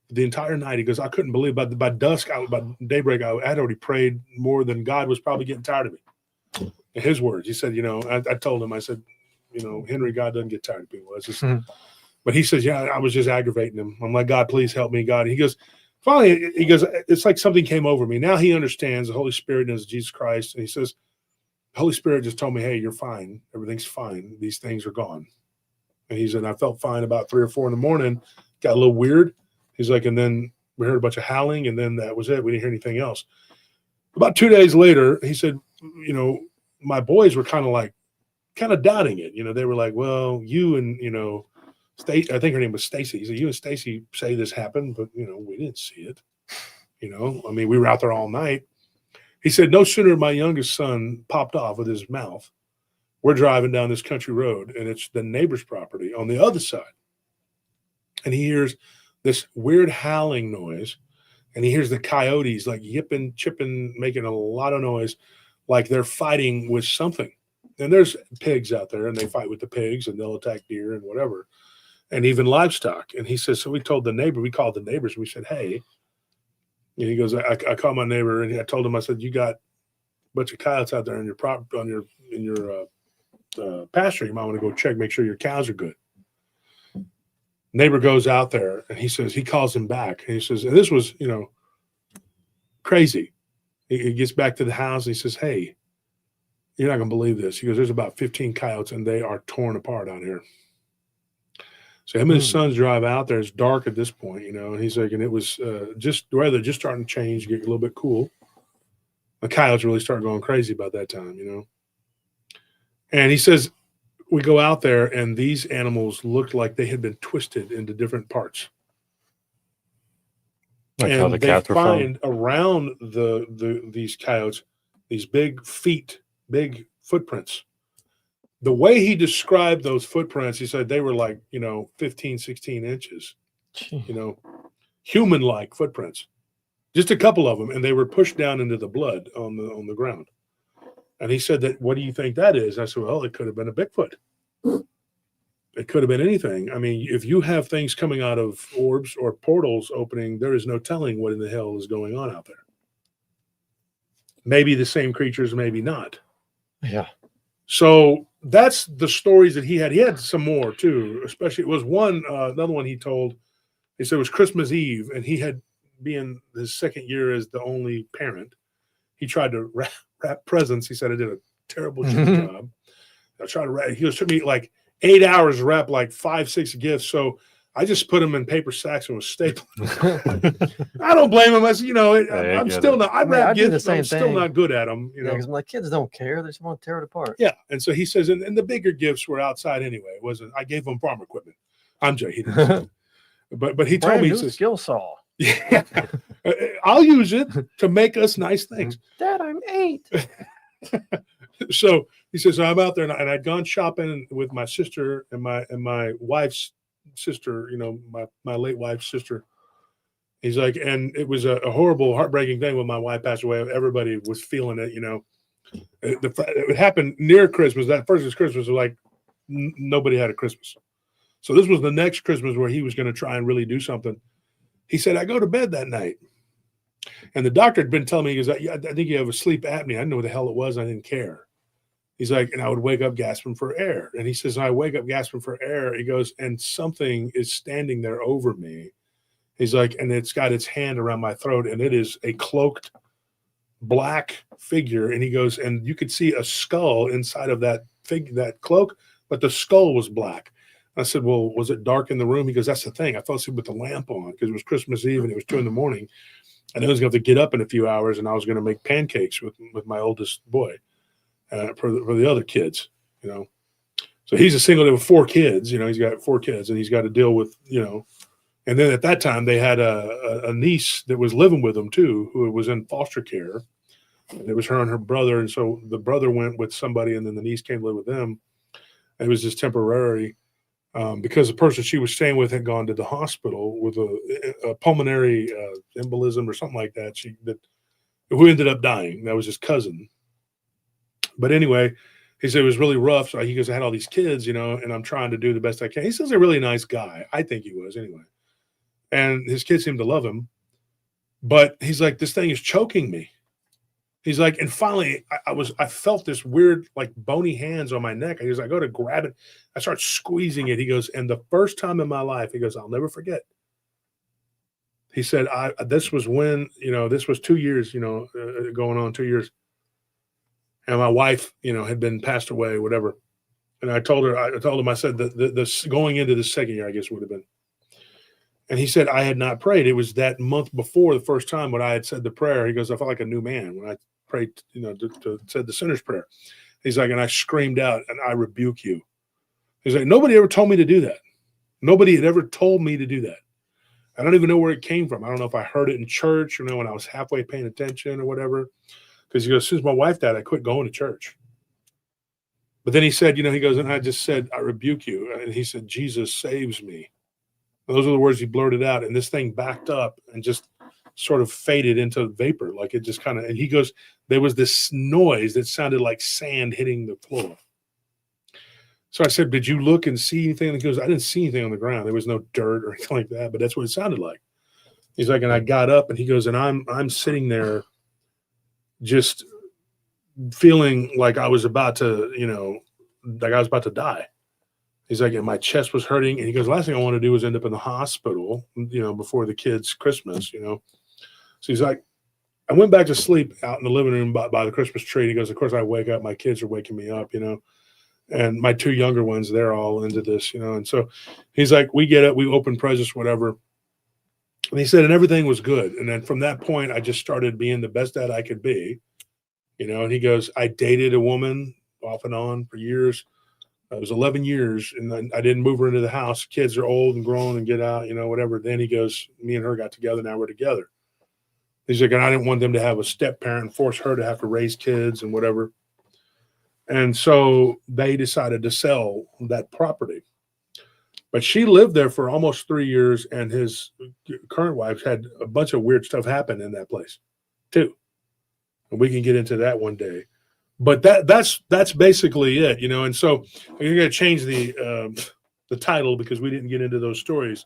the entire night. He goes, I couldn't believe by dusk, by daybreak, I had already prayed more than God was probably getting tired of me. In his words, he said, I told him, I said, Henry, God doesn't get tired of people. That's just, But he says, yeah, I was just aggravating him. I'm like, God, please help me, God. He goes, finally, it's like something came over me. Now he understands the Holy Spirit knows Jesus Christ. And he says, the Holy Spirit just told me, hey, you're fine. Everything's fine. These things are gone. And he said, I felt fine about 3 or 4 in the morning. Got a little weird. He's like, and then we heard a bunch of howling, and then that was it. We didn't hear anything else. About 2 days later, he said, my boys were kind of doubting it. They were like, well, you and, Stacy, I think her name was Stacy. He said, you and Stacy say this happened, but, we didn't see it. We were out there all night. He said, no sooner my youngest son popped off with his mouth. We're driving down this country road, and it's the neighbor's property on the other side. And he hears this weird howling noise, and he hears the coyotes like yipping, chipping, making a lot of noise, like they're fighting with something. And there's pigs out there, and they fight with the pigs, and they'll attack deer and whatever, and even livestock. And he says, so we called the neighbors. We said, hey, and he goes, I called my neighbor, and I told him, I said, you got a bunch of coyotes out there in your pasture. You might want to go check, make sure your cows are good. Neighbor goes out there, and he says, he calls him back, and he says, and this was, crazy. He gets back to the house, and he says, hey, you're not going to believe this. He goes, there's about 15 coyotes, and they are torn apart out here. So him and his sons drive out there. It's dark at this point, and he's like, and it was just the weather just starting to change, get a little bit cool. The coyotes really start going crazy about that time, And he says, we go out there, and these animals looked like they had been twisted into different parts. Like and how the they cats were find around these coyotes, these big feet, big footprints the way he described those footprints, he said they were like, 15, 16 inches, human-like footprints, just a couple of them. And they were pushed down into the blood on the ground. And he said that, what do you think that is? I said, well, it could have been a Bigfoot. It could have been anything. I mean, if you have things coming out of orbs or portals opening, there is no telling what in the hell is going on out there. Maybe the same creatures, maybe not. Yeah. So that's the stories that he had. He had some more too, especially it was another one he told. He said it was Christmas Eve, and he had, being his second year as the only parent, he tried to wrap presents. He said I did a terrible job. I tried to wrap. He took me like 8 hours to wrap like 5-6 gifts. So I just put them in paper sacks and was stapling. I don't blame him. I said, I'm still not. I wrap gifts. I'm still not good at them. Because my kids don't care. They just want to tear it apart. Yeah, and so he says, and the bigger gifts were outside anyway. It wasn't. I gave him farm equipment. I'm joking. He didn't. But he told me, he says, skill saw. Yeah, I'll use it to make us nice things. Dad, I'm 8. So he says, I'm out there, and I'd gone shopping with my sister and my wife's sister, my late wife's sister. He's like, and it was a horrible, heartbreaking thing when my wife passed away. Everybody was feeling it, It happened near Christmas. That first Christmas was like nobody had a Christmas. So this was the next Christmas where he was going to try and really do something. He said, I go to bed that night. And the doctor had been telling me, he goes, I think you have a sleep apnea. I didn't know what the hell it was. I didn't care. He's like, and I would wake up gasping for air. And he says, I wake up gasping for air. He goes, and something is standing there over me. He's like, and it's got its hand around my throat, and it is a cloaked black figure. And he goes, and you could see a skull inside of that cloak, but the skull was black. I said, well, was it dark in the room? He goes, that's the thing. I fell asleep with the lamp on because it was Christmas Eve and it was 2 a.m. And I was going to have to get up in a few hours, and I was going to make pancakes with my oldest boy for the other kids, So he's a single with 4 kids, he's got 4 kids, and he's got to deal with, And then at that time, they had a niece that was living with them too, who was in foster care. And it was her and her brother. And so the brother went with somebody, and then the niece came to live with them. It was just temporary. Because the person she was staying with had gone to the hospital with a pulmonary embolism or something like that. Who ended up dying. That was his cousin. But anyway, he said it was really rough. So he goes, I had all these kids, and I'm trying to do the best I can. He says he's a really nice guy. I think he was anyway. And his kids seemed to love him. But he's like, this thing is choking me. He's like, and finally, I felt this weird, like bony hands on my neck. He goes, I go to grab it. I start squeezing it. He goes, and the first time in my life, he goes, I'll never forget. He said, this was when, this was 2 years, going on 2 years. And my wife, had been passed away, whatever. And I told him, I said that the going into the second year, I guess would have been. And he said, I had not prayed. It was that month before the first time when I had said the prayer. He goes, I felt like a new man when I prayed, said the sinner's prayer. He's like, and I screamed out, and I rebuke you. He's like, nobody ever told me to do that. Nobody had ever told me to do that. I don't even know where it came from. I don't know if I heard it in church, when I was halfway paying attention or whatever. Because he goes, as soon as my wife died, I quit going to church. But then he said, he goes, and I just said, I rebuke you. And he said, Jesus saves me. Those are the words he blurted out. And this thing backed up and just sort of faded into vapor. Like it just kind of, and he goes, there was this noise that sounded like sand hitting the floor. So I said, did you look and see anything? And he goes, I didn't see anything on the ground. There was no dirt or anything like that, but that's what it sounded like. He's like, and I got up, and he goes, and I'm sitting there just feeling like I was about to, like I was about to die. He's like, and my chest was hurting. And he goes, last thing I want to do is end up in the hospital, before the kids' Christmas, So he's like, I went back to sleep out in the living room by the Christmas tree. He goes, of course I wake up, my kids are waking me up, and my 2 younger ones, they're all into this, And so he's like, we get it. We open presents, whatever. And he said, and everything was good. And then from that point, I just started being the best dad I could be, and he goes, I dated a woman off and on for years. It was 11 years, and I didn't move her into the house. Kids are old and grown and get out, whatever. Then he goes, me and her got together. Now we're together. He's like, and I didn't want them to have a step parent, force her to have to raise kids and whatever. And so they decided to sell that property. But she lived there for almost 3 years, and his current wife had a bunch of weird stuff happen in that place too. And we can get into that one day. But that's basically it, you know. And so you're going to change the title because we didn't get into those stories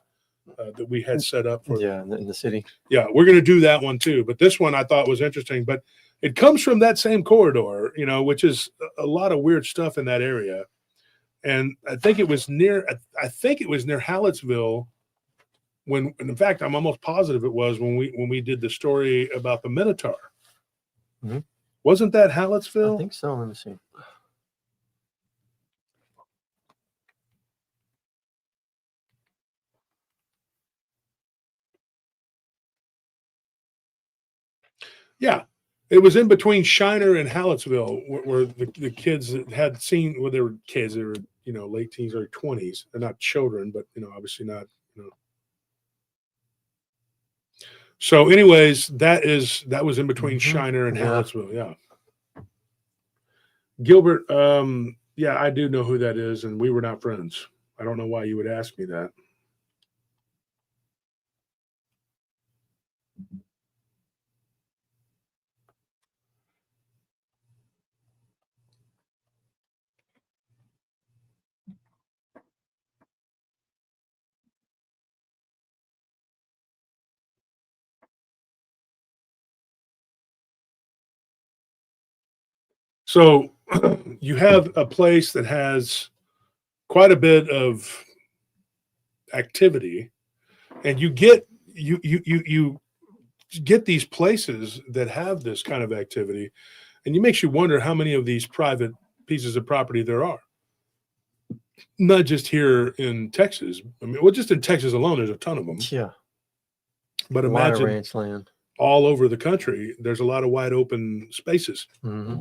that we had set up for. Yeah, in the city. Yeah, we're going to do that one too. But this one I thought was interesting. But it comes from that same corridor, you know, which is a lot of weird stuff in that area. And I think it was near Hallettsville when, and in fact, I'm almost positive it was when we did the story about the Minotaur. Mhm. Wasn't that Hallettsville? I think so. Let me see. Yeah, it was in between Shiner and Hallettsville, where the kids that had seen, well, they were kids, they were, you know, late teens, early 20s. They're not children, but, you know, obviously not, you know. So, anyways, that was in between Shiner and Hallettsville. Yeah. Gilbert, yeah, I do know who that is, and we were not friends. I don't know why you would ask me that. So you have a place that has quite a bit of activity, and you get these places that have this kind of activity, and it makes you wonder how many of these private pieces of property there are. Not just here in Texas. I mean, well, just in Texas alone, there's a ton of them. Yeah. But A lot of imagine ranch land. all over the country, there's a lot of wide open spaces. Mm-hmm.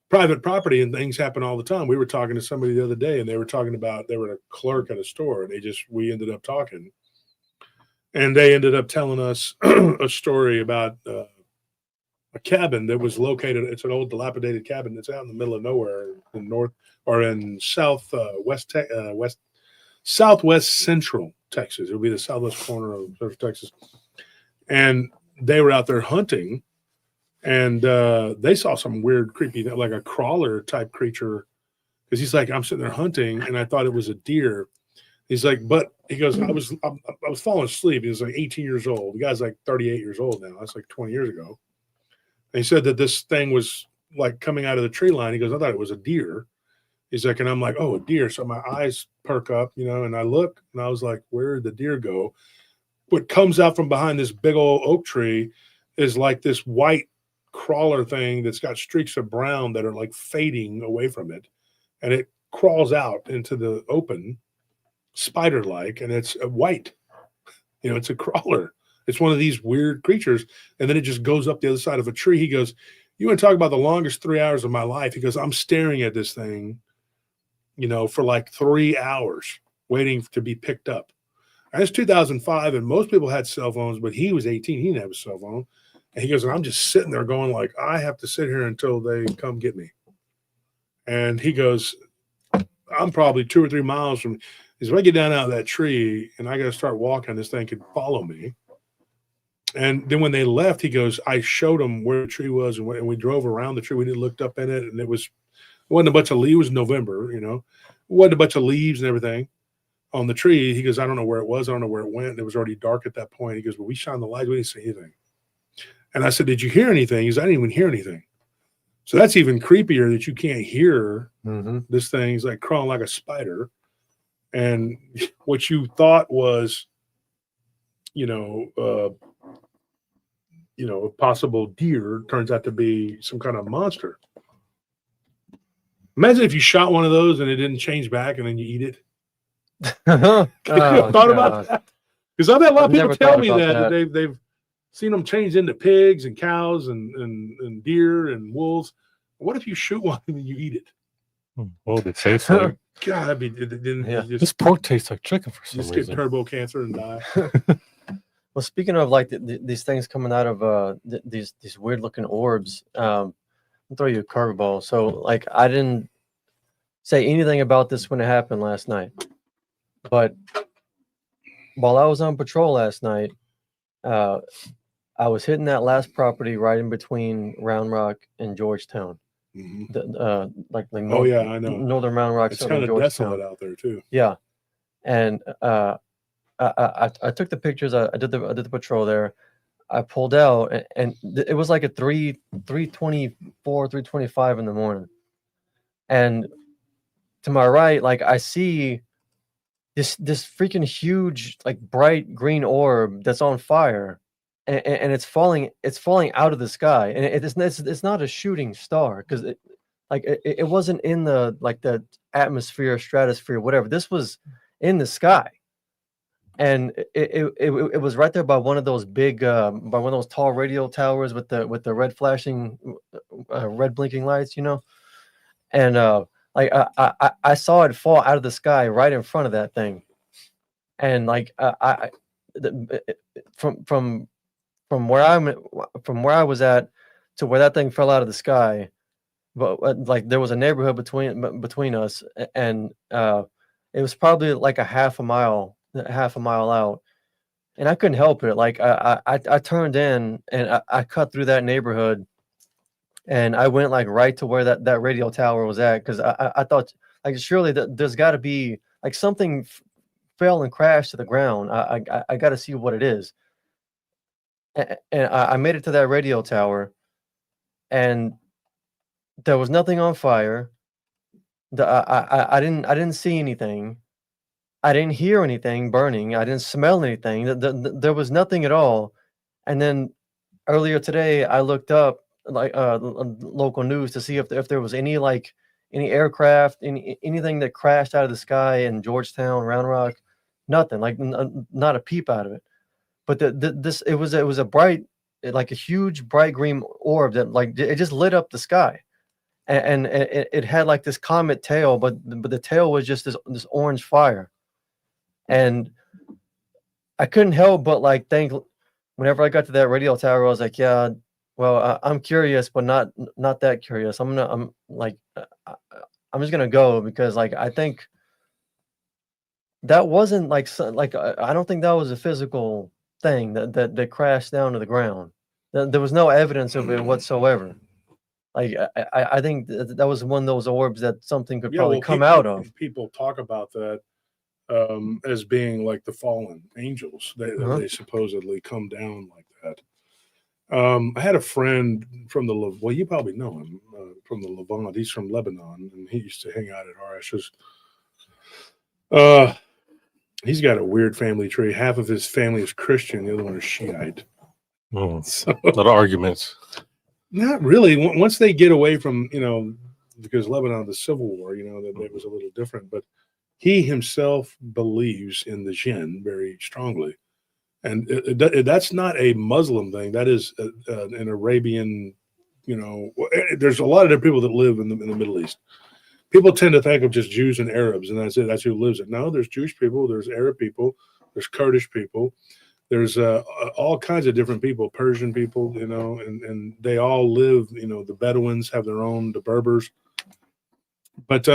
Private property, and things happen all the time. We were talking to somebody the other day, and they were talking about, they were a clerk at a store, and we ended up talking, and they ended up telling us a story about a cabin that was located. It's an old dilapidated cabin that's out in the middle of nowhere in north or in southwest central Texas. It would be the southwest corner of Texas, and they were out there hunting. And they saw some weird, creepy, like a crawler type creature. Because he's like, I'm sitting there hunting, and I thought it was a deer. He's like, but he goes, I was falling asleep. He was like 18 years old. The guy's like 38 years old now. That's like 20 years ago. And he said that this thing was like coming out of the tree line. He goes, I thought it was a deer. He's like, and I'm like, oh, a deer. So my eyes perk up, you know, and I look, and I was like, where did the deer go? What comes out from behind this big old oak tree is like this white crawler thing that's got streaks of brown that are like fading away from it, and it crawls out into the open, spider-like, and it's white. You know, it's a crawler. It's one of these weird creatures, and then it just goes up the other side of a tree. He goes, you want to talk about the longest 3 hours of my life? He goes, I'm staring at this thing, you know, for like 3 hours waiting to be picked up. And it's 2005, and most people had cell phones, but he was 18. He didn't have a cell phone. And he goes, and I'm just sitting there going like, I have to sit here until they come get me. And he goes, I'm probably 2 or 3 miles from, if I get down out of that tree and I got to start walking, this thing could follow me. And then when they left, he goes, I showed him where the tree was, and we drove around the tree. We looked up in it, and it wasn't a bunch of leaves. It was November, you know, it wasn't a bunch of leaves and everything on the tree. He goes, I don't know where it was. I don't know where it went. It was already dark at that point. He goes, well, we shined the lights. We didn't see anything. And I said, did you hear anything? He goes, I didn't even hear anything. So that's even creepier that you can't hear this thing. He's like crawling like a spider. And what you thought was, a possible deer turns out to be some kind of monster. Imagine if you shot one of those and it didn't change back and then you eat it. Oh, thought about that? Because I've had a lot of people tell me that they've seen them change into pigs and cows and deer and wolves. What if you shoot one and then you eat it? What would it taste like? God, that'd be. This pork tastes like chicken for some reason. Just get turbo cancer and die. Well, speaking of like these things coming out of these weird looking orbs, I'll throw you a curveball. So like I didn't say anything about this when it happened last night, but while I was on patrol last night, I was hitting that last property right in between Round Rock and Georgetown. Like Oh yeah, I know. northern Round Rock, It's southern kind of Georgetown. desolate out there too. Yeah, and I took the pictures. I did the patrol there. I pulled out, and it was like a 3:24, 3:25 in the morning. And to my right, like I see this freaking huge, like bright green orb that's on fire, and it's falling out of the sky, and it's not a shooting star because it wasn't in the atmosphere, stratosphere, whatever. This was in the sky. And it was right there by one of those big by one of those tall radio towers with the red flashing red blinking lights, and like I saw it fall out of the sky right in front of that thing, and like from where I was at to where that thing fell out of the sky, but like there was a neighborhood between us, and it was probably like a half a mile out, and I couldn't help it. Like I turned in and I cut through that neighborhood, and I went like right to where that radio tower was at, because I thought like surely there's got to be like something fell and crashed to the ground. I got to see what it is, and I made it to that radio tower, and there was nothing on fire. I didn't see anything. I didn't hear anything burning. I didn't smell anything. There was nothing at all. And then earlier today, I looked up like local news to see if there was any aircraft, anything that crashed out of the sky in Georgetown, Round Rock. Nothing. Like not a peep out of it. But it was a bright, like a huge bright green orb that like it just lit up the sky, and it had like this comet tail, but the tail was just this orange fire. And I couldn't help but like think whenever I got to that radio tower, I was like, yeah, well, I'm curious, but not that curious. I'm just gonna go, because like I think that wasn't like I don't think that was a physical thing that crashed down to the ground. There was no evidence of it whatsoever. Like I think that was one of those orbs that something could probably come out of. People talk about that as being like the fallen angels. They supposedly come down like that. I had a friend from well, you probably know him, from the Levant. He's from Lebanon, and he used to hang out at our ashes. He's got a weird family tree. Half of his family is Christian, the other one is Shiite. So, a lot of arguments. Not really. Once they get away from, because Lebanon, the Civil War, that it was a little different, but he himself believes in the jinn very strongly. And that's not a Muslim thing. That is an Arabian, there's a lot of different people that live in the Middle East. People tend to think of just Jews and Arabs, and that's it. That's who lives it. No, there's Jewish people, there's Arab people, there's Kurdish people, there's all kinds of different people, Persian people, and they all live, the Bedouins have their own, the Berbers. But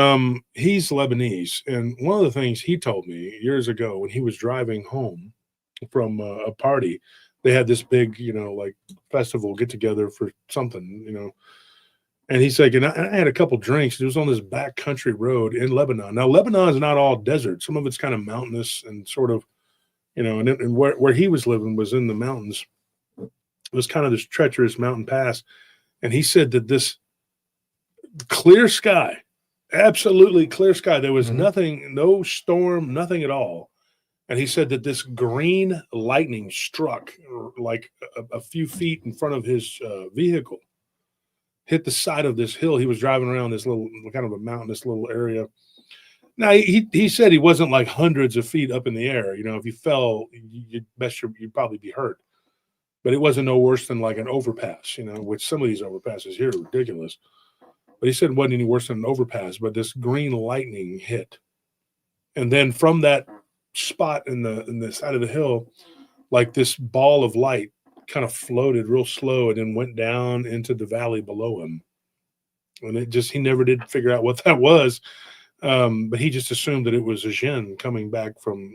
he's Lebanese, and one of the things he told me years ago when he was driving home from a party, they had this big, like festival get together for something, and he's like, and I had a couple drinks. It was on this back country road in Lebanon. Now, Lebanon is not all desert. Some of it's kind of mountainous and sort of, and where he was living was in the mountains. It was kind of this treacherous mountain pass. And he said that this clear sky, absolutely clear sky, there was nothing, no storm, nothing at all. And he said that this green lightning struck like a few feet in front of his vehicle, hit the side of this hill. He was driving around this little kind of a mountainous little area. Now, he said he wasn't like hundreds of feet up in the air. If you fell, you'd probably be hurt. But it wasn't no worse than like an overpass, which some of these overpasses here are ridiculous. But he said it wasn't any worse than an overpass, but this green lightning hit. And then from that spot in the side of the hill, like this ball of light kind of floated real slow and then went down into the valley below him. And he never did figure out what that was. But he just assumed that it was a jinn coming back from,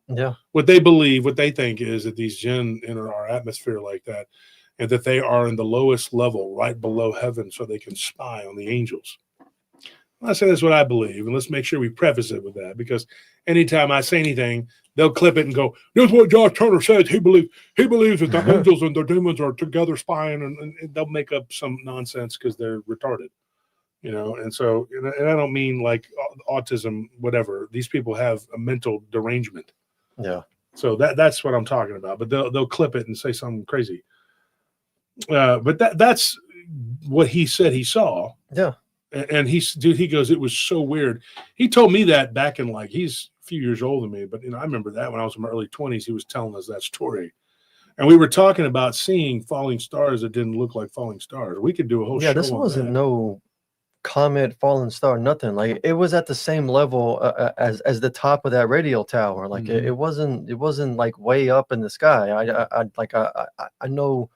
Yeah. what they believe, what they think is that these jinn enter our atmosphere like that, and that they are in the lowest level, right below heaven, so they can spy on the angels. I say that's what I believe, and let's make sure we preface it with that, because anytime I say anything, they'll clip it and go, "That's what Josh Turner says. He believes that the angels and the demons are together spying," and they'll make up some nonsense because they're retarded, And so, and I don't mean like autism, whatever. These people have a mental derangement. Yeah. So that's what I'm talking about. But they'll clip it and say something crazy. But that's what he said he saw. Yeah. And he goes, it was so weird. He told me that back in, like, he's a few years older than me, but I remember that when I was in my early 20s, he was telling us that story. And we were talking about seeing falling stars that didn't look like falling stars. We could do a whole show. Yeah, this wasn't no comet, fallen star, nothing. Like, it was at the same level as the top of that radio tower. Like, it wasn't like way up in the sky. I know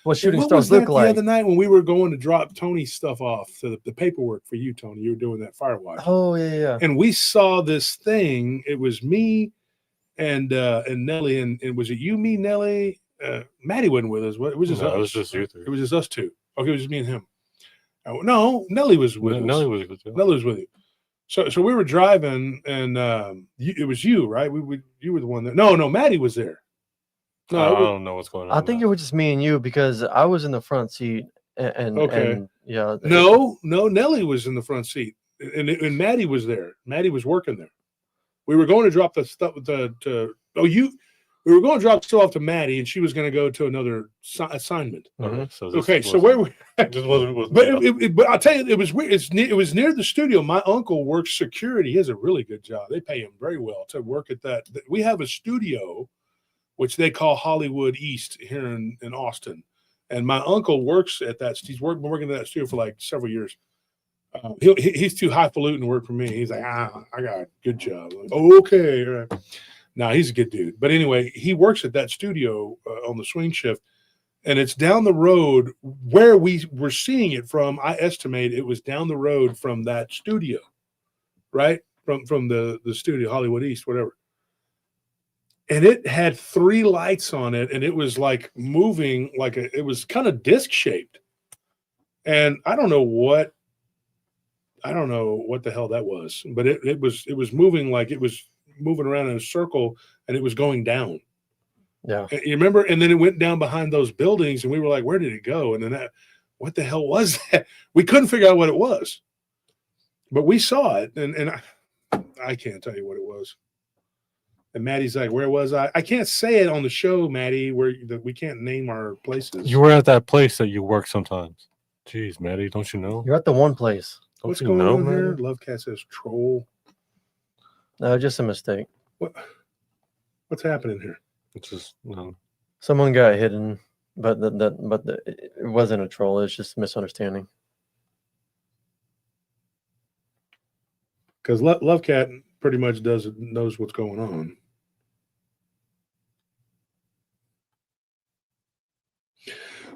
what shooting stars look like. The other night when we were going to drop Tony's stuff off, so the paperwork for you, Tony, you were doing that Firewatch. Oh yeah. And we saw this thing. It was me and Nelly, and was it you, me, Nelly? Maddie wasn't with us. It was just us. It was just you three. It was just us two. Okay, it was just me and him. No, Nelly was with us. Nelly was with you. Nelly was with you. So we were driving, and it was you, right? You were the one that. No, Maddie was there. No, I don't know what's going on. I think it was just me and you, because I was in the front seat, and yeah. No, Nelly was in the front seat, and Maddie was there. Maddie was working there. We were going to drop the stuff we were going to drop stuff off to Maddie, and she was going to go to another assignment. Mm-hmm. So where we? But I'll tell you, it was weird. It was near the studio. My uncle works security. He has a really good job. They pay him very well to work at that. We have a studio, which they call Hollywood East here in Austin. And my uncle works at that. He's been working at that studio for like several years. He's too highfalutin to work for me. He's like, I got a good job. Like, okay. Right. No, he's a good dude. But anyway, he works at that studio on the swing shift. And it's down the road where we were seeing it from. I estimate it was down the road from that studio, right? From the studio, Hollywood East, whatever. And it had 3 lights on it, and it was like moving it was kind of disc shaped. And I don't know what the hell that was, but it was moving, like it was moving around in a circle, and it was going down. Yeah. And you remember? And then it went down behind those buildings, and we were like, where did it go? And then what the hell was that? We couldn't figure out what it was, but we saw it, and I can't tell you what it was. And Maddie's like, where was I? I can't say it on the show, Maddie, we can't name our places. You were at that place that you work sometimes. Jeez, Maddie, don't you know? You're at the one place. What's going on here? Love Cat says troll. No, just a mistake. What's happening here? It's just someone got hidden, but it wasn't a troll. It's just misunderstanding. Because Love Cat pretty much knows what's going on.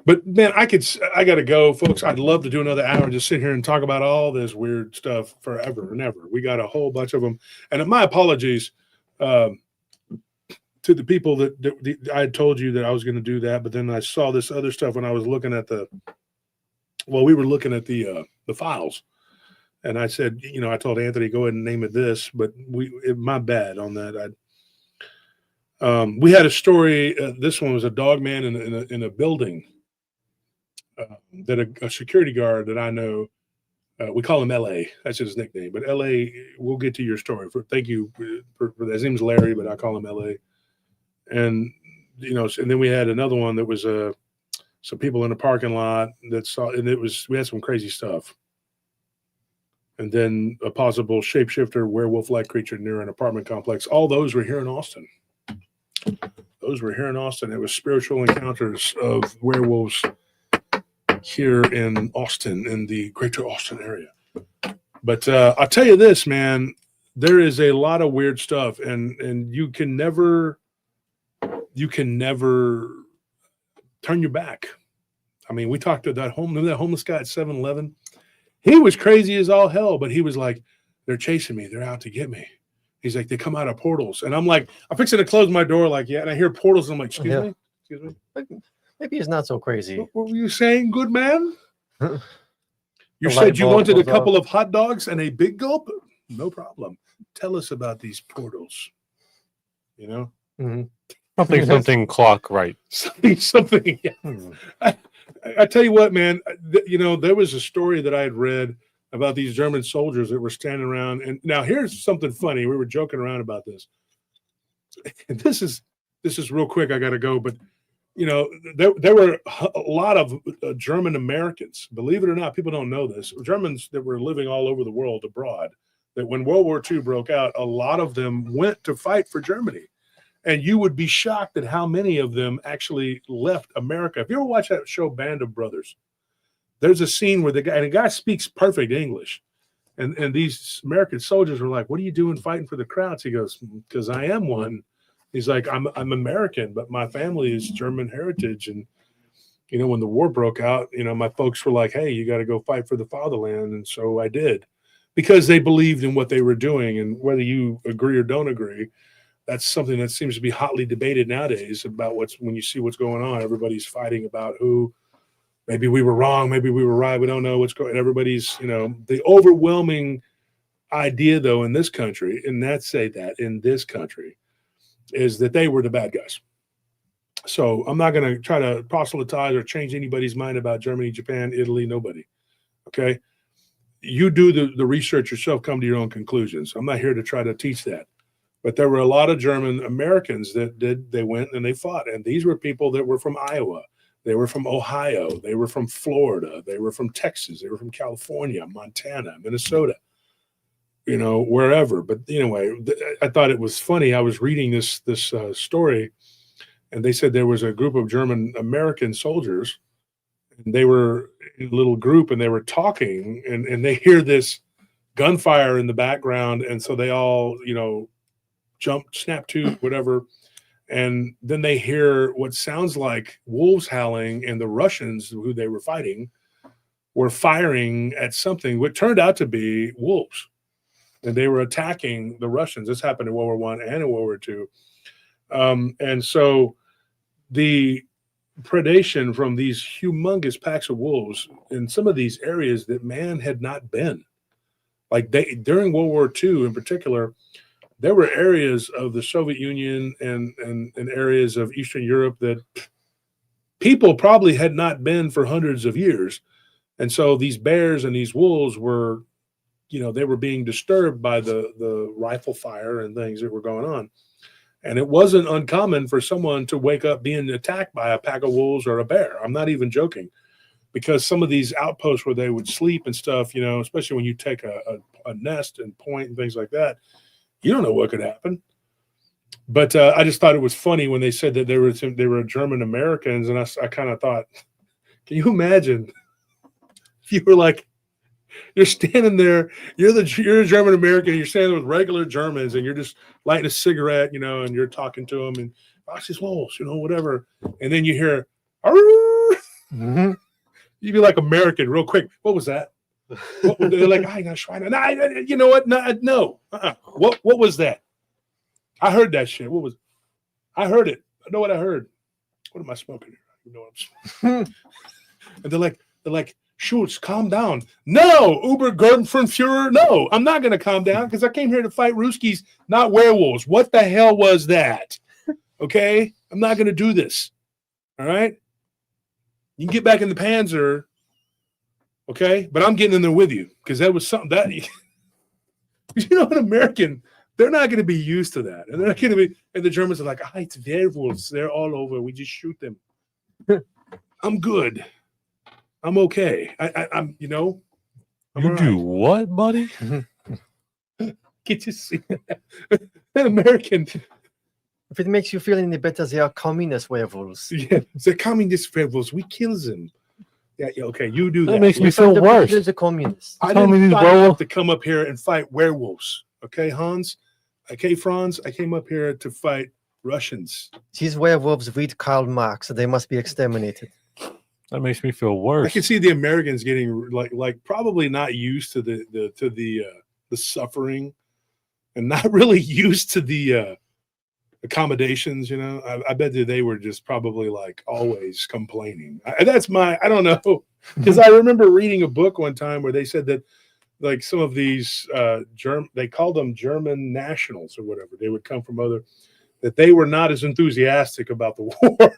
But man, I got to go, folks. I'd love to do another hour and just sit here and talk about all this weird stuff forever and ever. We got a whole bunch of them. And my apologies to the people that I had told you that I was going to do that, but then I saw this other stuff when I was looking at we were looking at the files. And I said, I told Anthony, go ahead and name it this, but my bad on that. We had a story. This one was a Dogman in a building that a security guard that I know, we call him LA. That's his nickname. But LA, we'll get to your story. Thank you for that. His name's Larry, but I call him LA. And and then we had another one that was some people in the parking lot that saw, and we had some crazy stuff. And then a possible shapeshifter, werewolf-like creature near an apartment complex. All those were here in Austin. It was spiritual encounters of werewolves here in Austin, in the greater Austin area. But I'll tell you this, man, there is a lot of weird stuff, and you can never turn your back. I mean, we talked to that homeless guy at 7-Eleven. He was crazy as all hell, but he was like, They're chasing me. They're out to get me. He's like, they come out of portals. And I'm like, I'm fixing to close my door. Like, yeah. And I hear portals. And I'm like, excuse me. Maybe it's not so crazy. What were you saying, good man? You The said light you bulb wanted a goes couple off. of hot dogs and a big gulp? No problem. Tell us about these portals. You know? Mhm. Something clock right. Something. Yeah. Hmm. I tell you what, man, you know, there was a story that I had read about these German soldiers that were standing around. And now here's something funny. We were joking around about this. And this is real quick. I got to go. But, you know, there were a lot of German Americans, believe it or not, people don't know this, Germans that were living all over the world abroad, that when World War II broke out, a lot of them went to fight for Germany. And you would be shocked at how many of them actually left America. If you ever watch that show, Band of Brothers, there's a scene where the guy speaks perfect English. And these American soldiers were like, what are you doing fighting for the Krauts? He goes, because I am one. He's like, I'm American, but my family is German heritage. And, you know, when the war broke out, you know, my folks were like, hey, you got to go fight for the fatherland. And so I did, because they believed in what they were doing. And whether you agree or don't agree, that's something that seems to be hotly debated nowadays about when you see what's going on. Everybody's fighting about who, maybe we were wrong, maybe we were right. We don't know what's going on. Everybody's, you know, the overwhelming idea though in this country, and in this country, is that they were the bad guys. So I'm not going to try to proselytize or change anybody's mind about Germany, Japan, Italy, nobody. Okay. You do the research yourself, come to your own conclusions. I'm not here to try to teach that. But there were a lot of German Americans they went and they fought. And these were people that were from Iowa. They were from Ohio. They were from Florida. They were from Texas. They were from California, Montana, Minnesota, you know, wherever. But anyway, I thought it was funny. I was reading this story, and they said there was a group of German American soldiers, and they were in a little group, and they were talking, and they hear this gunfire in the background. And so they all, you know, jump, snap to, whatever. And then they hear what sounds like wolves howling, and the Russians who they were fighting were firing at something, what turned out to be wolves. And they were attacking the Russians. This happened in World War I and in World War II. And so the predation from these humongous packs of wolves in some of these areas that man had not been. Like during World War II in particular, there were areas of the Soviet Union and areas of Eastern Europe that people probably had not been for hundreds of years. And so these bears and these wolves were, you know, they were being disturbed by the rifle fire and things that were going on. And it wasn't uncommon for someone to wake up being attacked by a pack of wolves or a bear. I'm not even joking, because some of these outposts where they would sleep and stuff, you know, especially when you take a nest and point and things like that, you don't know what could happen. But I just thought it was funny when they said that they were German Americans, and I kind of thought, can you imagine if you were like, you're standing there, you're a German American, you're standing with regular Germans, and you're just lighting a cigarette, you know, and you're talking to them, and these wolves, you know, whatever, and then you hear, Mm-hmm. you'd be like American real quick. What was that? They're like, you know what? No. What was that? I heard that shit. I heard it. I know what I heard. What am I smoking here? You know what I'm smoking. And they're like, Schultz, calm down. No, Obergurtenführer. No, I'm not going to calm down, because I came here to fight Ruskies, not werewolves. What the hell was that? Okay, I'm not going to do this. All right, you can get back in the Panzer. Okay, but I'm getting in there with you, because that was something that, you know, an American, they're not going to be used to that. And they're not going to be, and the Germans are like, it's werewolves. They're all over. We just shoot them. I'm good. I'm okay. I'm, you know. You do what, buddy? Get you see that? An American. If it makes you feel any better, they are communist werewolves. Yeah, they're communist werewolves. We kill them. Yeah, okay, you do that. That makes me You're feel from worse. the communists. I Tell me didn't these sign up werewolves- to come up here and fight werewolves. Okay, Hans? Okay, Franz? I came up here to fight Russians. These werewolves read Karl Marx, so they must be exterminated. That makes me feel worse. I can see the Americans getting like probably not used to the the suffering, and not really used to the accommodations. I bet that they were just probably like always complaining. I don't know, because I remember reading a book one time where they said that like some of these they called them German nationals or whatever. They would come from that they were not as enthusiastic about the war.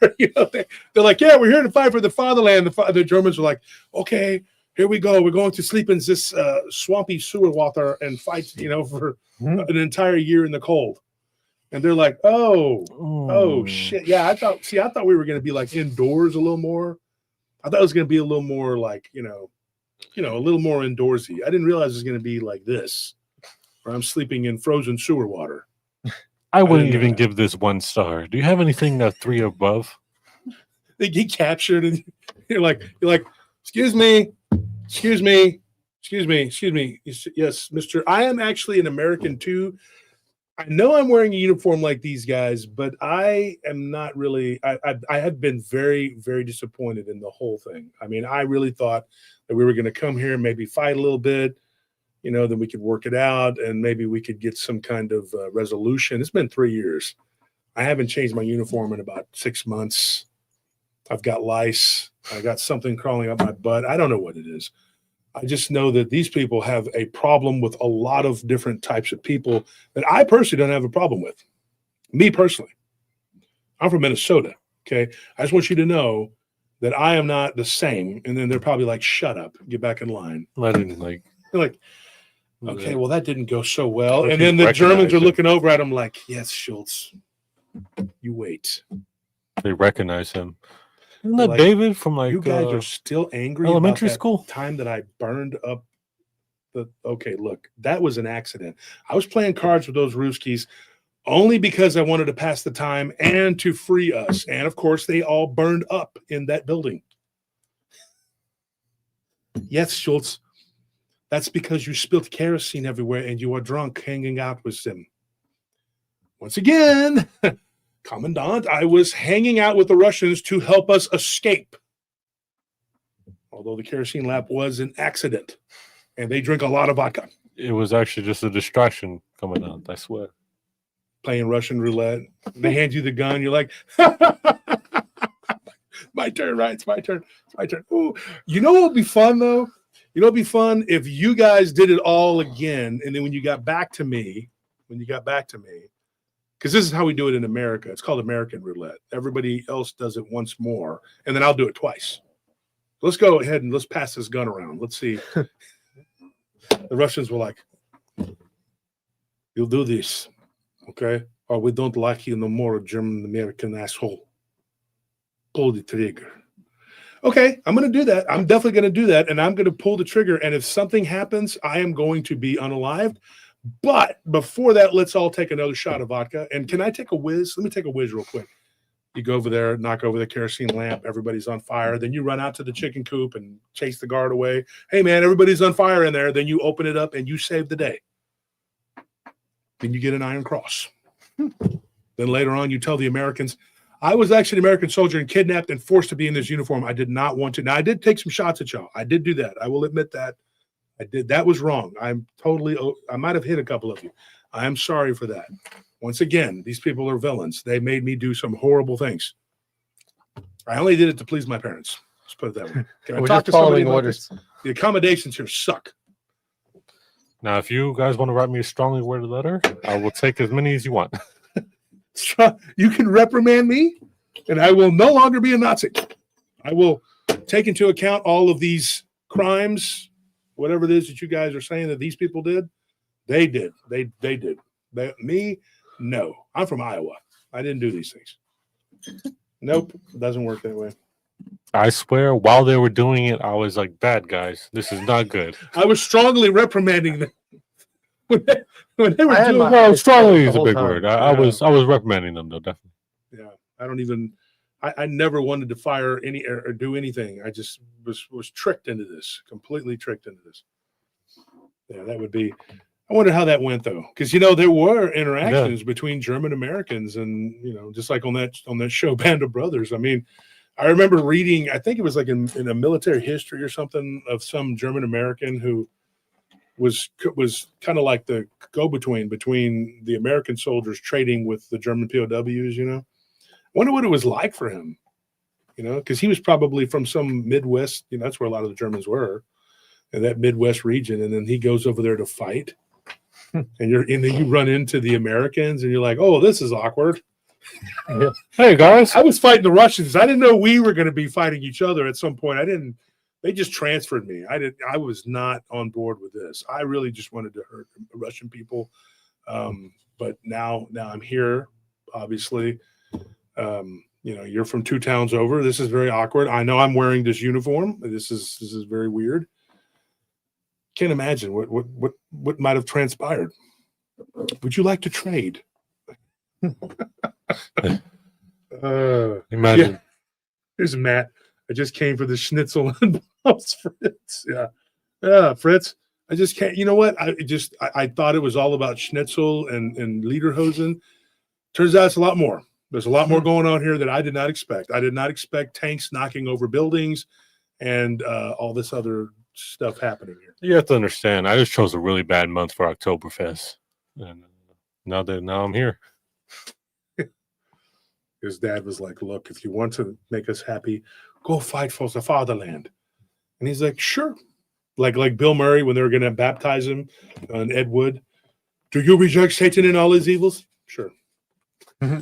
They're like, yeah, we're here to fight for the fatherland. The Germans were like, okay, here we go. We're going to sleep in this swampy sewer water and fight, for an entire year in the cold. And they're like, oh shit. Yeah, I thought we were going to be like indoors a little more. I thought it was going to be a little more like, a little more indoorsy. I didn't realize it was going to be like this, where I'm sleeping in frozen sewer water. I wouldn't even give this 1 star. Do you have anything that's 3 or above? They get captured and you're like, excuse me. Yes, Mr. I am actually an American too. I know I'm wearing a uniform like these guys, but I am not really. I have been very, very disappointed in the whole thing. I mean, I really thought that we were going to come here and maybe fight a little bit, then we could work it out and maybe we could get some kind of resolution. It's been 3 years. I haven't changed my uniform in about 6 months. I've got lice. I got something crawling up my butt. I don't know what it is. I just know that these people have a problem with a lot of different types of people that I personally don't have a problem with. Me personally. I'm from Minnesota, okay? I just want you to know that I am not the same. And then they're probably like, shut up, get back in line. I didn't like. They're like, okay, well, that didn't go so well. If And you then the Germans recognize are it. looking over at him like, yes, Schultz, you wait. They recognize him. Isn't They're that like, David from like you guys are still angry elementary about that school? time that I burned up okay, look, that was an accident. I was playing cards with those Ruskies only because I wanted to pass the time and to free us. And of course, they all burned up in that building. Yes, Schultz, that's because you spilled kerosene everywhere and you are drunk hanging out with them. Once again, Commandant, I was hanging out with the Russians to help us escape. Although the kerosene lamp was an accident. And they drink a lot of vodka. It was actually just a distraction coming out, I swear. Playing Russian roulette. They hand you the gun. You're like, my turn, right? It's my turn. It's my turn. Ooh. You know what would be fun, though? You know what would be fun? If you guys did it all again, and then when you got back to me, because this is how we do it in America. It's called American roulette. Everybody else does it once more, and then I'll do it twice. Let's go ahead and let's pass this gun around. Let's see. The Russians were like, you'll do this, okay? Or we don't like you no more, German-American asshole. Pull the trigger. Okay, I'm going to do that. I'm definitely going to do that, and I'm going to pull the trigger, and if something happens, I am going to be unalived. But before that, let's all take another shot of vodka. And can I take a whiz? Let me take a whiz real quick. You go over there, knock over the kerosene lamp. Everybody's on fire. Then you run out to the chicken coop and chase the guard away. Hey, man, everybody's on fire in there. Then you open it up and you save the day. Then you get an Iron Cross. Then later on, you tell the Americans, I was actually an American soldier and kidnapped and forced to be in this uniform. I did not want to. Now, I did take some shots at y'all. I did do that. I will admit that. I did. That was wrong. I might have hit a couple of you. I am sorry for that. Once again, these people are villains. They made me do some horrible things. I only did it to please my parents. Let's put it that way. Can I We're talk just to somebody following about orders. this? The accommodations here suck. Now, if you guys want to write me a strongly worded letter, I will take as many as you want. You can reprimand me, and I will no longer be a Nazi. I will take into account all of these crimes, whatever it is that you guys are saying that these people did. They did. They did. Me, no. I'm from Iowa. I didn't do these things. Nope. It doesn't work that way. I swear, while they were doing it, I was like, bad guys, this is not good. I was strongly reprimanding them. When they were I had doing my- Well, strongly the is a whole big time. word. I was reprimanding them, though, definitely. Yeah, I don't even. I never wanted to fire any or do anything. I just was tricked into this, completely tricked into this. Yeah, that would be. I wonder how that went though, because there were interactions between German Americans, and just like on that show Band of Brothers. I mean, I remember reading. I think it was like in a military history or something of some German American who was kind of like the go-between between the American soldiers trading with the German POWs. I wonder what it was like for him. Because he was probably from some Midwest. That's where a lot of the Germans were, in that Midwest region. And then he goes over there to fight, and then you run into the Americans, and you're like, "Oh, this is awkward." Yeah. Hey guys, I was fighting the Russians. I didn't know we were going to be fighting each other at some point. They just transferred me. I was not on board with this. I really just wanted to hurt Russian people. But now I'm here, obviously. You're from 2 towns over. This is very awkward. I know I'm wearing this uniform. This is very weird. Can't imagine what might have transpired. Would you like to trade? imagine. Yeah. Here's Matt. I just came for the schnitzel and balls, Fritz. Yeah, Fritz. I just can't. You know what? I thought it was all about schnitzel and lederhosen. Turns out it's a lot more. There's a lot more going on here that I did not expect. I did not expect tanks knocking over buildings and all this other stuff happening here. You have to understand, I just chose a really bad month for Oktoberfest. And now I'm here. His dad was like, "Look, if you want to make us happy, go fight for the fatherland." And he's like, "Sure." Like Bill Murray when they were going to baptize him on Ed Wood. "Do you reject Satan and all his evils?" "Sure." Mm-hmm.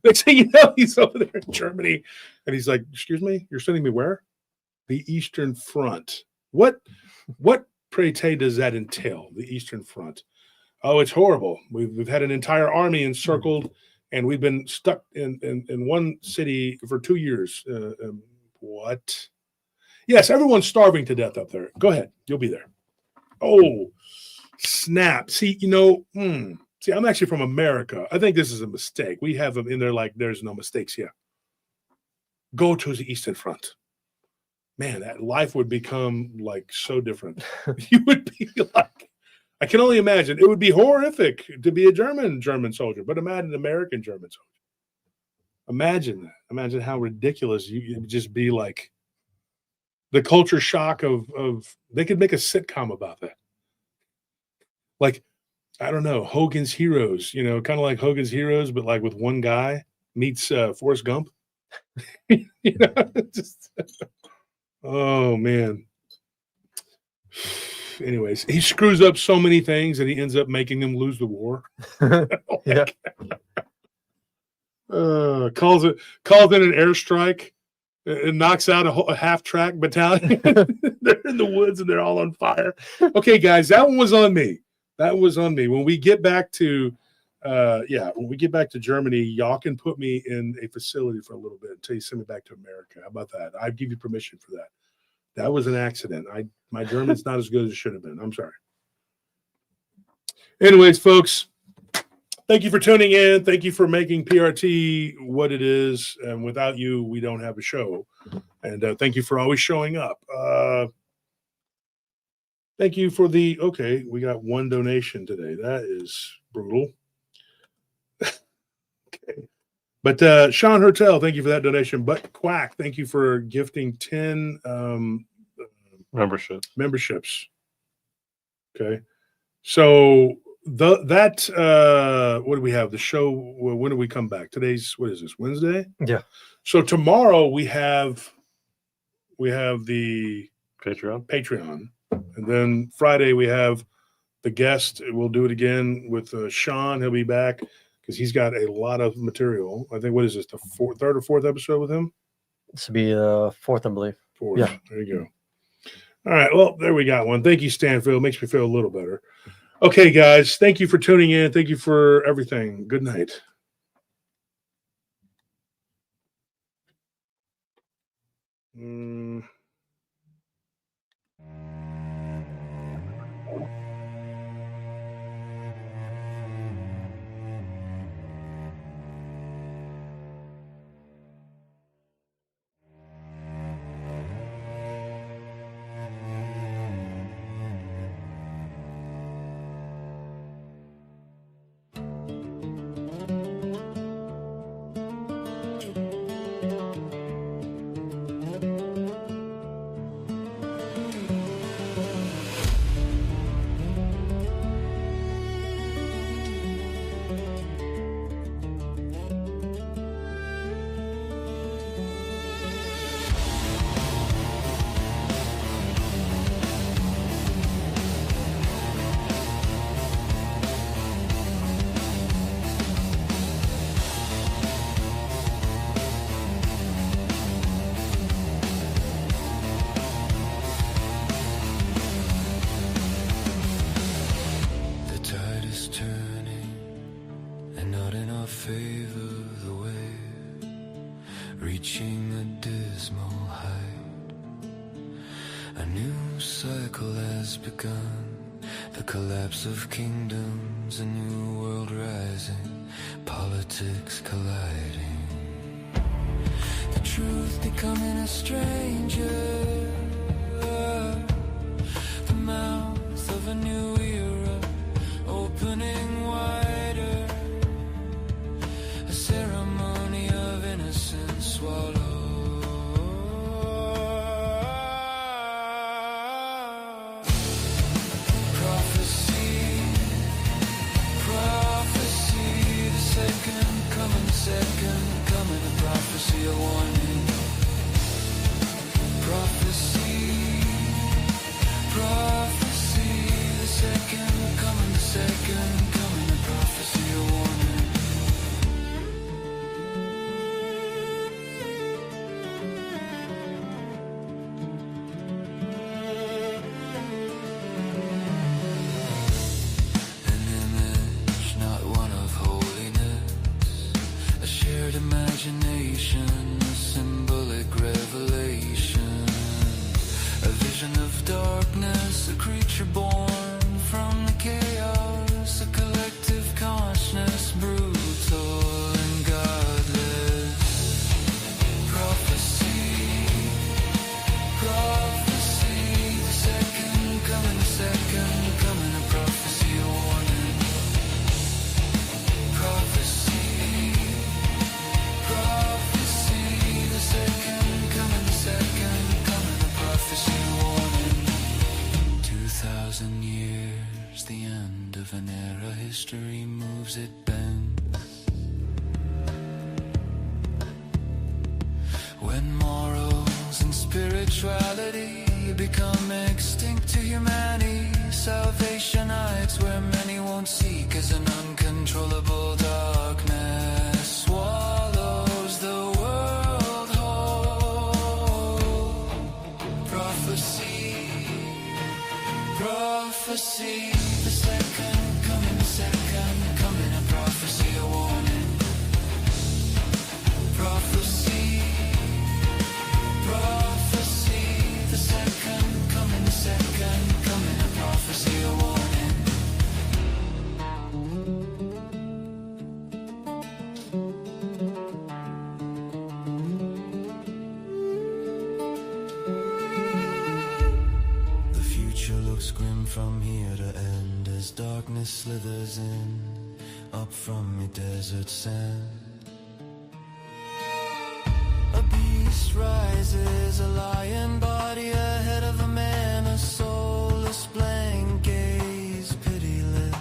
Next thing you know, he's over there in Germany, and he's like, "Excuse me, you're sending me where?" "The Eastern Front." What pray tell does that entail? The Eastern Front? "Oh, it's horrible. We've had an entire army encircled, and we've been stuck in one city for 2 years." What? "Yes, everyone's starving to death up there." "Go ahead, you'll be there." Oh, snap! See, See, I'm actually from America. I think this is a mistake. We have them in there like there's no mistakes here. Go to the Eastern Front. Man, that life would become like so different. You would be like, I can only imagine. It would be horrific to be a German soldier, but imagine an American German soldier. Imagine that. Imagine how ridiculous you would just be like. The culture shock of they could make a sitcom about that. Like, I don't know, Hogan's Heroes, kind of like Hogan's Heroes, but like with one guy meets Forrest Gump. Just, oh man. Anyways, he screws up so many things and he ends up making them lose the war. Yeah. Calls in an airstrike. It knocks out a half-track battalion. They're in the woods and they're all on fire. Okay, guys, that one was on me. That was on me. When we get back to, Germany, y'all can put me in a facility for a little bit until you send me back to America. How about that? I give you permission for that. That was an accident. My German's not as good as it should have been. I'm sorry. Anyways, folks, thank you for tuning in. Thank you for making PRT what it is. And without you, we don't have a show. And thank you for always showing up. Thank you for we got one donation today. That is brutal. Okay. But Sean Hertel, thank you for that donation. But Quack, thank you for gifting 10 memberships. Okay. So what do we have? The show, when do we come back? Today's, what is this, Wednesday? Yeah. So tomorrow we have the Patreon. And then Friday we have the guest. We'll do it again with Sean. He'll be back because he's got a lot of material. I think, what is this, the third or fourth episode with him? This will be the fourth, I believe. Fourth. Yeah. There you go. All right. Well, there we got one. Thank you, Stanfield. Makes me feel a little better. Okay, guys. Thank you for tuning in. Thank you for everything. Good night. begun. The collapse of kingdoms, a new world rising, politics colliding. The truth becoming a stranger, the mouth of a new era opening wider, a ceremony of innocence swallowed. Second coming, a prophecy, a warning. Prophecy, prophecy, the second coming, a prophecy, a warning. An image, not one of holiness, a shared imagination, a symbolic revelation, a vision of darkness, a creature born from the chaos, a collective consciousness, brutal and godless. Prophecy, prophecy, the second coming, a prophecy, a warning. Prophecy, prophecy, the second coming, a prophecy, a warning. 2,000 years, the end of an era, history moves, it bends. When morals and spirituality become extinct to humanity, salvation hides where many won't seek, as an uncontrollable darkness swallows the world whole. Prophecy, prophecy, the second coming, a prophecy, a warning. Prophecy, prophecy, the second coming, a prophecy, a warning. The future looks grim from here to end, as darkness slithers in, up from your desert sand. A beast rises, a lion body ahead of a man, a soulless blank gaze, pitiless.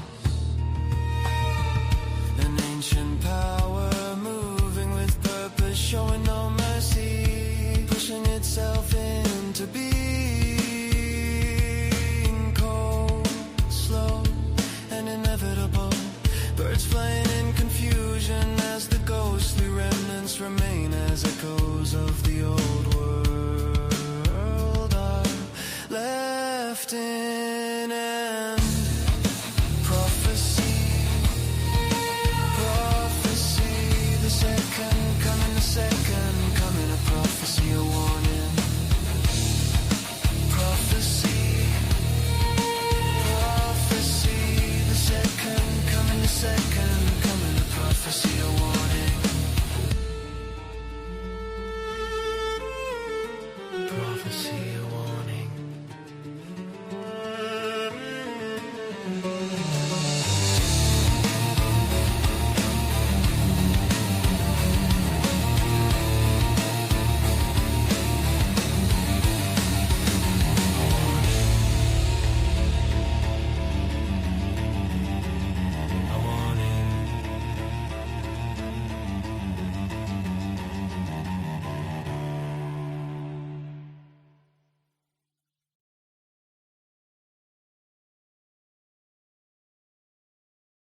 An ancient power moving with purpose, showing no mercy, pushing itself into being. Cold, slow, and inevitable. Birds flying in confusion as the ghostly remnants remain as echoes of the old world are left in